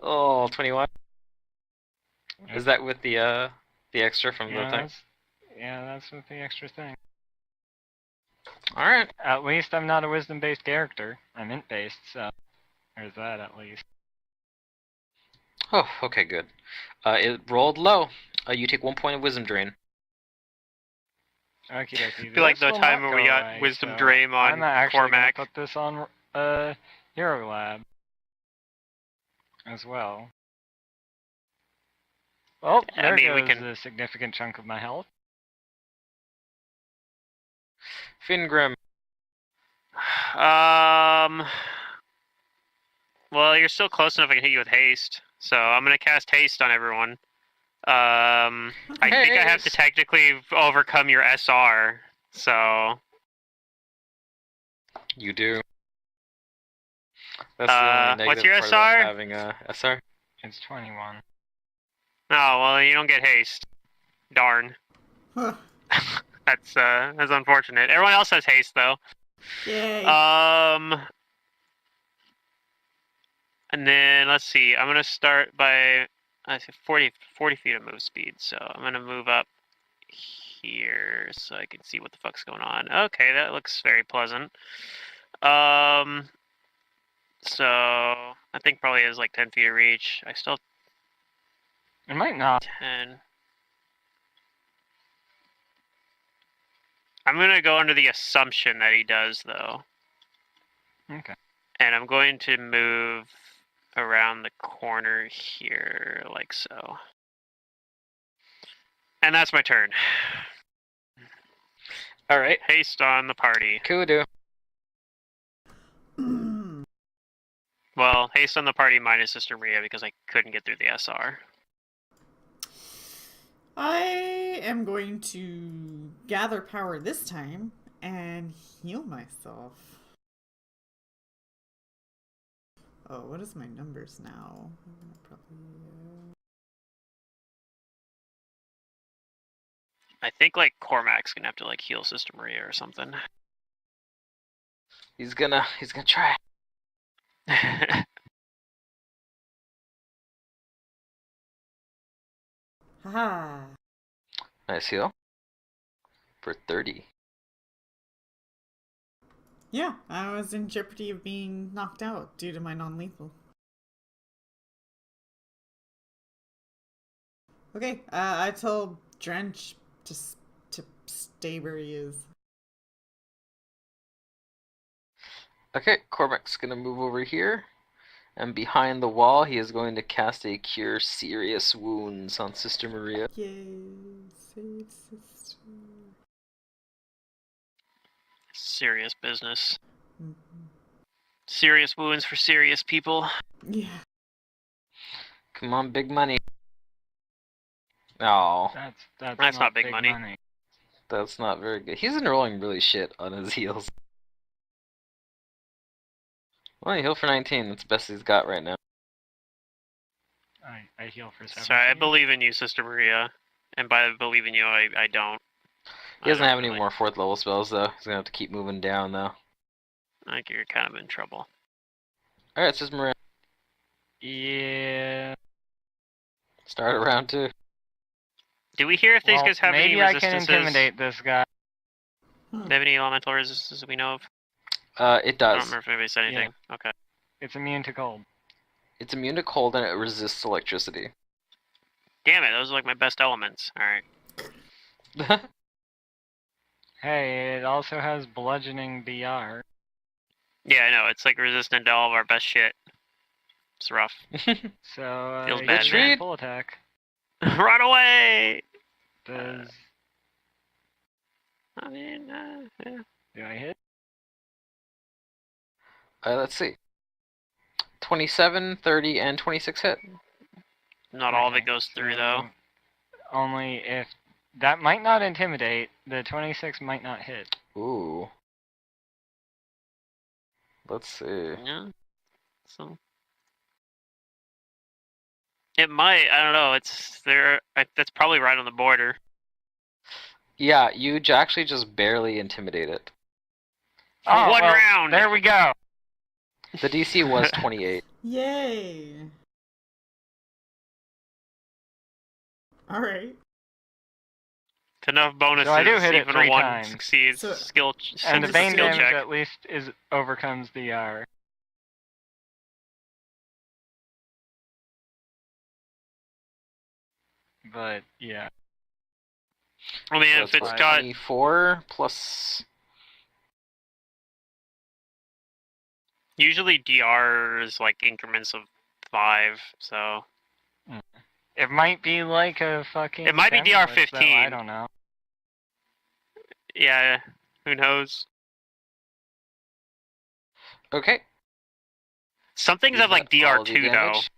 Oh, 21. Yep. Is that with the extra from the thing? That's with the extra thing. Alright. At least I'm not a wisdom-based character. I'm int-based, so there's that at least. Oh, okay, good. It rolled low. You take 1 point of wisdom drain. Okie dokie. I feel like This the will time not where we go got away, Wisdom so Drain on I'm actually gonna Cormac. put this on Hero Lab as well. Well, I there mean, we goes can- a significant chunk of my health. Fingrim. Well, you're still close enough I can hit you with haste. So I'm gonna cast haste on everyone. I think I have to Haste. technically overcome your SR. So You do. That's the only what's negative your part about SR? having a SR. It's 21. Oh, well, you don't get haste. Darn. Huh. That's unfortunate. Everyone else has haste though. Yay. And then let's see. I'm gonna start by I say 40 feet of move speed. So I'm gonna move up here so I can see what the fuck's going on. Okay, that looks very pleasant. So I think probably is like 10 feet of reach. I still It might not. 10. I'm gonna go under the assumption that he does though. Okay. And I'm going to move around the corner here, like so. And that's my turn. Alright. Haste on the party. Kudu. Well, haste on the party minus Sister Maria because I couldn't get through the SR. I am going to gather power this time and heal myself. Oh, what is my numbers now? I think like Cormac's gonna have to like heal Sister Maria or something. He's gonna try. Haha. Nice heal. For 30. Yeah, I was in jeopardy of being knocked out due to my non-lethal. Okay, I told Drench to stay where he is. Okay, Cormac's gonna move over here. And behind the wall, he is going to cast a Cure Serious Wounds on Sister Maria. Yay, save sister. Serious business. Mm-hmm. Serious wounds for serious people. Yeah. Come on, big money. Oh, That's not big money. that's not very good. He's enrolling really shit on his heals. Well, he healed for 19. That's the best he's got right now. I heal for 17. Sorry, I believe in you, Sister Maria. And by believe in you, I don't. He doesn't I have don't any really- more 4th level spells, though. He's gonna have to keep moving down, though. I think you're kind of in trouble. Alright, Sister Maria. Yeah. Start at round 2. Do we hear if these Well, guys have any maybe I can resistances? intimidate this guy. Do they have any elemental resistances that we know of? It I don't does. remember if anybody said anything. Okay. It's immune to cold. It's immune to cold and it resists electricity. Damn it, those are like my best elements. Alright. Hey, it also has bludgeoning BR. Yeah, I know. It's like resistant to all of our best shit. It's rough. So, Feels you bad, get man. full attack. Run away! Does... I mean, yeah. Do I hit? Let's see. 27, 30, and 26 hit. Not all of it Okay, goes through, though. Only if... That might not intimidate. The 26 might not hit. Ooh. Let's see. Yeah. So... It might. I don't know. It's there. That's probably right on the border. Yeah, you actually just barely intimidate it. Oh, One well, round! There we go! The DC was 28. Yay! Alright. It's enough bonuses. So I do hit it even 3 a one times. succeeds. So- Skill. And the it's a Bane skill damage check. at least overcomes the R. But, yeah. I mean, So if it's what, got 24 plus... usually DR is like increments of 5, so It might be like a fucking... It might be damage DR list, though, I 15. don't know. yeah. Who knows? Okay. Some things Is have like that all the DR2 though. damage?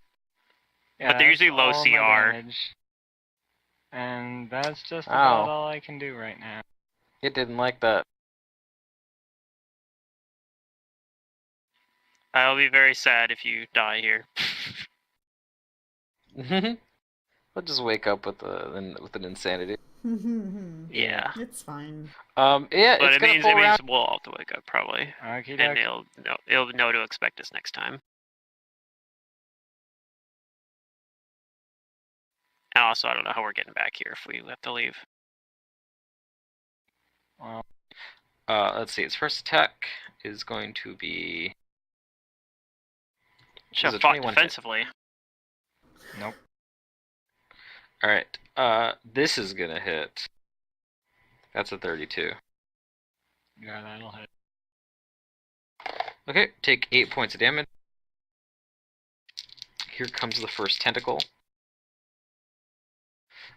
Yeah, But they're usually that's low all my CR. damage. And that's just Oh. about all I can do right now. It didn't like that. I'll be very sad if you die here. I'll just wake up with an insanity. Yeah. It's fine. Yeah, But it's it gonna means full round. we'll all have to wake up probably. Okie And dokie. it'll know to expect us next time. And also, I don't know how we're getting back here if we have to leave. Well, Let's see. Its first attack is going to be. Should Is have a fought 21 hit. defensively. nope. All right. This is gonna hit. That's a 32. Yeah, that'll hit. Okay, take 8 points of damage. Here comes the first tentacle.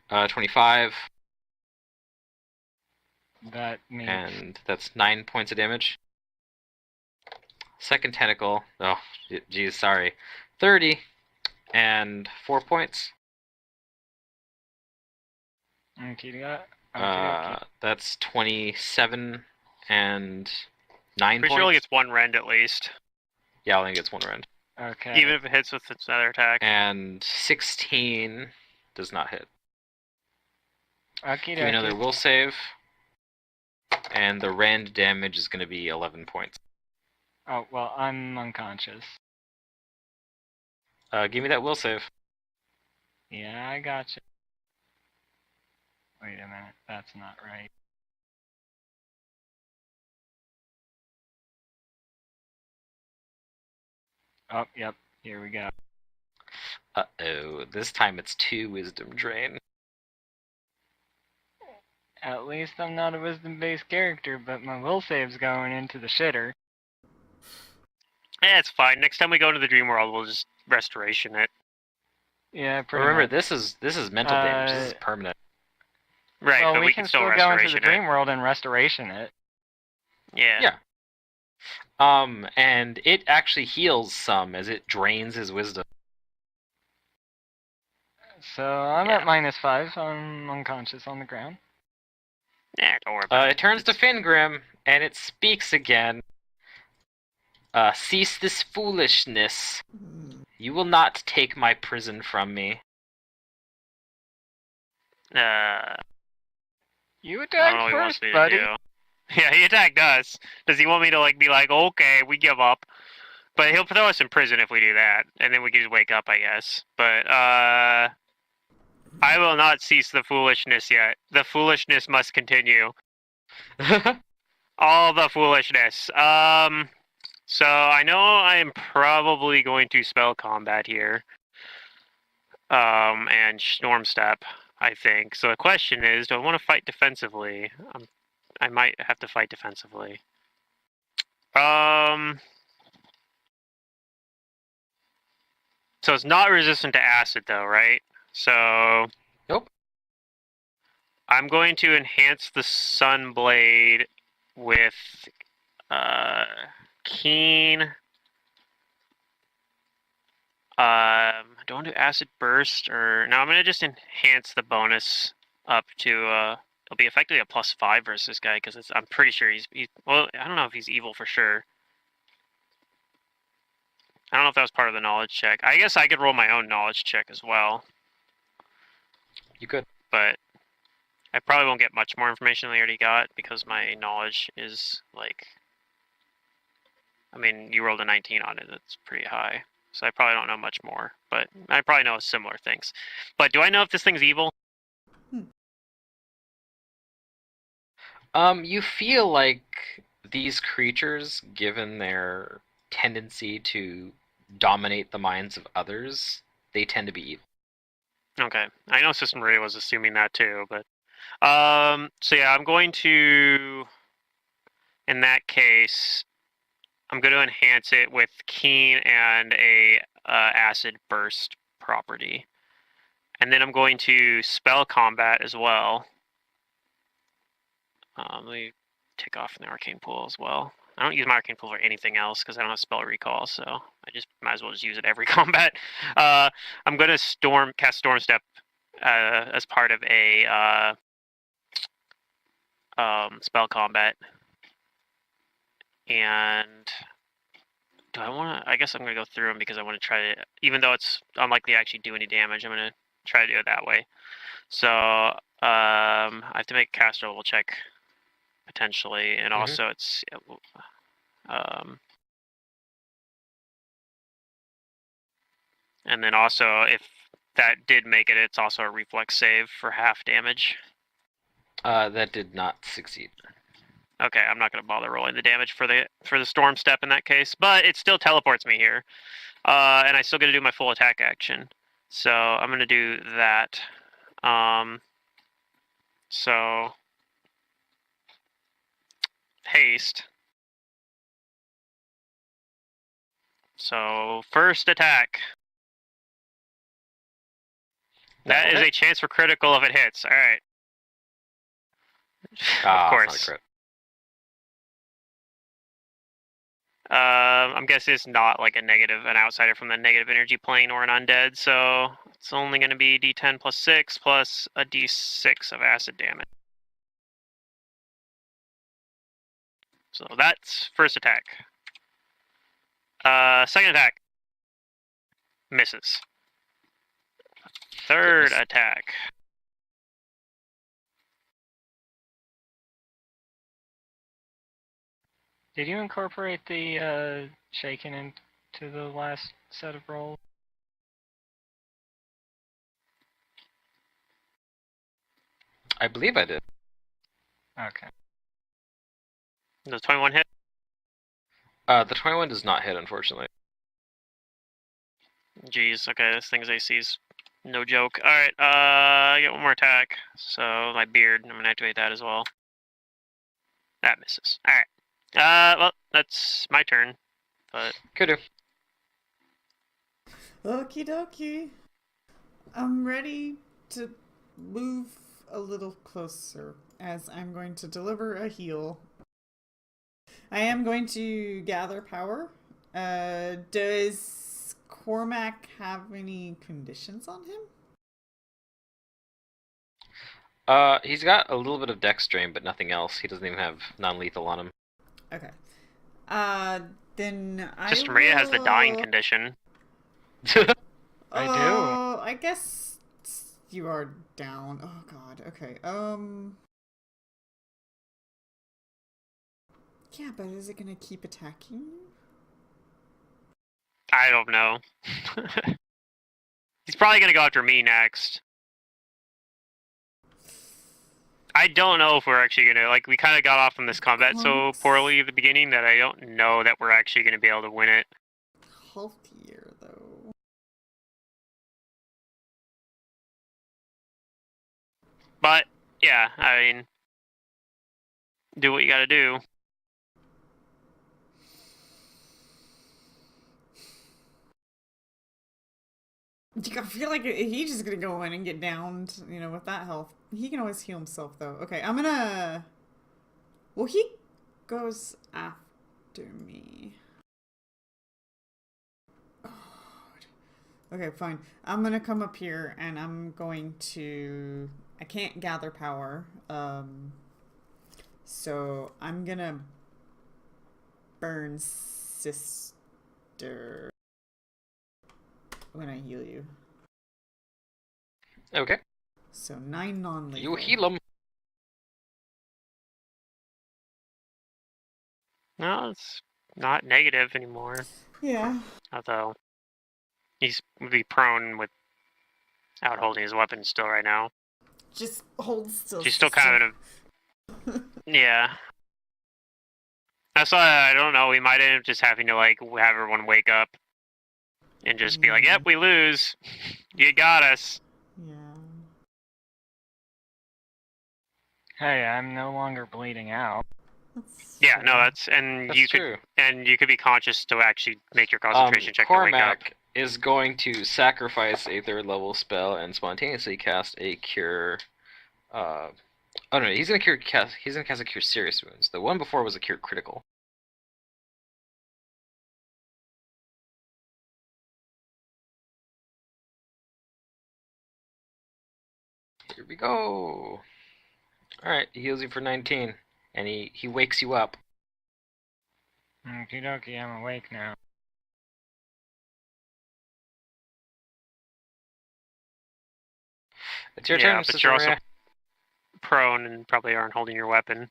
25, That means... and that's 9 points of damage. Second tentacle. Oh, geez, sorry. 30, and 4 points. Okie That's 27 and 9 Pretty points. sure only gets one rend at least. Yeah, only gets one rend. Okay. Even if it hits with its other attack. And 16 does not hit. Okie Do another dokie. will save. And the rend damage is going to be 11 points. Oh, well, I'm unconscious. Give me that will save. Yeah, I gotcha. Wait a minute, that's not right. Oh, yep, here we go. Uh-oh, this time it's 2 wisdom drain. At least I'm not a wisdom-based character, but my will save's going into the shitter. Yeah, it's fine. Next time we go into the dream world, we'll just restoration it. Yeah, pretty Remember, much. this is mental damage. This is permanent. Right, well, but we can still go into restoration the dream world and restoration it. Yeah. Yeah. And it actually heals some as it drains his wisdom. So I'm Yeah. at -5. I'm unconscious on the ground. Yeah, don't worry about It turns to Fingrim, and it speaks again. Cease this foolishness. You will not take my prison from me. it. You I don't know attacked what he wants first, me to buddy. do. Yeah, he attacked us. Does he want me to be like, okay, we give up? But he'll throw us in prison if we do that, and then we can just wake up, I guess. But I will not cease the foolishness yet. The foolishness must continue. All the foolishness. So I know I am probably going to spell combat here. And storm step, I think. So the question is, do I want to fight defensively? I might have to fight defensively. So it's not resistant to acid, though, right? So Nope. I'm going to enhance the Sunblade with Keen. Do I want to do Acid Burst or no? I'm gonna just enhance the bonus up to it'll be effectively a +5 versus this guy because I'm pretty sure he's well. I don't know if he's evil for sure. I don't know if that was part of the knowledge check. I guess I could roll my own knowledge check as well. You could. But I probably won't get much more information than I already got because my knowledge is like. I mean, you rolled a 19 on it. That's pretty high. So I probably don't know much more. But I probably know similar things. But do I know if this thing's evil? You feel like these creatures, given their tendency to dominate the minds of others, they tend to be evil. Okay. I know Sister Maria was assuming that too, but so yeah, I'm going to in that case I'm going to enhance it with Keen and a acid burst property. And then I'm going to spell combat as well. Let me take off from the arcane pool as well. I don't use my arcane pool for anything else because I don't have spell recall, so I just might as well just use it every combat. I'm going to cast Storm Step as part of a spell combat. And do I want to? I guess I'm going to go through them because I want to try to, even though it's unlikely to actually do any damage, I'm going to try to do it that way. So I have to make a caster level check potentially, and also it's and then also if that did make it, it's also a reflex save for half damage. That did not succeed. Okay, I'm not going to bother rolling the damage for the storm step in that case, but it still teleports me here, and I still get to do my full attack action. So I'm going to do that. So haste. So first attack. That is a chance for critical if it hits. All right. Of course. I'm guessing it's not like an outsider from the negative energy plane or an undead, so it's only going to be d10 plus 6 plus a d6 of acid damage. So that's first attack. Second attack. Misses. Third attack. Did you incorporate the shaken into the last set of rolls? I believe I did. Okay. Does 21 hit? The 21 does not hit, unfortunately. Jeez, okay, this thing's AC's no joke. Alright, I get one more attack. So my beard, I'm gonna activate that as well. That misses. Alright. Well, that's my turn. But Could do. Okie dokie. I'm ready to move a little closer as I'm going to deliver a heal. I am going to gather power. Does Cormac have any conditions on him? He's got a little bit of dex drain, but nothing else. He doesn't even have non-lethal on him. Okay. Then Sister Maria has the dying condition. I do. Oh, I guess you are down. Oh god. Okay. Yeah, but is it gonna keep attacking you? I don't know. He's probably gonna go after me next. I don't know if we're actually gonna like. We kind of got off on this combat so poorly at the beginning that I don't know that we're actually gonna be able to win it. Healthier though. But yeah, I mean, do what you gotta do. I feel like he's just gonna go in and get downed, with that health. He can always heal himself, though. Okay, I'm gonna... Well, he goes after me. Oh. Okay, fine. I'm gonna come up here, and I'm going to... I can't gather power, so I'm gonna burn sister when I heal you. Okay. So 9 non-lethal. You heal him. No, it's not negative anymore. Yeah. Although he's would be prone without holding his weapon still right now. Just hold still. She's still kind of in a... Yeah. That's why I don't know. We might end up just having to like have everyone wake up and just be like, "Yep, we lose. You got us." Yeah. Hey, I'm no longer bleeding out. Yeah, no, that's true. You could be conscious to actually make your concentration check to wake up. Cormac is going to sacrifice a 3rd level spell and spontaneously cast a cure. Oh no, he's gonna cast a cure serious wounds. The one before was a cure critical. Here we go. Alright, he heals you for 19. And he wakes you up. Okie dokie, I'm awake now. It's your turn, but Sister you're also Maria. prone and probably aren't holding your weapon.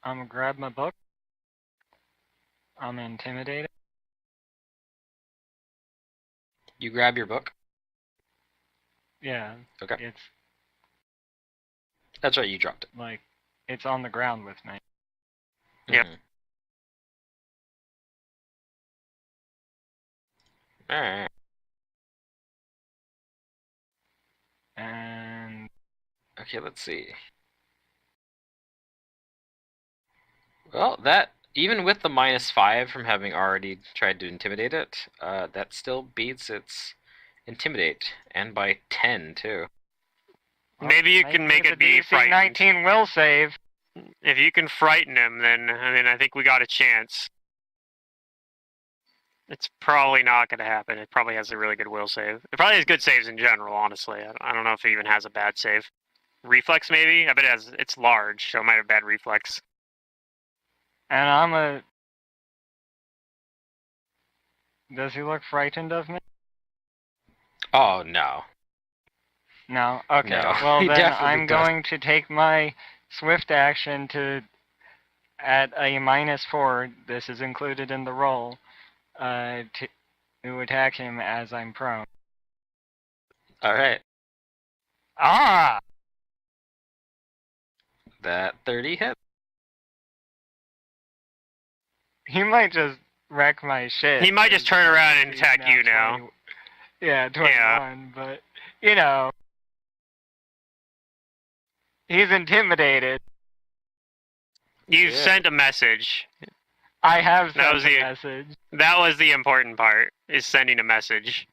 I'm gonna grab my book. I'm intimidated. You grab your book. Yeah. Okay. It's That's right, you dropped it. like, it's on the ground with me. Yep. Alright. And Okay, let's see. Well, that, even with the -5 from having already tried to intimidate it, that still beats its intimidate, and by 10 too. well, Maybe you can make it be DC frightened. 19 will save. If you can frighten him, then I think we got a chance. It's probably not going to happen. It probably has a really good will save. It probably has good saves in general, honestly. I don't know if it even has a bad save. Reflex, maybe? I bet it's large, so it might have bad reflex. And Does he look frightened of me? Oh, no. No? Okay. No, Well, he then definitely I'm doesn't. going to take my swift action at a -4, this is included in the roll, to attack him as I'm prone. Alright. Ah! That 30 hit. He might just wreck my shit. He might just turn around and attack you now. 20, yeah, 21, but, you know. He's intimidated. You've sent a message. I have That sent was a the- message. That was the important part, is sending a message.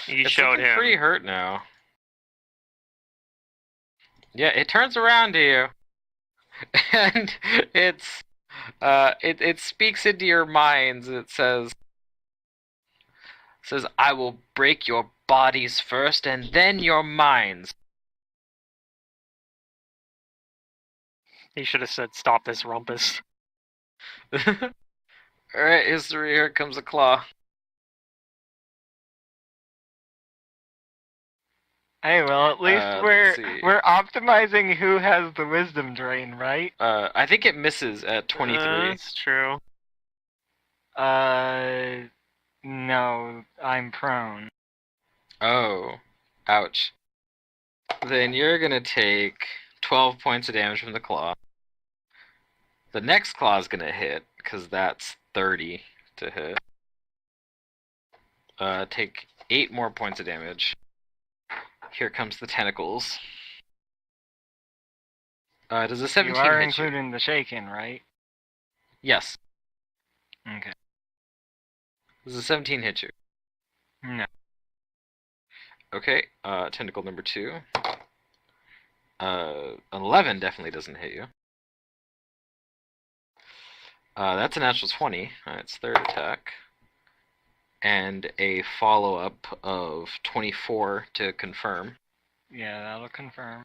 You It's showed looking him. pretty hurt now. Yeah, it turns around to you. And it speaks into your minds. It says, I will break your bodies first and then your minds. He should have said, "Stop this rumpus." Alright, history, here comes a claw. Hey, well, at least let's see. we're optimizing who has the wisdom drain, right? I think it misses at 23. That's true. No, I'm prone. Oh. Ouch. Then you're gonna take 12 points of damage from the claw. The next claw is gonna hit, because that's 30 to hit. Take 8 more points of damage. Here comes the tentacles. Does a 17 You are hit including the shaken, right? Yes. Okay. Does a 17 hit you? No. Okay, tentacle number 2. An 11 definitely doesn't hit you. That's a natural 20. It's third attack. And a follow-up of 24 to confirm. Yeah, that'll confirm.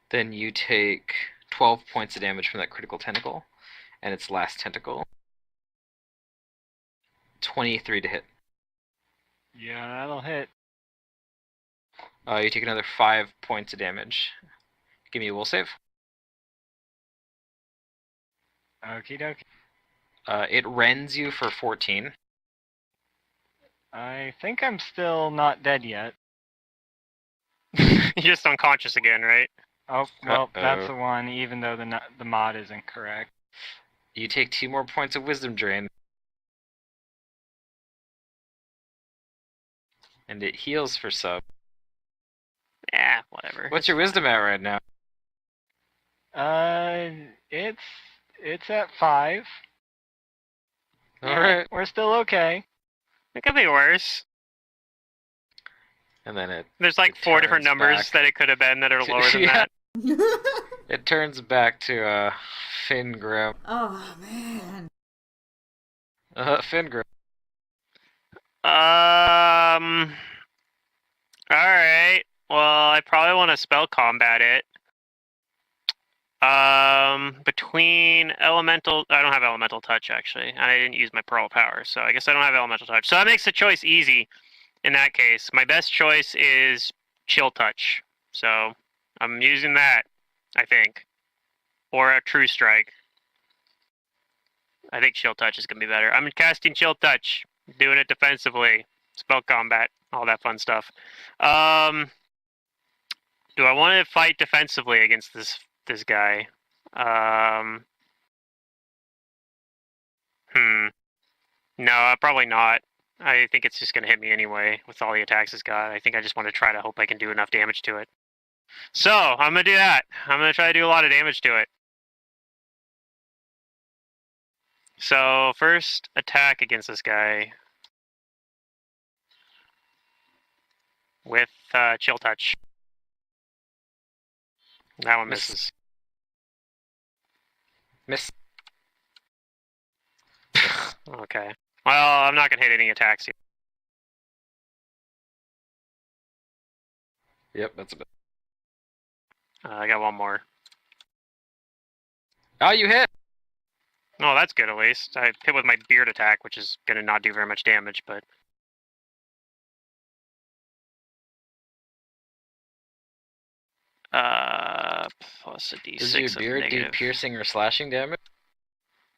Then you take 12 points of damage from that critical tentacle, and its last tentacle. 23 to hit. Yeah, that'll hit. You take another 5 points of damage. Give me a will save. Okie dokie. It rends you for 14. I think I'm still not dead yet. You're just unconscious again, right? Oh, well, that's Uh-oh. the one, even though the mod isn't correct. You take 2 more points of wisdom drain. And it heals for sub. Yeah, whatever. What's your wisdom at right now? It's at 5. Alright. We're still okay. It could be worse. And then it There's like It 4 different turns numbers back. that it could have been that are lower than Yeah. that. it turns back to Fingrim. Oh man. Fingrim. Alright. Well, I probably want to spell combat it. Between elemental, I don't have elemental touch actually, and I didn't use my pearl power, so I guess I don't have elemental touch. So that makes the choice easy. In that case, my best choice is chill touch. So I'm using that, I think, or a true strike. I think chill touch is gonna be better. I'm casting chill touch, doing it defensively, spell combat, all that fun stuff. Do I want to fight defensively against this guy? No, probably not. I think it's just going to hit me anyway with all the attacks it's got. I think I just want to try to hope I can do enough damage to it. So, I'm going to do that. I'm going to try to do a lot of damage to it. So, first attack against this guy with chill touch. That one misses. Miss. Okay. Well, I'm not going to hit any attacks here. Yep, that's a bit. I got one more. Oh, you hit! Oh, that's good at least. I hit with my beard attack, which is going to not do very much damage, but... plus a d6 Does your of beard do negative. piercing or slashing damage?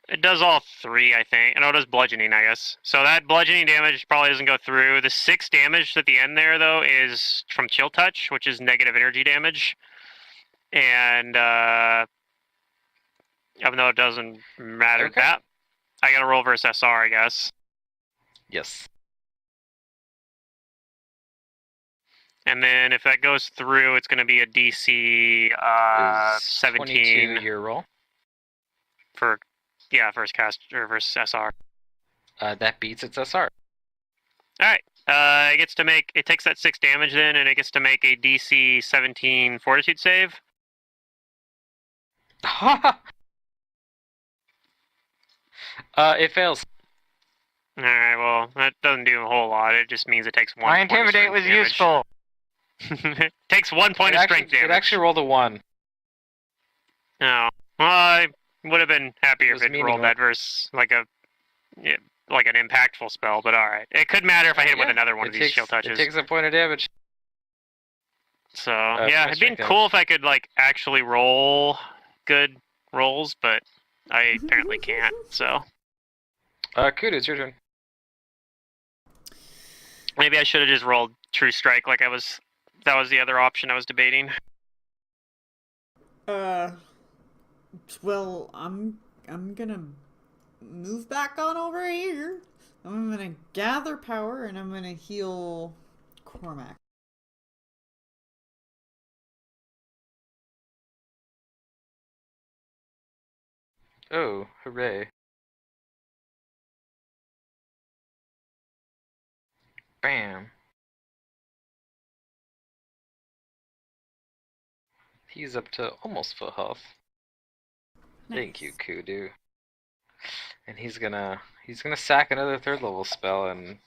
It does all 3, I think. No, it does bludgeoning, I guess. So that bludgeoning damage probably doesn't go through. The 6 damage at the end there, though, is from Chill Touch, which is negative energy damage. And, even though it doesn't matter Okay. that, I gotta roll versus SR, I guess. Yes. And then if that goes through, it's gonna be a DC, Is 17 22 your roll? for, yeah, first cast, or versus SR. That beats its SR. Alright. It gets to make, it takes that 6 damage then, and it gets to make a DC 17 Fortitude save. It fails. Alright, well, that doesn't do a whole lot. It just means it takes 1 My point of intimidate was strength useful. damage. Takes 1 point of strength damage. It actually rolled a 1. No. Well, I would have been happier was if it rolled meaningless. that versus like a, yeah, like an impactful spell, but alright. It could matter if I hit it with another one of these chill touches. It takes a point of damage. So, for yeah, my it'd been strength cool if I could, like, actually roll good rolls, but I apparently can't, so. Kudu, it's your turn. Maybe I should have just rolled True Strike like I was. That was the other option I was debating. Well, I'm gonna move back on over here. I'm gonna gather power and I'm gonna heal Cormac. Oh, hooray. Bam. He's up to almost full health. Thank you, Nice. Kudu. And he's gonna sack another 3rd level spell and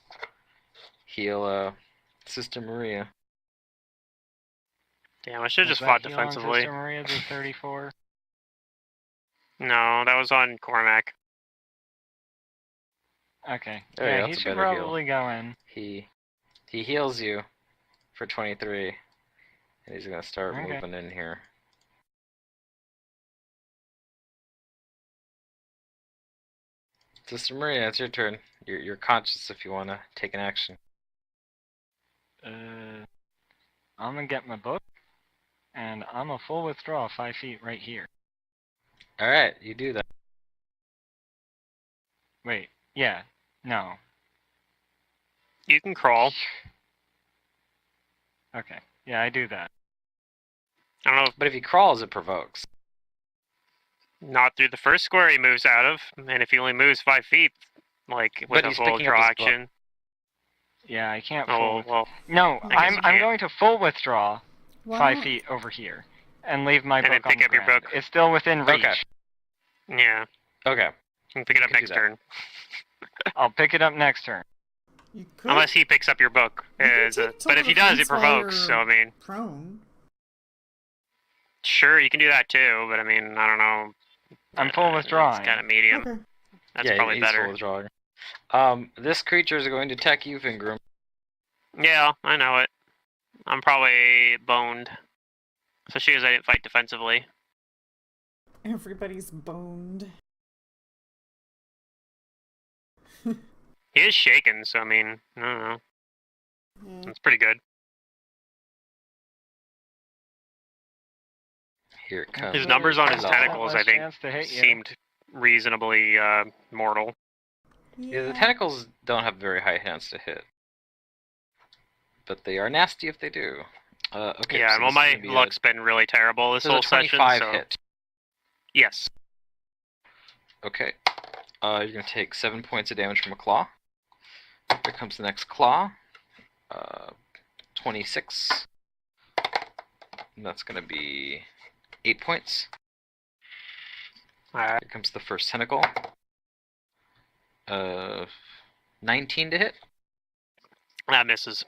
heal Sister Maria. Damn, I should have Was just that fought heal on defensively. Sister Maria the 34? No, that was on Cormac. Okay. Oh, yeah, yeah, he that's a should better probably go in. He heals you for 23, and he's gonna start Okay. moving in here. Sister Maria, it's your turn. You're conscious if you wanna take an action. I'm gonna get my book, and I'm a full withdraw 5 feet right here. All right, you do that. Wait, yeah, no. You can crawl. Okay, yeah, I do that. I don't know if But if he crawls, it provokes. not through the first square he moves out of, and if he only moves 5 feet, like with But a he's full picking up draw his action. Yeah, I can't Oh full withdraw. well, No, I guess you I'm can't. going to full withdraw Why 5 not? feet over here, and leave my And book then pick on the up your ground. book. It's still within reach. Okay. yeah, Okay. you can pick it up You can do next that. turn, I'll pick it up next turn. You could. unless he picks up your book. You can As a, take but if he does, it provokes. So I mean, prone. sure, you can do that too. But I mean, I don't know. I'm full withdrawing. It's kind of medium. Okay. That's yeah, probably he's better. full withdrawal. This creature is going to attack you, Fingram. Yeah, I know it. I'm probably boned. Especially as I didn't fight defensively. Everybody's boned. He is shaken, so I mean, I don't know. Yeah. That's pretty good. Here it comes. His numbers on his Hello. tentacles, I think, Chance to hit you. seemed reasonably mortal. Yeah, the tentacles don't have very high chance to hit. But they are nasty if they do. Okay. Yeah, so well, this is my gonna be luck's been really terrible this a whole session. 25 So hit. yes. Okay. You're gonna take 7 points of damage from a claw. Here comes the next claw. 26. And that's gonna be 8 points. Alright. Here comes the first tentacle. 19 to hit. That misses.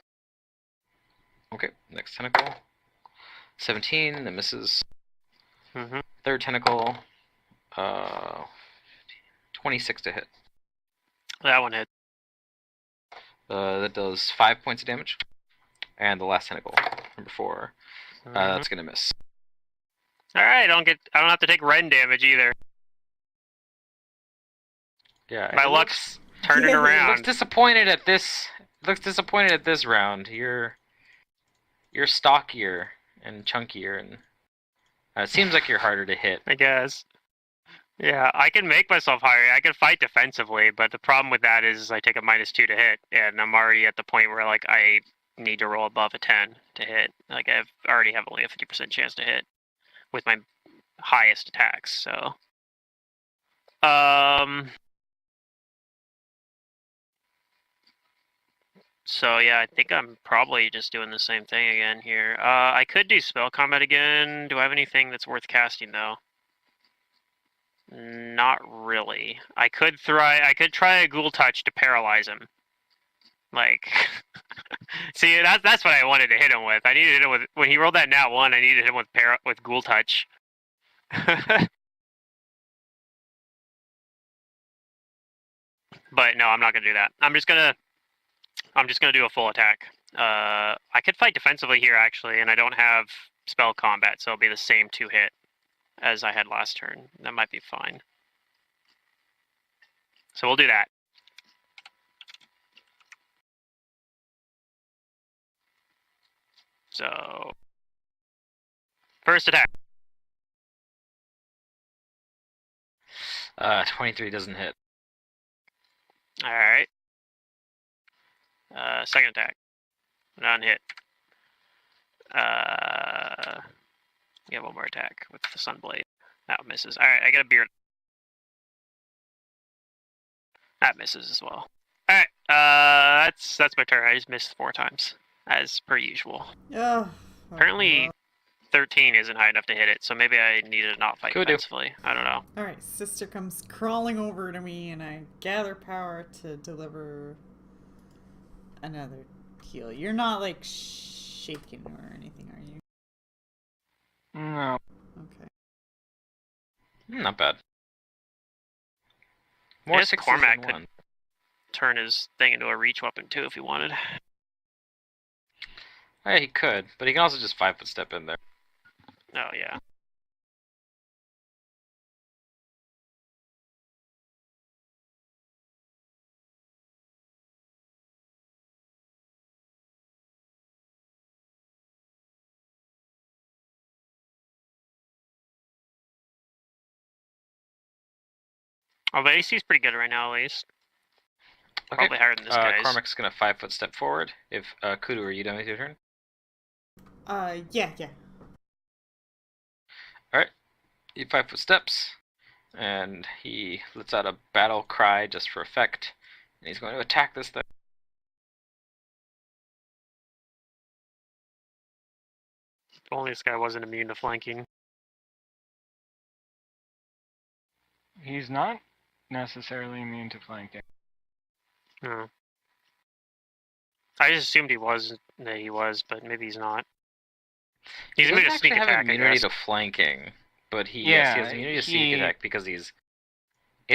Okay, next tentacle. 17, that misses. Mm-hmm. Third tentacle. 26 to hit. That one hit. That does 5 points of damage. And the last tentacle, number 4. That's gonna miss. Alright, I don't have to take rend damage either. Yeah. My it luck's turning It looks around. disappointed at this. Looks disappointed at this round. You're stockier and chunkier, and it seems like you're harder to hit. I guess. Yeah, I can make myself higher. I can fight defensively, but the problem with that is I take a -2 to hit, and I'm already at the point where like I need to roll above a 10 to hit. Like I already have only a 50% chance to hit with my highest attacks. So, So yeah, I think I'm probably just doing the same thing again here. I could do spell combat again. Do I have anything that's worth casting though? Not really. I could try a ghoul touch to paralyze him. Like, see, that's what I wanted to hit him with. I needed him with when he rolled that nat 1. I needed him with ghoul touch. But no, I'm not gonna do that. I'm just gonna do a full attack. I could fight defensively here actually, and I don't have spell combat, so it'll be the same 2 hit as I had last turn. That might be fine. So we'll do that. So, first attack. 23 doesn't hit. All right. Second attack. Non-hit. Get one more attack with the Sunblade. That misses. All right, I get a beard. That misses as well. All right, that's my turn. I just missed 4 times, as per usual. Oh, Apparently, 13 isn't high enough to hit it, so maybe I need to not fight Could do. defensively. I don't know. All right, sister comes crawling over to me, and I gather power to deliver another heal. You're not like shaking or anything, are you? No. Okay. Not bad. More guess sixes Cormac than could- one. Turn his thing into a reach weapon too, if he wanted. Yeah, he could, but he can also just 5-foot step in there. Oh yeah. Oh, but AC's pretty good right now, at least. Okay. Probably higher than this guy's. Cormac's gonna 5-foot step forward. If Kudu, are you done with your turn? Yeah. Alright. He 5-foot steps, and he lets out a battle cry just for effect, and he's going to attack this thing. If only this guy wasn't immune to flanking. He's not necessarily immune to flanking. No. I just assumed he was, but maybe he's not. He's He immune doesn't to actually sneak have attack, I immunity guess. to flanking, but he Yeah, he has immunity to sneak he- attack because it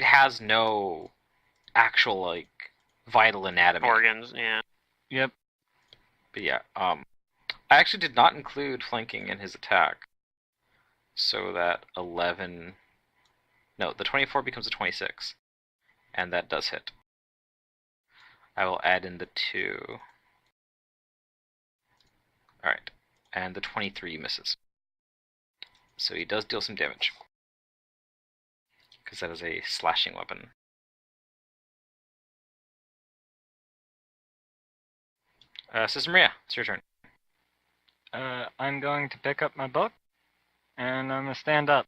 has no actual like vital anatomy. Organs, yeah. Yep. But yeah, I actually did not include flanking in his attack, so that 11. No, the 24 becomes a 26, and that does hit. I will add in the 2. Alright, and the 23 misses. So he does deal some damage, because that is a slashing weapon. Sister Maria, it's your turn. I'm going to pick up my book, and I'm going to stand up,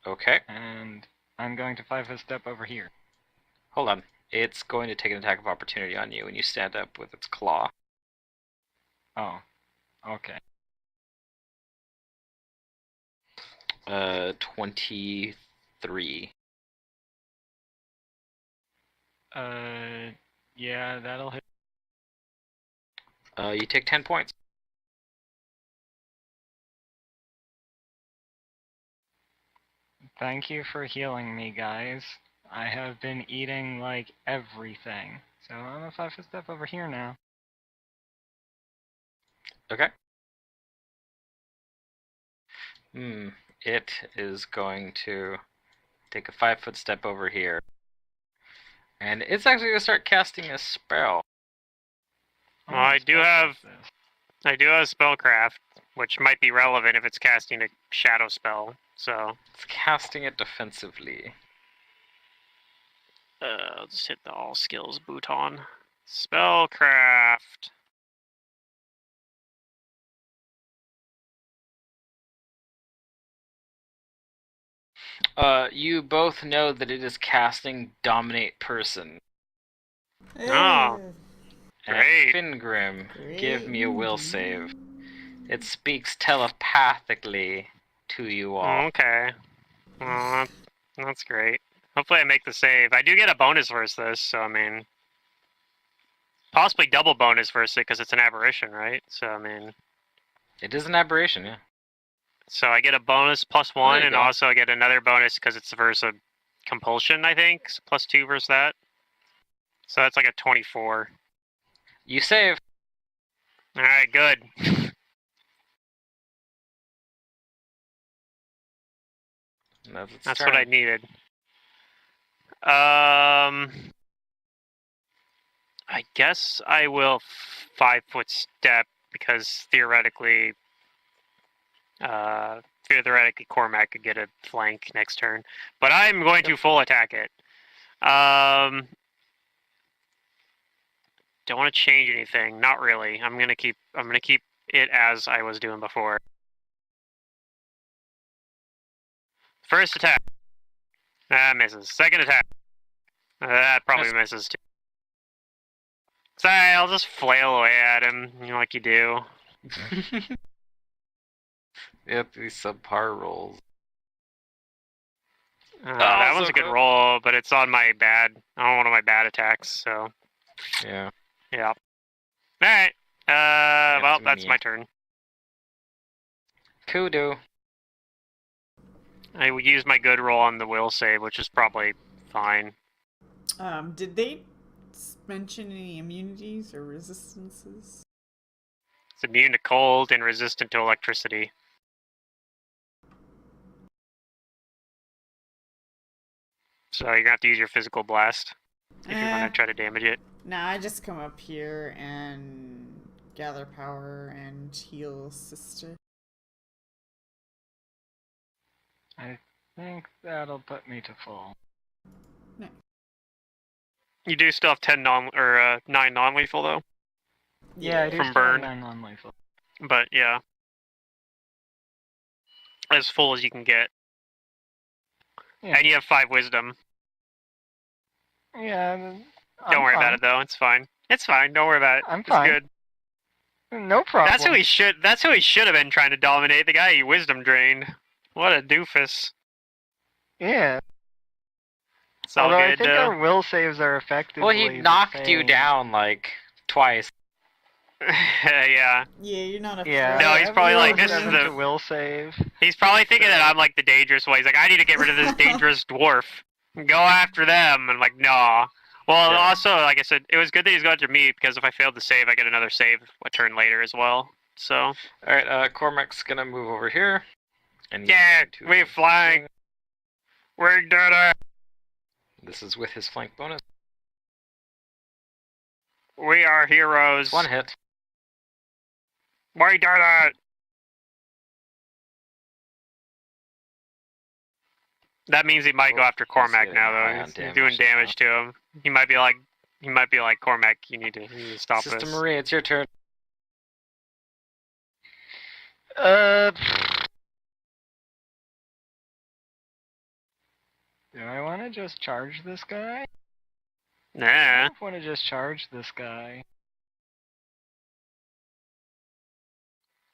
Okay, and I'm going to 5-foot step over here. hold on. It's going to take an attack of opportunity on you when you stand up with its claw. Oh, okay. 23. Yeah, that'll hit. You take 10 points. Thank you for healing me, guys. I have been eating, like, everything. So I'm a 5-foot step over here now. Okay. It is going to take a 5-foot step over here. And it's actually going to start casting a spell. Well, I do have spellcraft, which might be relevant if it's casting a shadow spell. So It's casting it defensively. I'll just hit the all skills bouton. Spellcraft. You both know that it is casting Dominate Person. Oh. And Great. Fingrim, give me a will save. It speaks telepathically to you all. Okay. Well, that's great. Hopefully I make the save. I do get a bonus versus this, so I mean... Possibly double bonus versus it, because it's an aberration, right? So, I mean... It is an aberration, yeah. So I get a bonus +1, you and go. also I get another bonus because it's versus a compulsion, I think. So +2 versus that. So that's like a 24. You save. Alright, good. That's what I needed. I guess I will 5-foot step because theoretically Cormac could get a flank next turn. But I'm going to full attack it. Don't want to change anything. Not really. I'm gonna keep it as I was doing before. First attack. That misses. Second attack. That probably misses too. Sorry, I'll just flail away at him, like you do. Yep, these subpar rolls. That one's so a good good. roll, but it's on my one of my bad attacks, so. Yeah. Yeah. Alright. Well, too that's many. my turn. Kudu. I would use my good roll on the will save, which is probably fine. Did they mention any immunities or resistances? It's immune to cold and resistant to electricity. So you're gonna have to use your physical blast if you're gonna try to damage it. Nah, I just come up here and gather power and heal sister. I think that'll put me to full. You do still have 9 non-lethal though. Yeah, I do From still burn. have 9 non-lethal. But yeah, as full as you can get. Yeah. And you have 5 wisdom. Yeah. Don't worry about it though. It's fine. It's fine. Don't worry about it. I'm it's fine. Good. No problem. That's who he should have been trying to dominate. The guy he wisdom drained. What a doofus. Yeah. It's all Although good. I think our will saves are effectively. Well, he knocked you down like twice. Yeah. Yeah, you're not a Yeah. No, he's probably like, this is the will save. He's probably thinking that I'm like the dangerous one. He's like, I need to get rid of this dangerous dwarf. Go after them. And I'm like, nah. Well, Yeah. also, like I said, it was good that he's going to me because if I failed to save, I get another save a turn later as well. So. Alright, Cormac's gonna move over here. And Yeah, we flying. We did it. This is with his flank bonus. We are heroes. One hit. We did it. That means he might go after Cormac now, though. He's doing damage to him. He might be like Cormac. You need to stop Sister this. Maria, it's your turn. Do I want to just charge this guy? Nah. I want to just charge this guy.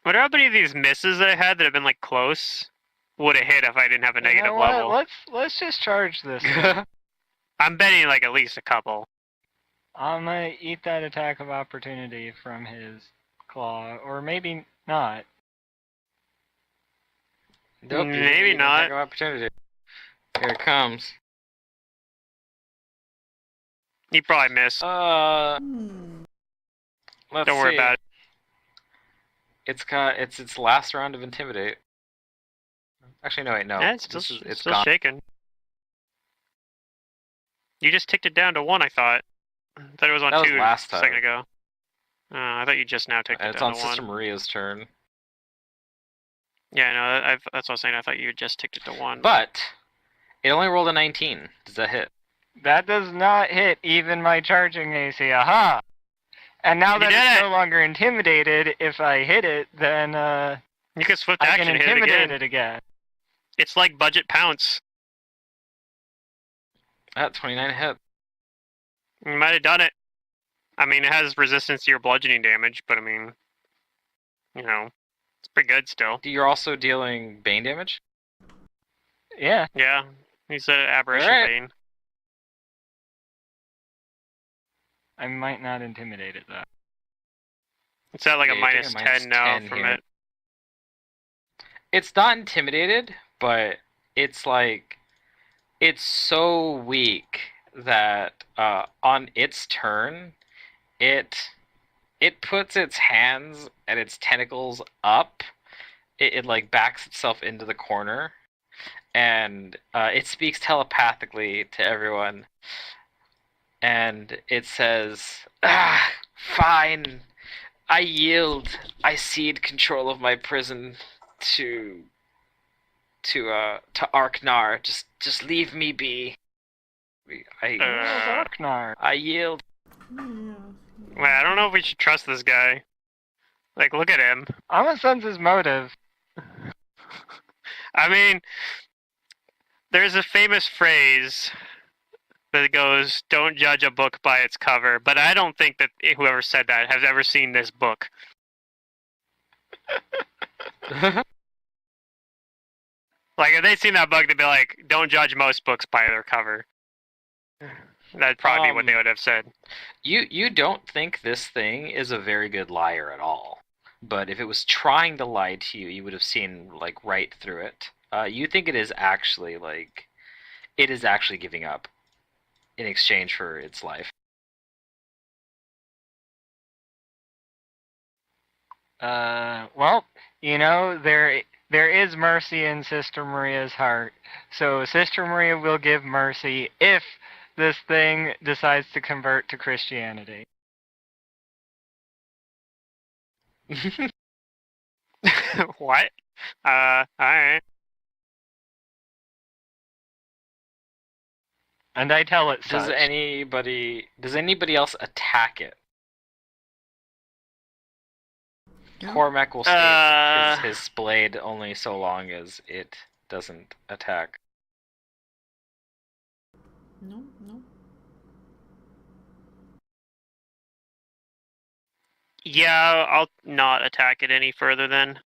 What how many of these misses that I had that have been like close would have hit if I didn't have a negative level? Let's just charge this guy. I'm betting like at least a couple. I'm gonna eat that attack of opportunity from his claw, or maybe not. Nope, you Maybe need an not. attack of opportunity. Here it comes. He probably missed. Let's Don't worry see. about it. It's its last round of intimidate. Actually, no, wait, no. Yeah, it's still gone. shaking. You just ticked it down to 1, I thought. I thought it was on That was 2 last a second time. ago. I thought you just now ticked And it it's down on to Sister 1. Maria's turn. Yeah, no, that's what I was saying. I thought you just ticked it to 1. But it only rolled a 19. Does that hit? That does not hit even my charging AC. Aha! And now You that did it's it! no longer intimidated, if I hit it, then You can swift I action can and hit it intimidate again. it again. It's like budget pounce. 29 hit. You might have done it. I mean, it has resistance to your bludgeoning damage, but I mean, it's pretty good still. You're also dealing Bane damage? Yeah. Yeah, he's an aberration Alright. bane. I might not intimidate it though. It's at like Yeah, a you're minus taking a 10 now -10 from here. it. It's not intimidated, but it's like it's so weak that on its turn, it puts its hands and its tentacles up. It like backs itself into the corner, and it speaks telepathically to everyone. And it says, "Ah, fine. I yield. I cede control of my prison to Arknar. Just leave me be. Arknar. I yield. Yeah. Wait, I don't know if we should trust this guy. Like, look at him. I'm gonna sense his motive. I mean, there's a famous phrase that goes, "Don't judge a book by its cover," but I don't think that whoever said that has ever seen this book. Like, if they'd seen that book, they'd be like, "Don't judge most books by their cover." That'd probably be what they would have said. You don't think this thing is a very good liar at all. But if it was trying to lie to you, you would have seen like right through it. You think it is actually giving up in exchange for its life. Well, there is mercy in Sister Maria's heart. So Sister Maria will give mercy if this thing decides to convert to Christianity. What? Alright. And I tell it Does such. anybody else attack it? No. Cormac will stay his blade only so long as it doesn't attack. No, no. Yeah, I'll not attack it any further then.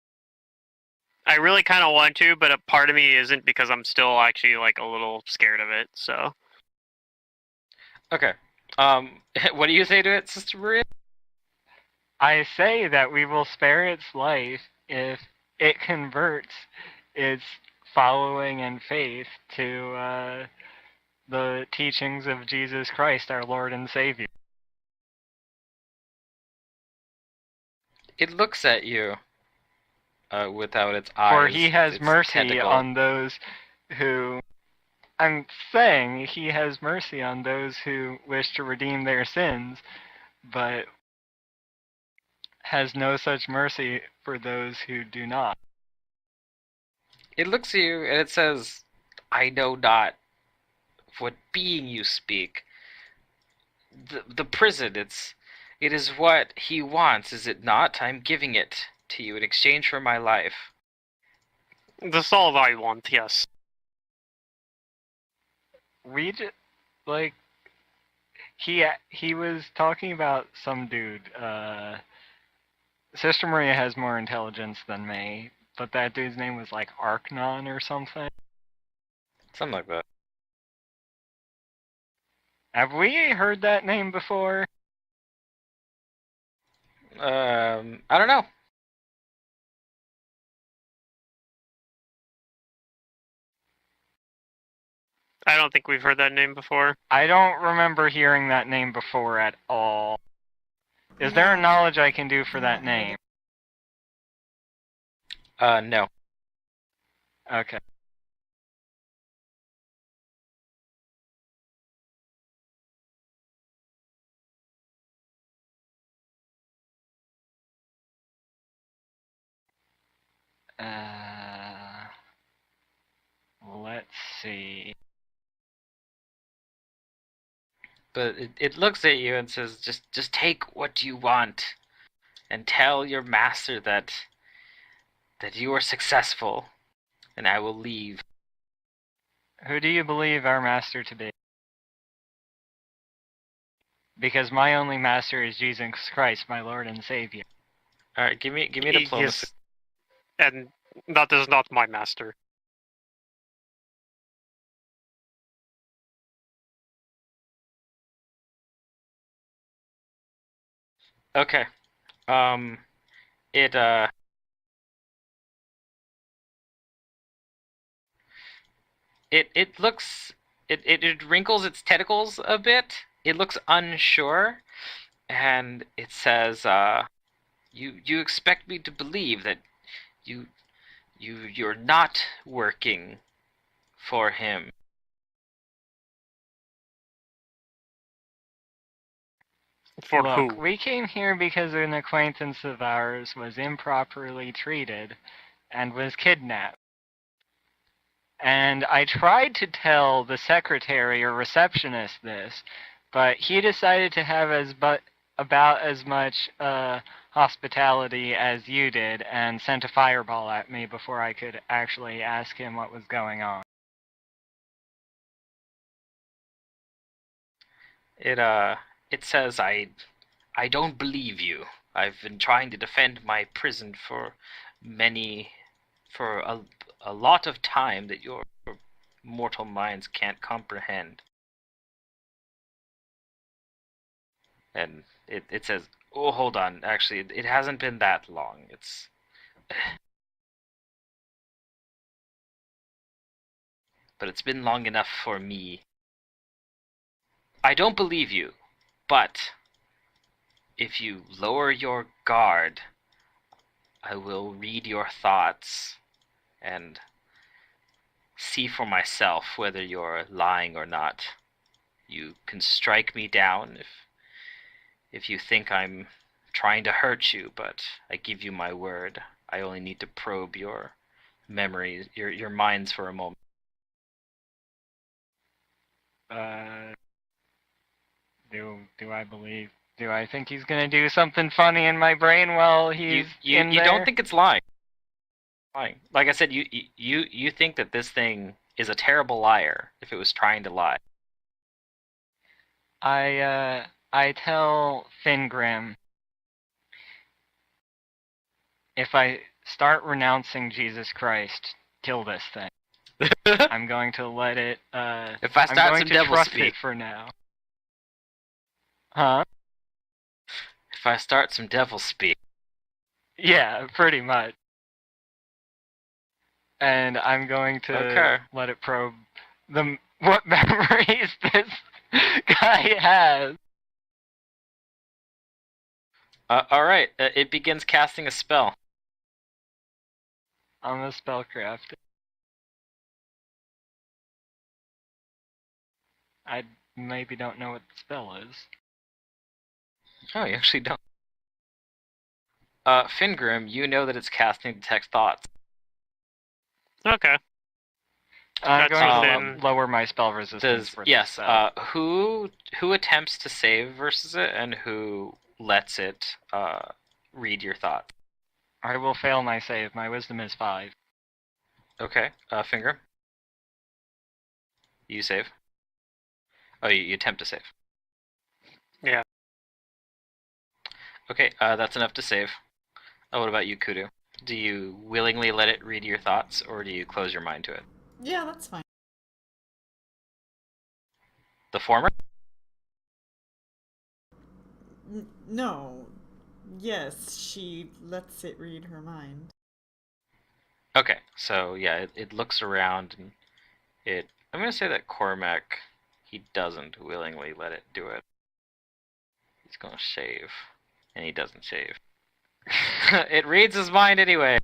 I really kind of want to, but a part of me isn't because I'm still actually like a little scared of it, so. Okay. What do you say to it, Sister Maria? I say that we will spare its life if it converts its following and faith to the teachings of Jesus Christ, our Lord and Savior. It looks at you without its eyes. For he has its mercy tentacle. on those who... I'm saying he has mercy on those who wish to redeem their sins, but has no such mercy for those who do not. It looks at you and it says, "I know not what being you speak. The prison, it is what he wants, is it not? I'm giving it to you in exchange for my life." That's all I want, yes. We just, like, he was talking about some dude. Sister Maria has more intelligence than me, but that dude's name was like Arknon or something. Something like that. Have we heard that name before? I don't know. I don't think we've heard that name before. I don't remember hearing that name before at all. Is there a knowledge I can do for that name? No. Okay. Let's see. But it looks at you and says, just take what you want and tell your master that you are successful, and I will leave. Who do you believe our master to be? Because my only master is Jesus Christ, my Lord and Savior. All right, give me diplomacy. Yes. And that is not my master. Okay. It looks it wrinkles its tentacles a bit. It looks unsure, and it says, you expect me to believe that you're not working for him." For Look, who? we came here because an acquaintance of ours was improperly treated and was kidnapped. And I tried to tell the secretary or receptionist this, but he decided to have about as much hospitality as you did and sent a fireball at me before I could actually ask him what was going on. It says I don't believe you. I've been trying to defend my prison for a lot of time that your mortal minds can't comprehend. And it says, oh, hold on, actually, it hasn't been that long. But it's been long enough for me. I don't believe you, but if you lower your guard, I will read your thoughts and see for myself whether you're lying or not. You can strike me down if you think I'm trying to hurt you, but I give you my word. I only need to probe your memories, your minds for a moment. Do I believe? Do I think he's gonna do something funny in my brain while he's in You there? don't think it's lying. Like I said, you think that this thing is a terrible liar if it was trying to lie. I tell Fingrim, if I start renouncing Jesus Christ, kill this thing. I'm going to let it. If I I'm start going some to devil trust speak, it for now. Huh? if I start some devil speak, Yeah, pretty much. And I'm going to Okay. let it probe what memories this guy has. all right, it begins casting a spell. I'm a spellcraft. I maybe don't know what the spell is. Oh, you actually don't. Fingrim, you know that it's casting detect thoughts. Okay. I'm That's going to within- lower my spell resistance for this Yes. spell. Who attempts to save versus it, and who lets it read your thoughts? I will fail my save. My wisdom is 5. Okay. Finger. You save. Oh, you attempt to save. Yeah. Okay. That's enough to save. Oh, what about you, Kudu? Do you willingly let it read your thoughts, or do you close your mind to it? Yeah, that's fine. The former. No. Yes, she lets it read her mind. Okay. So yeah, it looks around and I'm gonna say that Cormac, he doesn't willingly let it do it. He's gonna shave, and he doesn't shave. It reads his mind anyway.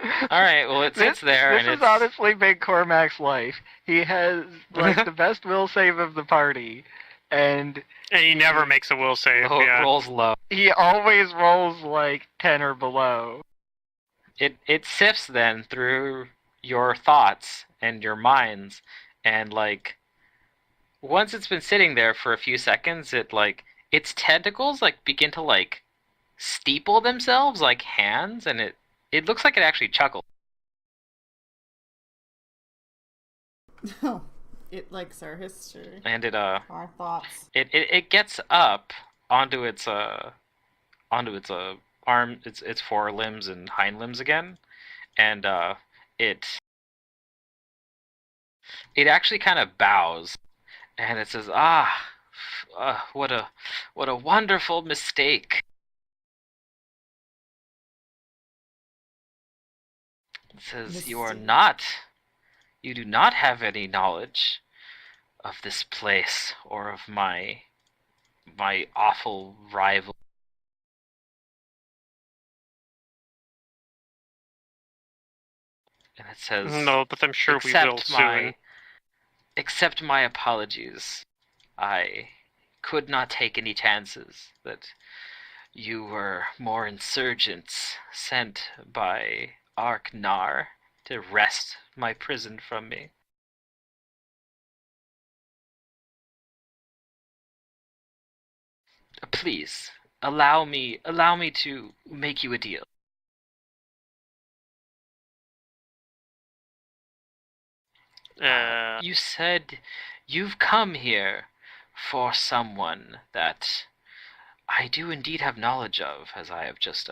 All right, well it sits there, This and has it's honestly been Cormac's life. He has like the best will save of the party, and And he never makes a will save. Yeah. rolls low. he always rolls like 10 or below. It sifts then through your thoughts and your minds, and like once it's been sitting there for a few seconds, its tentacles begin to steeple themselves like hands, and it looks like it actually chuckles. Oh, it likes our history, And our thoughts. it gets up onto its arm, its forelimbs and hind limbs again, and it actually kind of bows, and it says, what a wonderful mistake. It says, you do not have any knowledge of this place or of my awful rival. And it says, No, but I'm sure we will soon. accept my apologies. I could not take any chances that you were more insurgents sent by Arknar to wrest my prison from me. Please, allow me to make you a deal. You said you've come here for someone that I do indeed have knowledge of, as I have just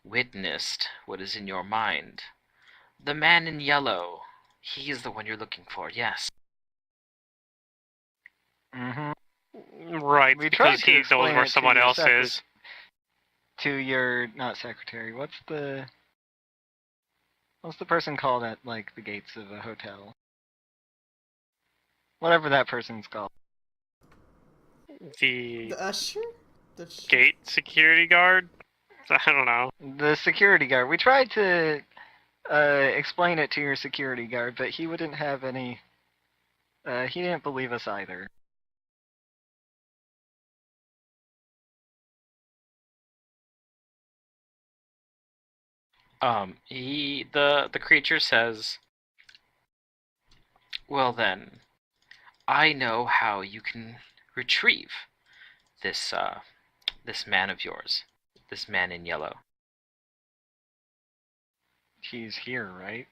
witnessed what is in your mind. The man in yellow, he is the one you're looking for, yes. Mm-hmm. Right, We because tried to he knows explain where it to someone your else is. To your, not secretary, what's the person called at, like, the gates of a hotel? Whatever that person's called. The The usher? gate security guard? I don't know. The security guard. We tried to explain it to your security guard, but he wouldn't have any... he didn't believe us either. The creature says, well then, I know how you can retrieve this, this man of yours. This man in yellow. He's here, right?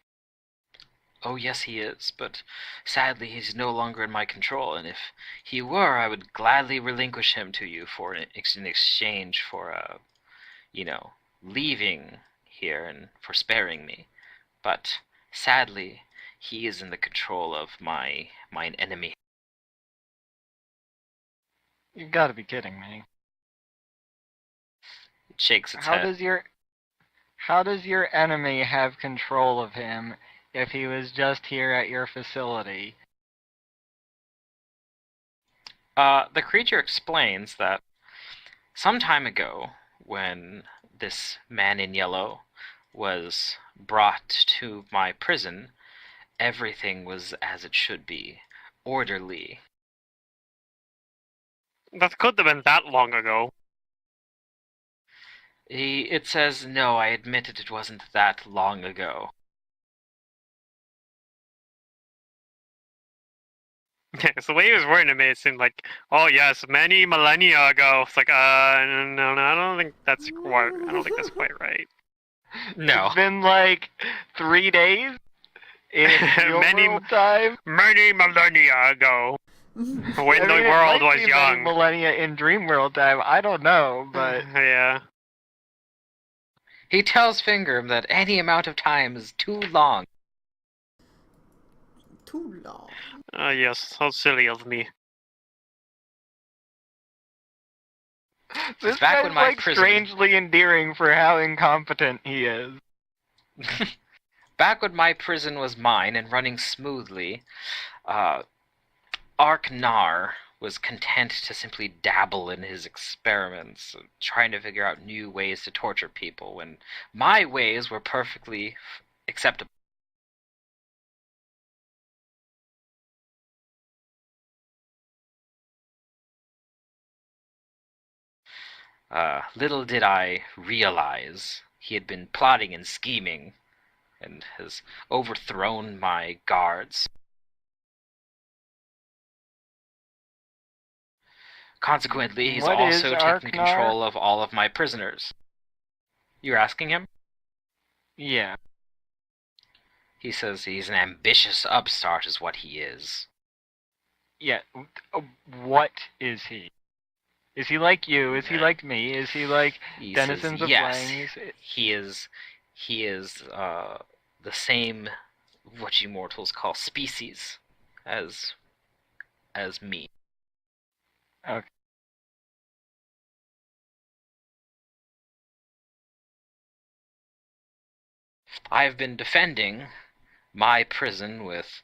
Oh yes he is, but sadly he's no longer in my control, and if he were, I would gladly relinquish him to you for in exchange for, leaving here and for sparing me. But sadly, he is in the control of mine enemy. You gotta be kidding me. It shakes its head. How does your enemy have control of him if he was just here at your facility? The creature explains that some time ago, when this man in yellow was brought to my prison, everything was as it should be, orderly. That could have been that long ago. It says, no, I admitted it wasn't that long ago. So the way he was wording it made it seem like, oh yes, many millennia ago. It's like, no, I don't think that's quite right. No. It's been like 3 days in real world time. Many millennia ago. When the world was young. Many millennia in dream world time. I don't know, but yeah. He tells Fingram that any amount of time is too long. Too long. Yes, how silly of me. This back guy's when my like prison... strangely endearing for how incompetent he is. Back when my prison was mine and running smoothly, Arknar was content to simply dabble in his experiments, trying to figure out new ways to torture people, when my ways were perfectly acceptable. Little did I realize he had been plotting and scheming, and has overthrown my guards. Consequently, he's also taken control of all of my prisoners. You're asking him? Yeah. He says he's an ambitious upstart is what he is. Yeah. What is he? Is he like you? Is he like me? Is he like denizens of Langs? He is the same, what you mortals call species, as me. Okay. I've been defending my prison with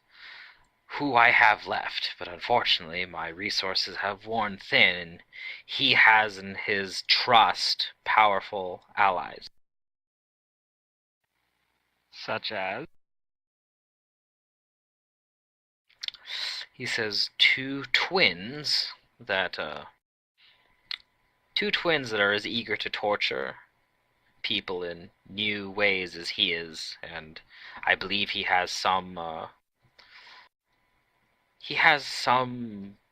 who I have left, but unfortunately my resources have worn thin, and he has in his trust powerful allies. Such as? He says 2 twins that two twins that are as eager to torture people in new ways as he is, and I believe he has some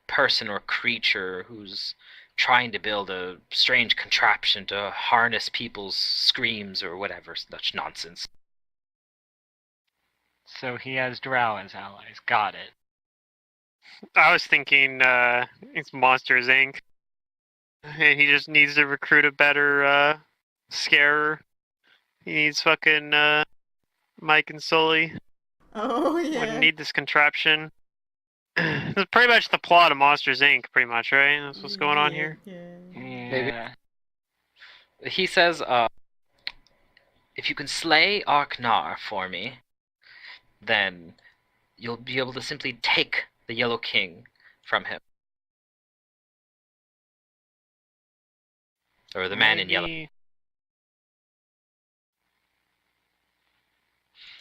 person or creature who's trying to build a strange contraption to harness people's screams or whatever such nonsense. So he has drow as allies. Got it. I was thinking it's Monsters Inc. And he just needs to recruit a better scarer. He needs fucking Mike and Sully. Oh Wouldn't yeah. need this contraption. It's pretty much the plot of Monsters Inc. Pretty much, right? That's what's going on here. Yeah. Yeah. He says, if you can slay Arknar for me, then you'll be able to simply take the Yellow King from him. Or the man in yellow. Maybe-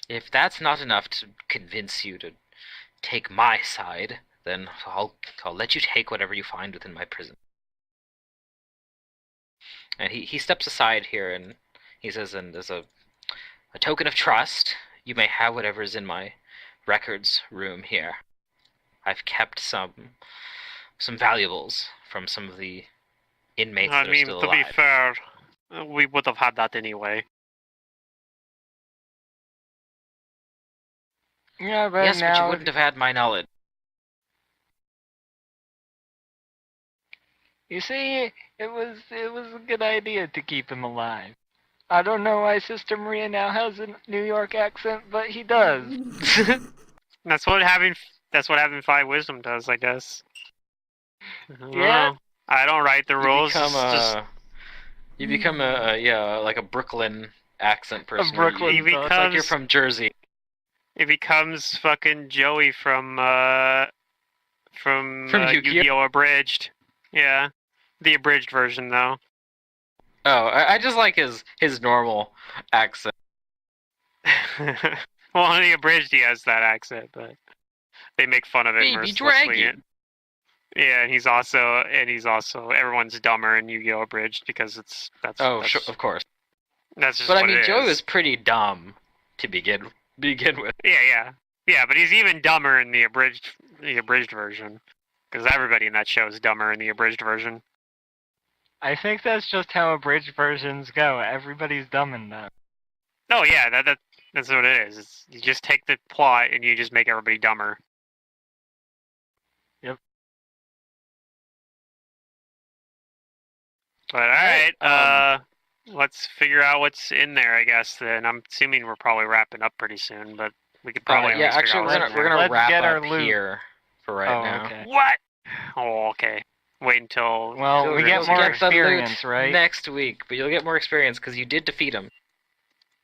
If that's not enough to convince you to take my side, then I'll let you take whatever you find within my prison. And he steps aside here and he says, and as a token of trust, you may have whatever is in my records room here. I've kept some valuables from some of the inmates I that are mean, still to alive. be fair, we would have had that anyway. Yeah, but Yes, but you now wouldn't have had my knowledge. you see, it was a good idea to keep him alive. I don't know why Sister Maria now has a New York accent, but he does. That's what having 5 wisdom does, I guess. I don't Yeah. know. I don't write the rules. You become like a Brooklyn accent person. Brooklyn You, it's like you're from Jersey. It becomes fucking Joey from Yu-Gi-Oh! Yu-Gi-Oh! Abridged. Yeah, the abridged version though. Oh, I just like his normal accent. Well, in the abridged he has that accent, but they make fun of it Baby mercilessly. dragon. Yeah, and he's also everyone's dumber in Yu-Gi-Oh! Abridged because Sure, of course. That's just But I what mean, it Joey is. was pretty dumb to begin with. Yeah, but he's even dumber in the abridged version because everybody in that show is dumber in the abridged version. I think that's just how abridged versions go. Everybody's dumb in them. Oh yeah, that's what it is. You just take the plot and you just make everybody dumber. Yep. But alright, let's figure out what's in there, I guess, then. I'm assuming we're probably wrapping up pretty soon, but we could probably Yeah, at least figure actually, out we're what's gonna in we're there. gonna Let's wrap get our up loot. here for right now. Okay. What? Oh, okay. Wait until... Well, we get You'll more the loot experience, right? next week, but you'll get more experience because you did defeat him.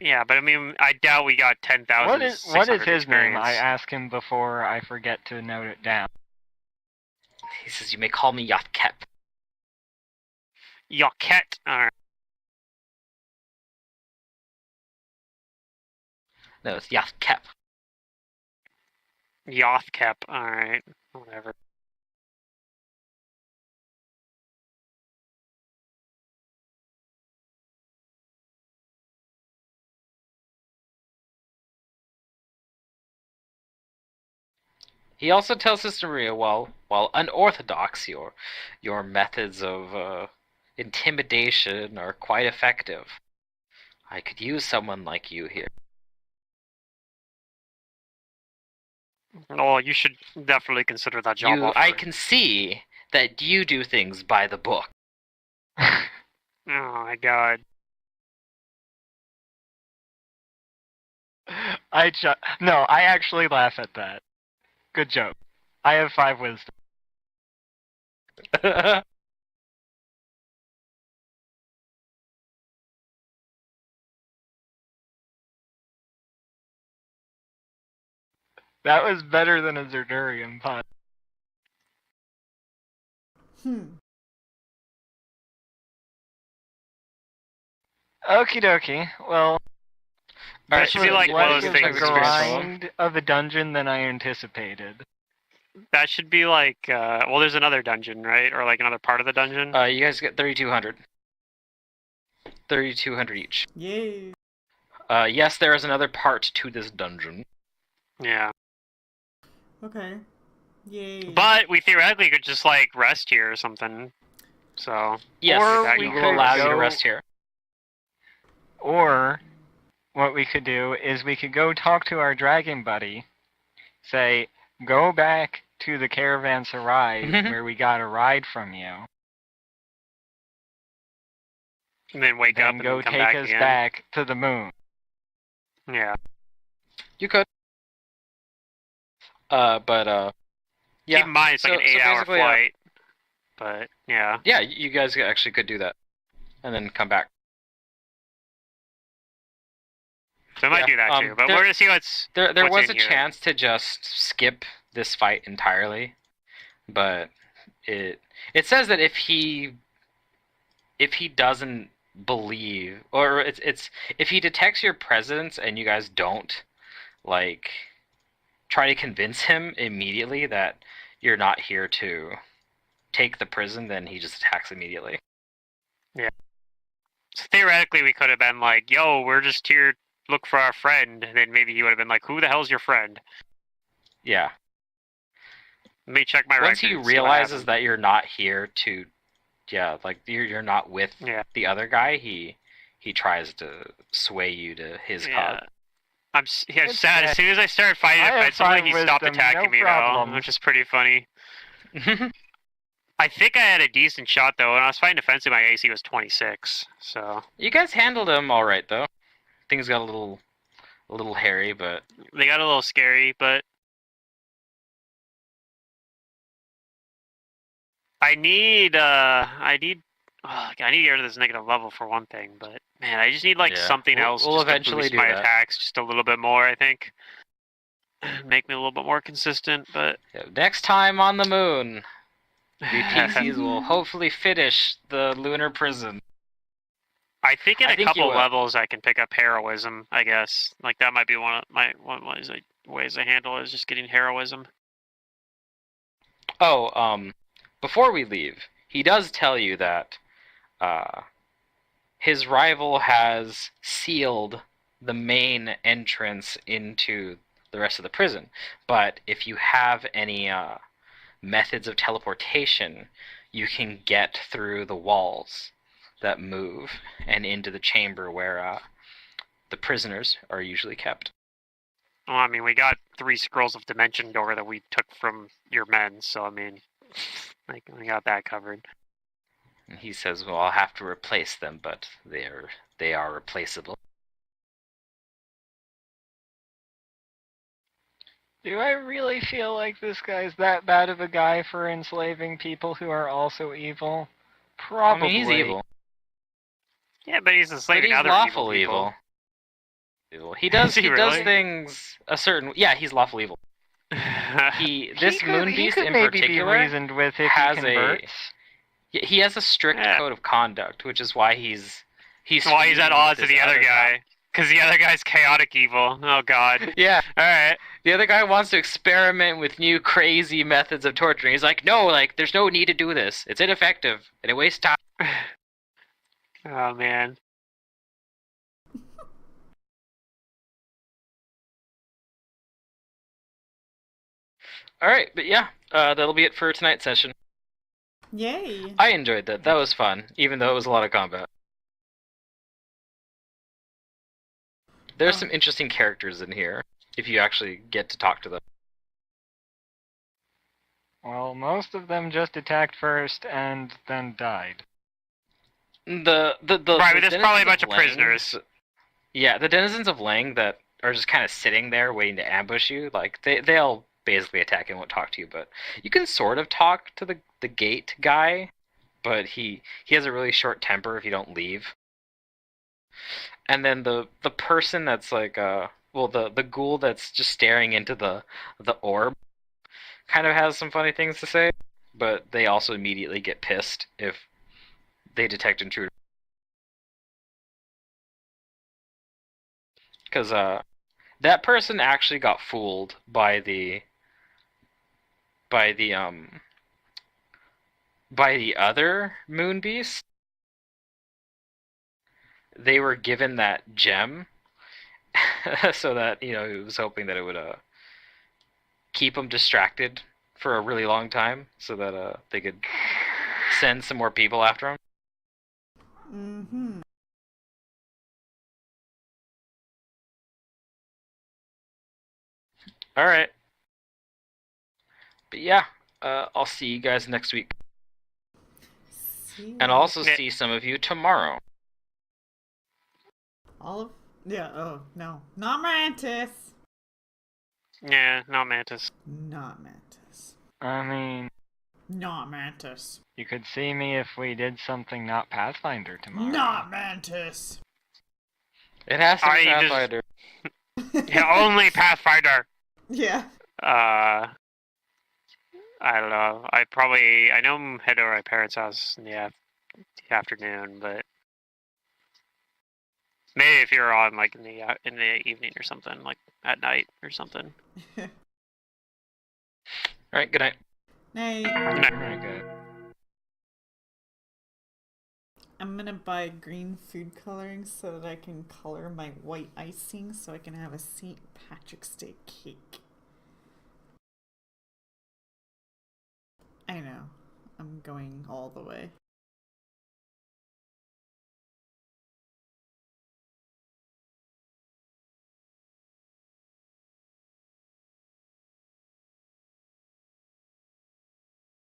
Yeah, but I mean, I doubt we got 10,000. What is his name? experience. I ask him before I forget to note it down. He says, "You may call me Yatkep." Yoket. Alright. No, it's Yatkep. Yothkep. Alright. Whatever. He also tells Sister Maria, while unorthodox, your methods of intimidation are quite effective. I could use someone like you here. Oh, you should definitely consider that job offer. I can see that you do things by the book. Oh my god. No, I actually laugh at that. Good joke. I have 5 wisdom. That was better than a Zerdurium pun. Okie dokie. Well, Alright, That should be like one of those less things of a you just- grind of a dungeon than I anticipated. That should be like, well, there's another dungeon, right? Or like another part of the dungeon? You guys get 3,200. 3,200 each. Yay. Yes, there is another part to this dungeon. Yeah. Okay. Yay. But we theoretically could just, like, rest here or something. So. Yes, Or we we will could allow you to go- rest here. Or what we could do is we could go talk to our dragon buddy, say, go back to the caravanserai where we got a ride from you, and then wake up and and go then come take back us again. back to the moon. Yeah. You could. Yeah. Keep in mind, it's like an 8-hour basically, flight. But, yeah. Yeah, you guys actually could do that. And then come back. So I might Yeah, do that too. But we're going to see what's. There what's was in a here. chance to just skip this fight entirely, but it says that if he doesn't believe, or it's if he detects your presence and you guys don't like try to convince him immediately that you're not here to take the prison, then he just attacks immediately. So theoretically, we could have been like, yo, we're just here to look for our friend. And then maybe he would have been like, who the hell's your friend? Yeah. Let me check my Once records. he realizes that you're not here to, like you're not with Yeah. the other guy, he tries to sway you to his Yeah. cause. I'm It's sad. bad. As soon as I started fighting I have defensively, he fine stopped wisdom, attacking no me, though, problem. which is pretty funny. I think I had a decent shot, though. When I was fighting defensive, my AC was 26, so... You guys handled him all right, though. Things got a little hairy, but They got a little scary, but... I need to get rid of this negative level for one thing, but man, I just need like Yeah. something else We'll just to eventually boost do my that. attacks just a little bit more, I think. Make me a little bit more consistent, but next time on the moon, VPCs will hopefully finish the lunar prison. I think in I a think you couple will. levels I can pick up heroism, I guess. Like that might be one of my ways I handle it, is just getting heroism. Oh, before we leave, he does tell you that his rival has sealed the main entrance into the rest of the prison. But if you have any methods of teleportation, you can get through the walls that move and into the chamber where the prisoners are usually kept. Well, I mean, we got 3 scrolls of dimension door that we took from your men, so I mean, like we got that covered. And he says, well, I'll have to replace them, but they are replaceable. Do I really feel like this guy's that bad of a guy for enslaving people who are also evil? Probably. I mean, he's evil. Yeah, but he's But enslaving he's other lawful evil. He does Is he does really? things a certain. Yeah, he's lawful evil. This moon he beast could in maybe particular be reasoned with if has he converts. he has a strict Yeah. code of conduct, which is why he's Why he's at feuding odds with with the this other guy? Because the other guy's chaotic evil. Oh god. Yeah, All right. the other guy wants to experiment with new crazy methods of torture. He's like, no, like there's no need to do this. It's ineffective and it wastes time. Oh man. All right, but yeah, that'll be it for tonight's session. Yay. I enjoyed that. That was fun, even though it was a lot of combat. There's some interesting characters in here, if you actually get to talk to them. Well, most of them just attacked first and then died. The Right, but there's probably a denizens bunch of Lang- prisoners. Yeah, the denizens of Lang that are just kind of sitting there waiting to ambush you, like they'll basically attack and won't talk to you, but you can sort of talk to the gate guy, but he has a really short temper if you don't leave. And then the person that's like the ghoul that's just staring into the orb kind of has some funny things to say, but they also immediately get pissed if they detect intruder. Because that person actually got fooled by the by the other moon beasts. They were given that gem so that, he was hoping that it would keep them distracted for a really long time so that they could send some more people after him. Mm-hmm. All right. But yeah, I'll see you guys next week. See And I'll ya. also see some of you tomorrow. Olive? Yeah, oh, no. Not Mantis! Yeah, not Mantis. Not Mantis. I mean, Not Mantis. you could see me if we did something not Pathfinder tomorrow. Not Mantis! It has to be I just- Pathfinder. Yeah, only Pathfinder. Yeah. I don't know. I know I'm heading over to my parents' house in the afternoon, but maybe if you're on like in the evening or something, like at night or something. All right, good night. Nay. Alright, good. I'm gonna buy green food coloring so that I can color my white icing so I can have a St. Patrick's Day cake. I know. I'm going all the way.